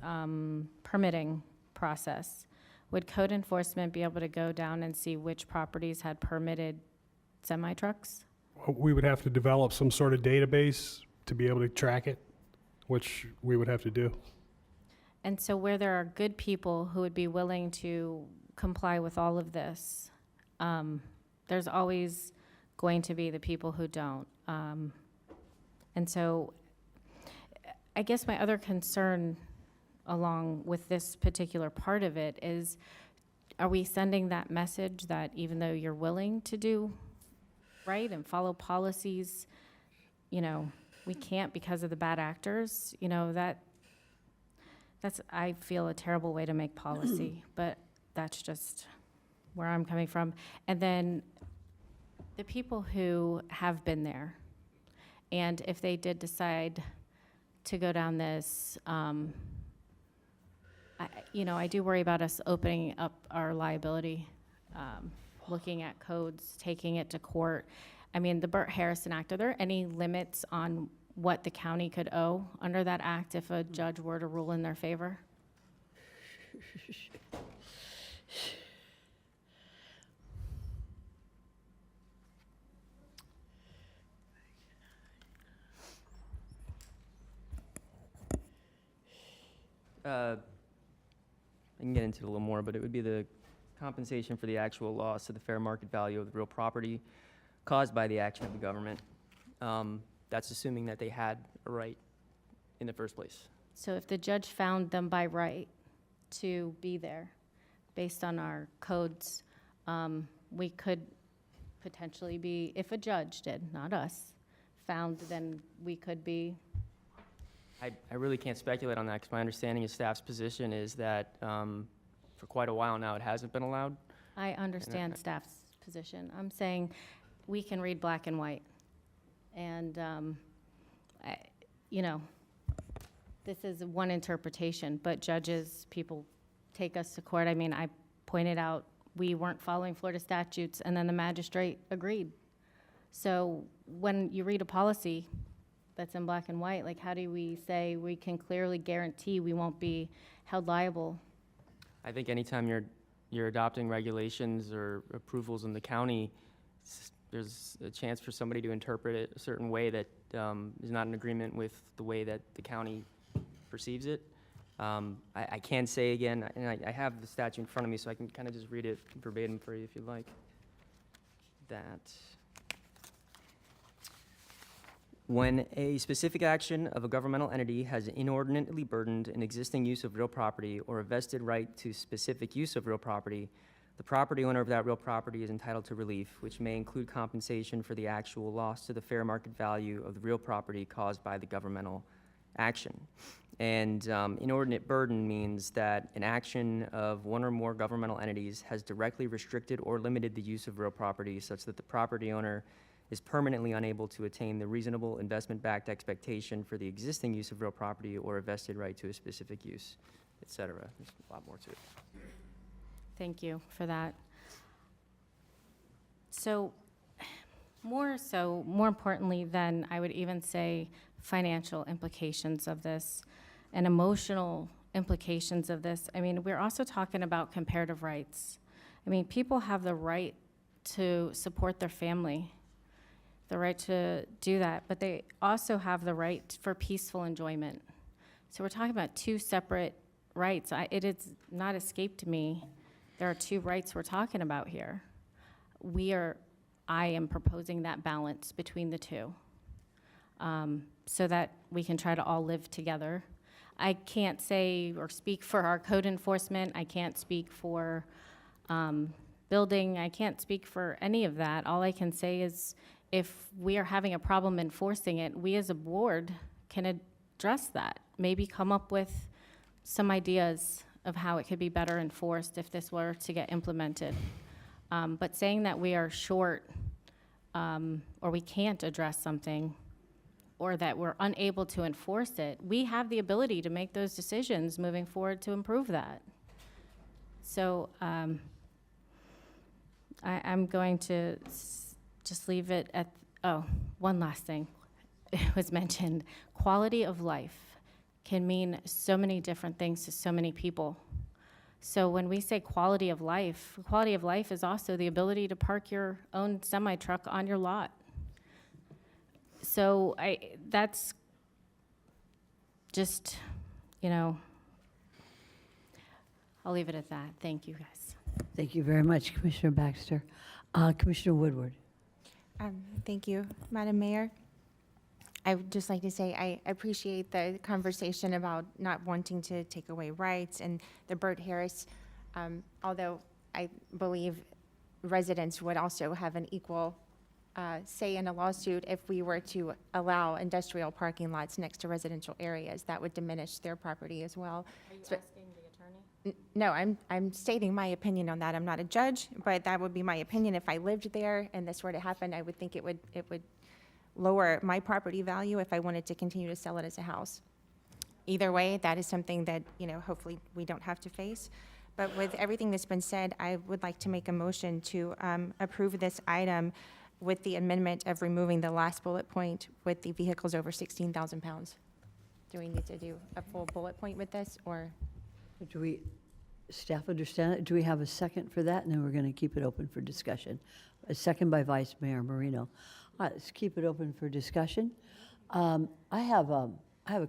permitting process, would code enforcement be able to go down and see which properties had permitted semi-trucks? We would have to develop some sort of database to be able to track it, which we would have to do. And so where there are good people who would be willing to comply with all of this, there's always going to be the people who don't. And so I guess my other concern along with this particular part of it is, are we sending that message that even though you're willing to do right and follow policies, you know, we can't because of the bad actors? You know, that's, I feel, a terrible way to make policy, but that's just where I'm coming from. And then the people who have been there, and if they did decide to go down this, I do worry about us opening up our liability, looking at codes, taking it to court. I mean, the Burt Harrison Act, are there any limits on what the county could owe under that act if a judge were to rule in their favor? I can get into it a little more, but it would be the compensation for the actual loss of the fair market value of the real property caused by the action of the government. That's assuming that they had a right in the first place. So if the judge found them by right to be there, based on our codes, we could potentially be, if a judge did, not us, found, then we could be. I really can't speculate on that because my understanding of staff's position is that for quite a while now it hasn't been allowed. I understand staff's position. I'm saying we can read black and white. And, you know, this is one interpretation, but judges, people take us to court. I mean, I pointed out we weren't following Florida statutes, and then the magistrate agreed. So when you read a policy that's in black and white, like how do we say we can clearly guarantee we won't be held liable? I think anytime you're adopting regulations or approvals in the county, there's a chance for somebody to interpret it a certain way that is not in agreement with the way that the county perceives it. I can say again, and I have the statute in front of me, so I can kind of just read it verbatim for you if you'd like. That when a specific action of a governmental entity has inordinately burdened an existing use of real property or a vested right to specific use of real property, the property owner of that real property is entitled to relief, which may include compensation for the actual loss to the fair market value of the real property caused by the governmental action. And inordinate burden means that an action of one or more governmental entities has directly restricted or limited the use of real property such that the property owner is permanently unable to attain the reasonable investment-backed expectation for the existing use of real property or a vested right to a specific use, et cetera. There's a lot more to it. Thank you for that. So more importantly than I would even say financial implications of this and emotional implications of this, I mean, we're also talking about comparative rights. I mean, people have the right to support their family, the right to do that, but they also have the right for peaceful enjoyment. So we're talking about two separate rights. It has not escaped me. There are two rights we're talking about here. I am proposing that balance between the two so that we can try to all live together. I can't say or speak for our code enforcement. I can't speak for building. I can't speak for any of that. All I can say is if we are having a problem enforcing it, we as a board can address that. Maybe come up with some ideas of how it could be better enforced if this were to get implemented. But saying that we are short or we can't address something or that we're unable to enforce it, we have the ability to make those decisions moving forward to improve that. So I'm going to just leave it at, one last thing. It was mentioned, quality of life can mean so many different things to so many people. So when we say quality of life is also the ability to park your own semi-truck on your lot. So that's just, I'll leave it at that. Thank you, guys. Thank you very much, Commissioner Baxter. Commissioner Woodward. Thank you, Madam Mayor. I would just like to say I appreciate the conversation about not wanting to take away rights and the Burt Harris, although I believe residents would also have an equal say in a lawsuit if we were to allow industrial parking lots next to residential areas. That would diminish their property as well. Are you asking the attorney? No, I'm stating my opinion on that. I'm not a judge, but that would be my opinion. If I lived there and this were to happen, I would think it would lower my property value if I wanted to continue to sell it as a house. Either way, that is something that, hopefully we don't have to face. But with everything that's been said, I would like to make a motion to approve this item with the amendment of removing the last bullet point with the vehicles over 16,000 pounds. Do we need to do a full bullet point with this, or? Do we, staff understand it? Do we have a second for that? And then we're going to keep it open for discussion. A second by Vice Mayor Marino. All right, let's keep it open for discussion. I have a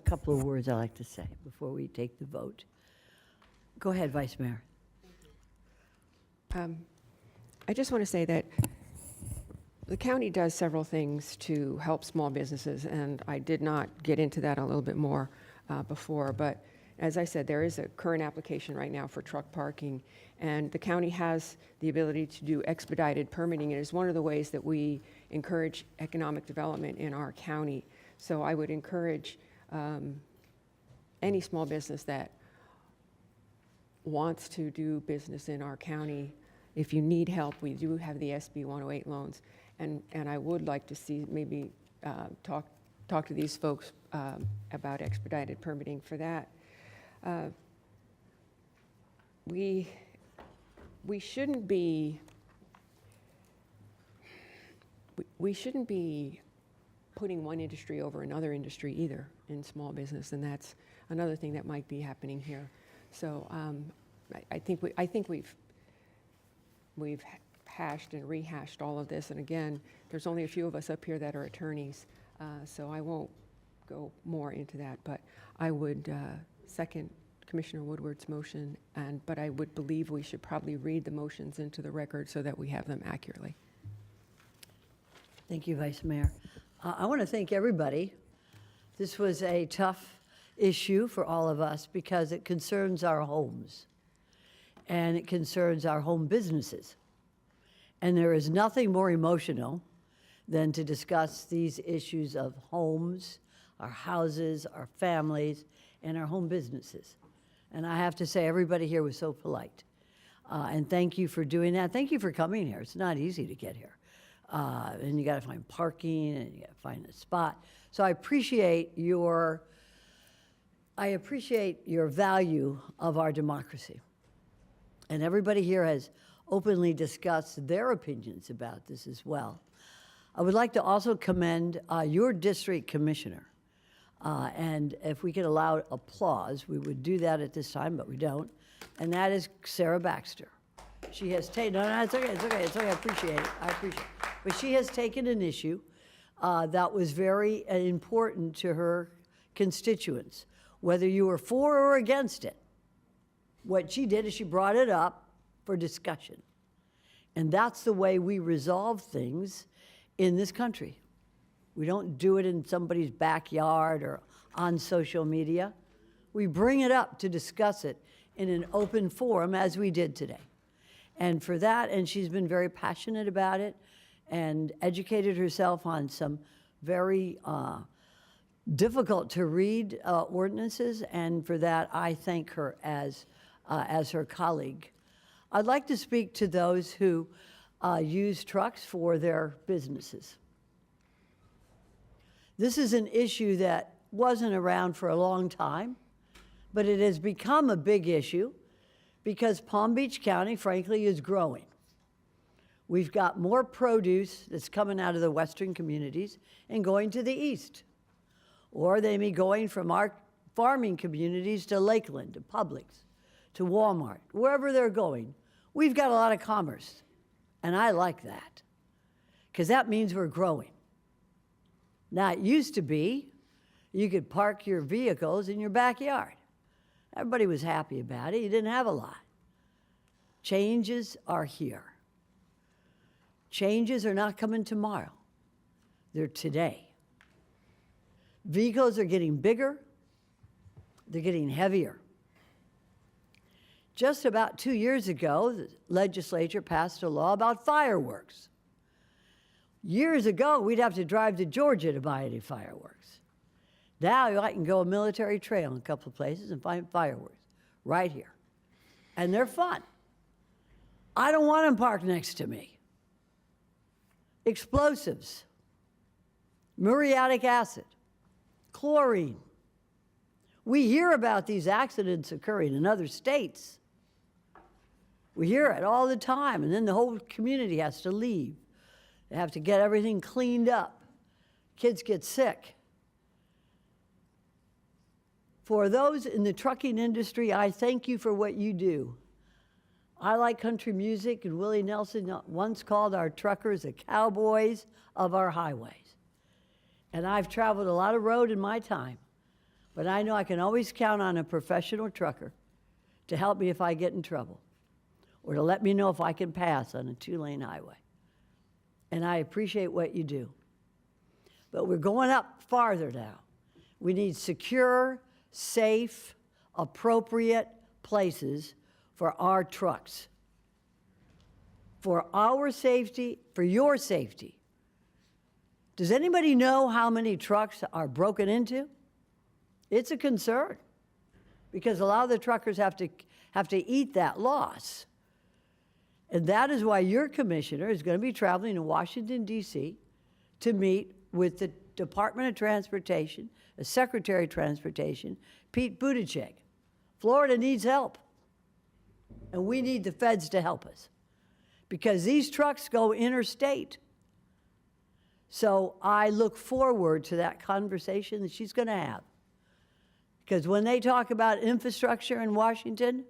couple of words I'd like to say before we take the vote. Go ahead, Vice Mayor. I just want to say that the county does several things to help small businesses, and I did not get into that a little bit more before, but as I said, there is a current application right now for truck parking, and the county has the ability to do expedited permitting. It is one of the ways that we encourage economic development in our county. So I would encourage any small business that wants to do business in our county, if you need help, we do have the SB 108 loans. And I would like to see maybe talk to these folks about expedited permitting for that. We shouldn't be putting one industry over another industry either in small business, and that's another thing that might be happening here. So I think we've hashed and rehashed all of this, and again, there's only a few of us up here that are attorneys, so I won't go more into that, but I would second Commissioner Woodward's motion, but I would believe we should probably read the motions into the record so that we have them accurately. Thank you, Vice Mayor. I want to thank everybody. This was a tough issue for all of us because it concerns our homes and it concerns our home businesses. And there is nothing more emotional than to discuss these issues of homes, our houses, our families, and our home businesses. And I have to say, everybody here was so polite. And thank you for doing that. Thank you for coming here. It's not easy to get here. And you got to find parking, and you got to find a spot. So I appreciate your value of our democracy. And everybody here has openly discussed their opinions about this as well. I would like to also commend your district commissioner. And if we could allow applause, we would do that at this time, but we don't. And that is Sarah Baxter. She has taken, no, it's okay, I appreciate it, But she has taken an issue that was very important to her constituents, whether you were for or against it. What she did is she brought it up for discussion. And that's the way we resolve things in this country. We don't do it in somebody's backyard or on social media. We bring it up to discuss it in an open forum, as we did today. And for that, and she's been very passionate about it and educated herself on some very difficult to read ordinances, and for that, I thank her as her colleague. I'd like to speak to those who use trucks for their businesses. This is an issue that wasn't around for a long time, but it has become a big issue because Palm Beach County, frankly, is growing. We've got more produce that's coming out of the western communities and going to the east. Or they may be going from our farming communities to Lakeland, to Publix, to Walmart, wherever they're going. We've got a lot of commerce, and I like that because that means we're growing. Now, it used to be you could park your vehicles in your backyard. Everybody was happy about it. You didn't have a lot. Changes are here. Changes are not coming tomorrow. They're today. Vehicles are getting bigger. They're getting heavier. Just about 2 years ago, the legislature passed a law about fireworks. Years ago, we'd have to drive to Georgia to buy any fireworks. Now I can go a military trail in a couple of places and find fireworks right here. And they're fun. I don't want them parked next to me. Explosives, muriatic acid, chlorine. We hear about these accidents occurring in other states. We hear it all the time, and then the whole community has to leave. They have to get everything cleaned up. Kids get sick. For those in the trucking industry, I thank you for what you do. I like country music, and Willie Nelson once called our truckers the cowboys of our highways. And I've traveled a lot of road in my time, but I know I can always count on a professional trucker to help me if I get in trouble, or to let me know if I can pass on a 2-lane highway. And I appreciate what you do. But we're going up farther now. We need secure, safe, appropriate places for our trucks. For our safety, for your safety. Does anybody know how many trucks are broken into? It's a concern, because a lot of the truckers have to eat that loss. And that is why your commissioner is going to be traveling to Washington, D.C. to meet with the Department of Transportation, the Secretary of Transportation, Pete Buttigieg. Florida needs help. And we need the feds to help us, because these trucks go interstate. So I look forward to that conversation that she's going to have. Because when they talk about infrastructure in Washington,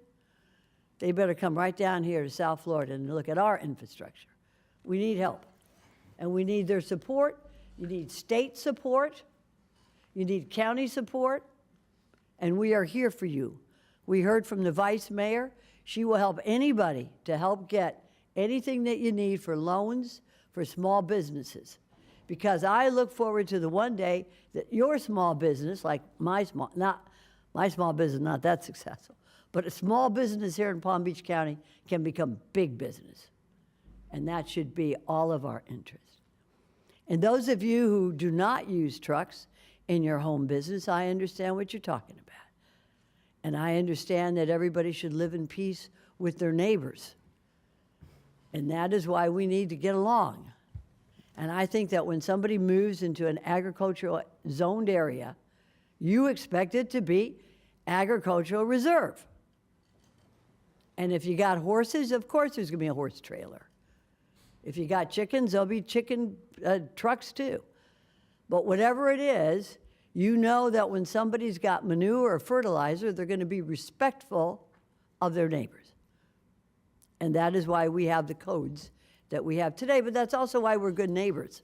they better come right down here to South Florida and look at our infrastructure. We need help. And we need their support. You need state support. You need county support. And we are here for you. We heard from the vice mayor. She will help anybody to help get anything that you need for loans for small businesses. Because I look forward to the one day that your small business, like my small business, not that successful, but a small business here in Palm Beach County can become big business. And that should be all of our interest. And those of you who do not use trucks in your home business, I understand what you're talking about. And I understand that everybody should live in peace with their neighbors. And that is why we need to get along. And I think that when somebody moves into an agricultural zoned area, you expect it to be agricultural reserve. And if you got horses, of course there's going to be a horse trailer. If you got chickens, there'll be chicken trucks too. But whatever it is, you know that when somebody's got manure or fertilizer, they're going to be respectful of their neighbors. And that is why we have the codes that we have today, but that's also why we're good neighbors.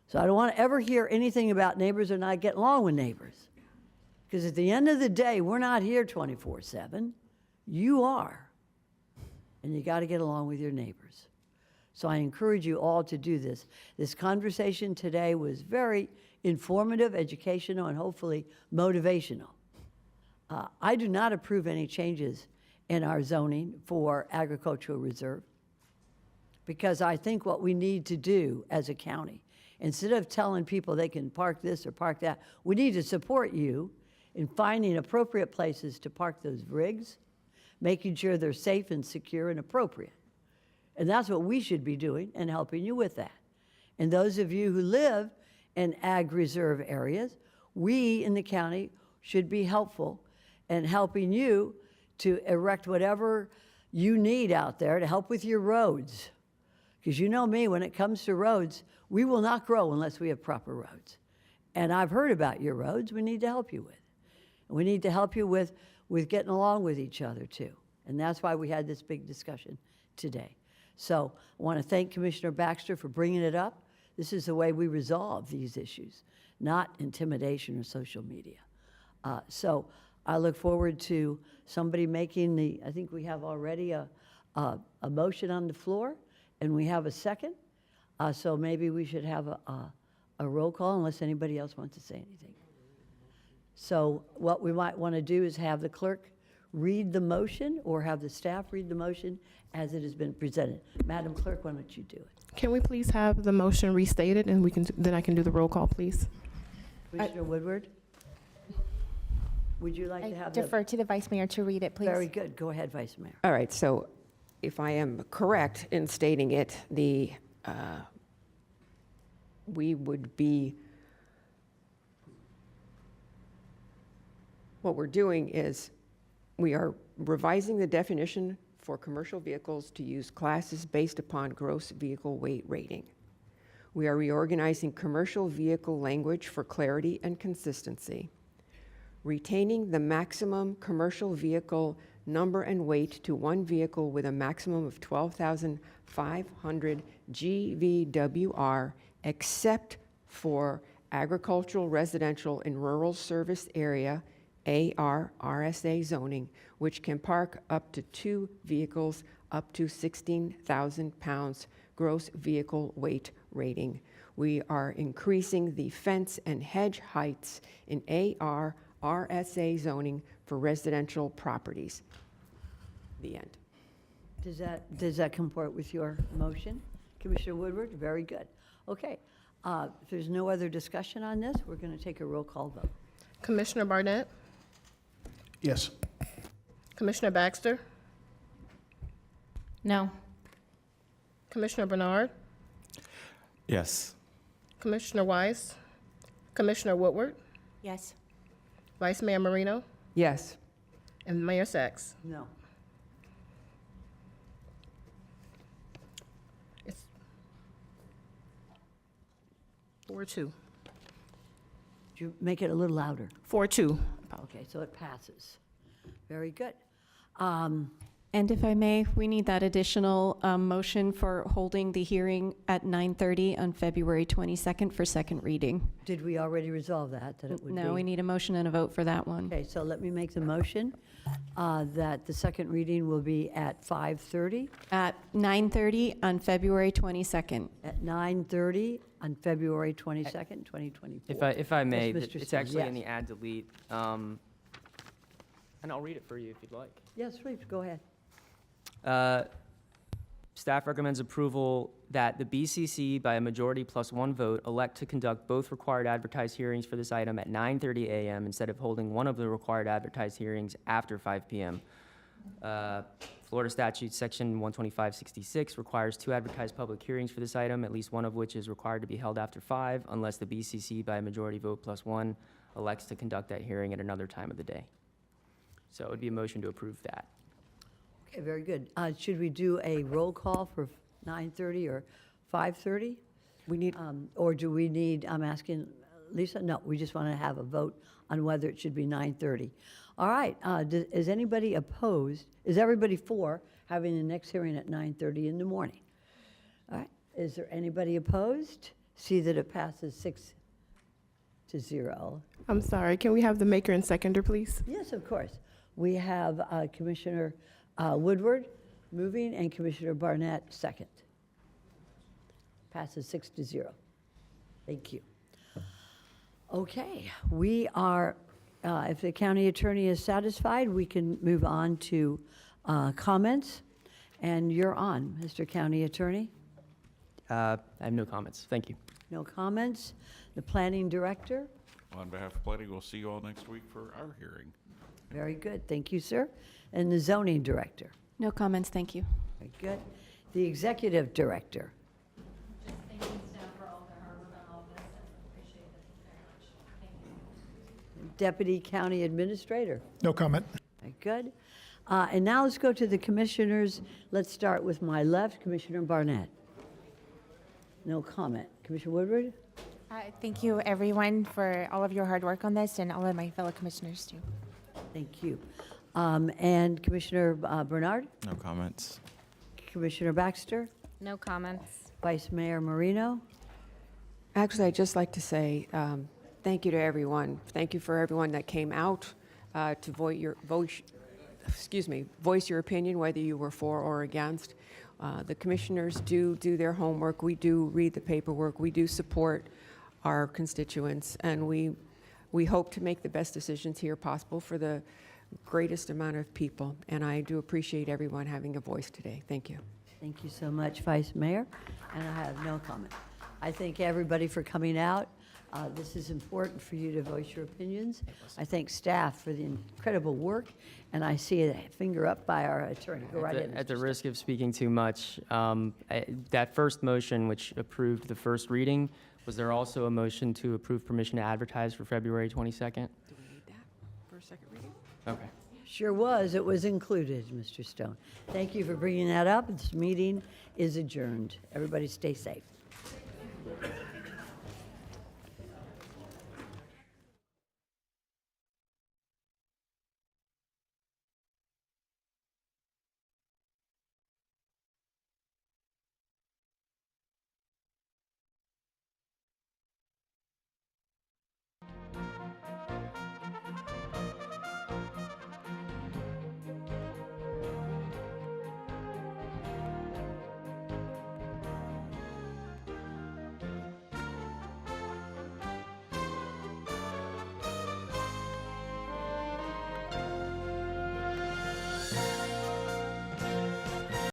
So I don't want to ever hear anything about neighbors or not getting along with neighbors. Because at the end of the day, we're not here 24/7. You are. And you got to get along with your neighbors. So I encourage you all to do this. This conversation today was very informative, educational, and hopefully motivational. I do not approve any changes in our zoning for agricultural reserve, because I think what we need to do as a county, instead of telling people they can park this or park that, we need to support you in finding appropriate places to park those rigs, making sure they're safe and secure and appropriate. And that's what we should be doing and helping you with that. And those of you who live in ag reserve areas, we in the county should be helpful in helping you to erect whatever you need out there to help with your roads. Because you know me, when it comes to roads, we will not grow unless we have proper roads. And I've heard about your roads we need to help you with. And we need to help you with getting along with each other too. And that's why we had this big discussion today. So I want to thank Commissioner Baxter for bringing it up. This is the way we resolve these issues, not intimidation or social media. So I look forward to somebody making I think we have already a motion on the floor, and we have a second. So maybe we should have a roll call unless anybody else wants to say anything. So what we might want to do is have the clerk read the motion or have the staff read the motion as it has been presented. Madam Clerk, why don't you do it? Can we please have the motion restated, and then I can do the roll call, please? Commissioner Woodward? Would you like to have Defer to the Vice Mayor to read it, please. Very good. Go ahead, Vice Mayor. All right, so if I am correct in stating it, we would be, what we're doing is we are revising the definition for commercial vehicles to use classes based upon gross vehicle weight rating. We are reorganizing commercial vehicle language for clarity and consistency. Retaining the maximum commercial vehicle number and weight to one vehicle with a maximum of 12,500 GVWR, except for agricultural, residential, and rural service area, AR/RSA zoning, which can park up to 2 vehicles up to 16,000 pounds gross vehicle weight rating. We are increasing the fence and hedge heights in AR/RSA zoning for residential properties. The end. Does that comport with your motion? Commissioner Woodward, very good. Okay, if there's no other discussion on this, we're going to take a roll call vote. Commissioner Barnett? Yes. Commissioner Baxter? No. Commissioner Bernard? Yes. Commissioner Weiss? Commissioner Woodward? Yes. Vice Mayor Marino? Yes. And Mayor Sachs? No. It's 4-2. You make it a little louder. 4-2. Okay, so it passes. Very good. And if I may, we need that additional motion for holding the hearing at 9:30 on February 22nd for second reading. Did we already resolve that it would be? No, we need a motion and a vote for that one. Okay, so let me make the motion that the second reading will be at 5:30. At 9:30 on February 22nd. At 9:30 on February 22nd, 2024. If I may, Yes, Mr. it's Stone, actually in yes. the add delete, and I'll read it for you if you'd like. Yes, please, go ahead. Staff recommends approval that the BCC, by a majority plus one vote, elect to conduct both required advertised hearings for this item at 9:30 a.m. instead of holding one of the required advertised hearings after 5 p.m. Florida statute section 12566 requires 2 advertised public hearings for this item, at least one of which is required to be held after 5, unless the BCC, by a majority vote plus one, elects to conduct that hearing at another time of the day. So it would be a motion to approve that. Okay, very good. Should we do a roll call for 9:30 or 5:30? We need, or do we need, I'm asking Lisa, no, we just want to have a vote on whether it should be 9:30. All right, is anybody opposed? Is everybody for having the next hearing at 9:30 in the morning? All right, is there anybody opposed? See that it passes 6-0. I'm sorry, can we have the maker and seconder, please? Yes, of course. We have Commissioner Woodward moving and Commissioner Barnett second. Passes 6-0. Thank you. Okay, we are, if the county attorney is satisfied, we can move on to comments. And you're on, Mr. County Attorney. I have no comments. Thank you. No comments. The planning director. On behalf of planning, we'll see you all next week for our hearing. Very good. Thank you, sir. And the zoning director. No comments, thank you. Very good. The executive director. Thank you, staff, for all their hard work on all of this. I appreciate it very much. Thank you. Deputy county administrator. No comment. Very good. And now let's go to the commissioners. Let's start with my left, Commissioner Barnett. No comment. Commissioner Woodward? Thank you, everyone, for all of your hard work on this, and all of my fellow commissioners, too. Thank you. And Commissioner Bernard? No comments. Commissioner Baxter? No comments. Vice Mayor Marino? Actually, I'd just like to say thank you to everyone. Thank you for everyone that came out to voice your opinion, whether you were for or against. The commissioners do their homework. We do read the paperwork. We do support our constituents, and we hope to make the best decisions here possible for the greatest amount of people. And I do appreciate everyone having a voice today. Thank you. Thank you so much, Vice Mayor. And I have no comment. I thank everybody for coming out. This is important for you to voice your opinions. I thank staff for the incredible work, and I see a finger up by our attorney. Go right ahead. At the risk of speaking too much, that first motion, which approved the first reading, was there also a motion to approve permission to advertise for February 22nd? Do we need that for a second reading? Okay. Sure was. It was included, Mr. Stone. Thank you for bringing that up. This meeting is adjourned. Everybody stay safe.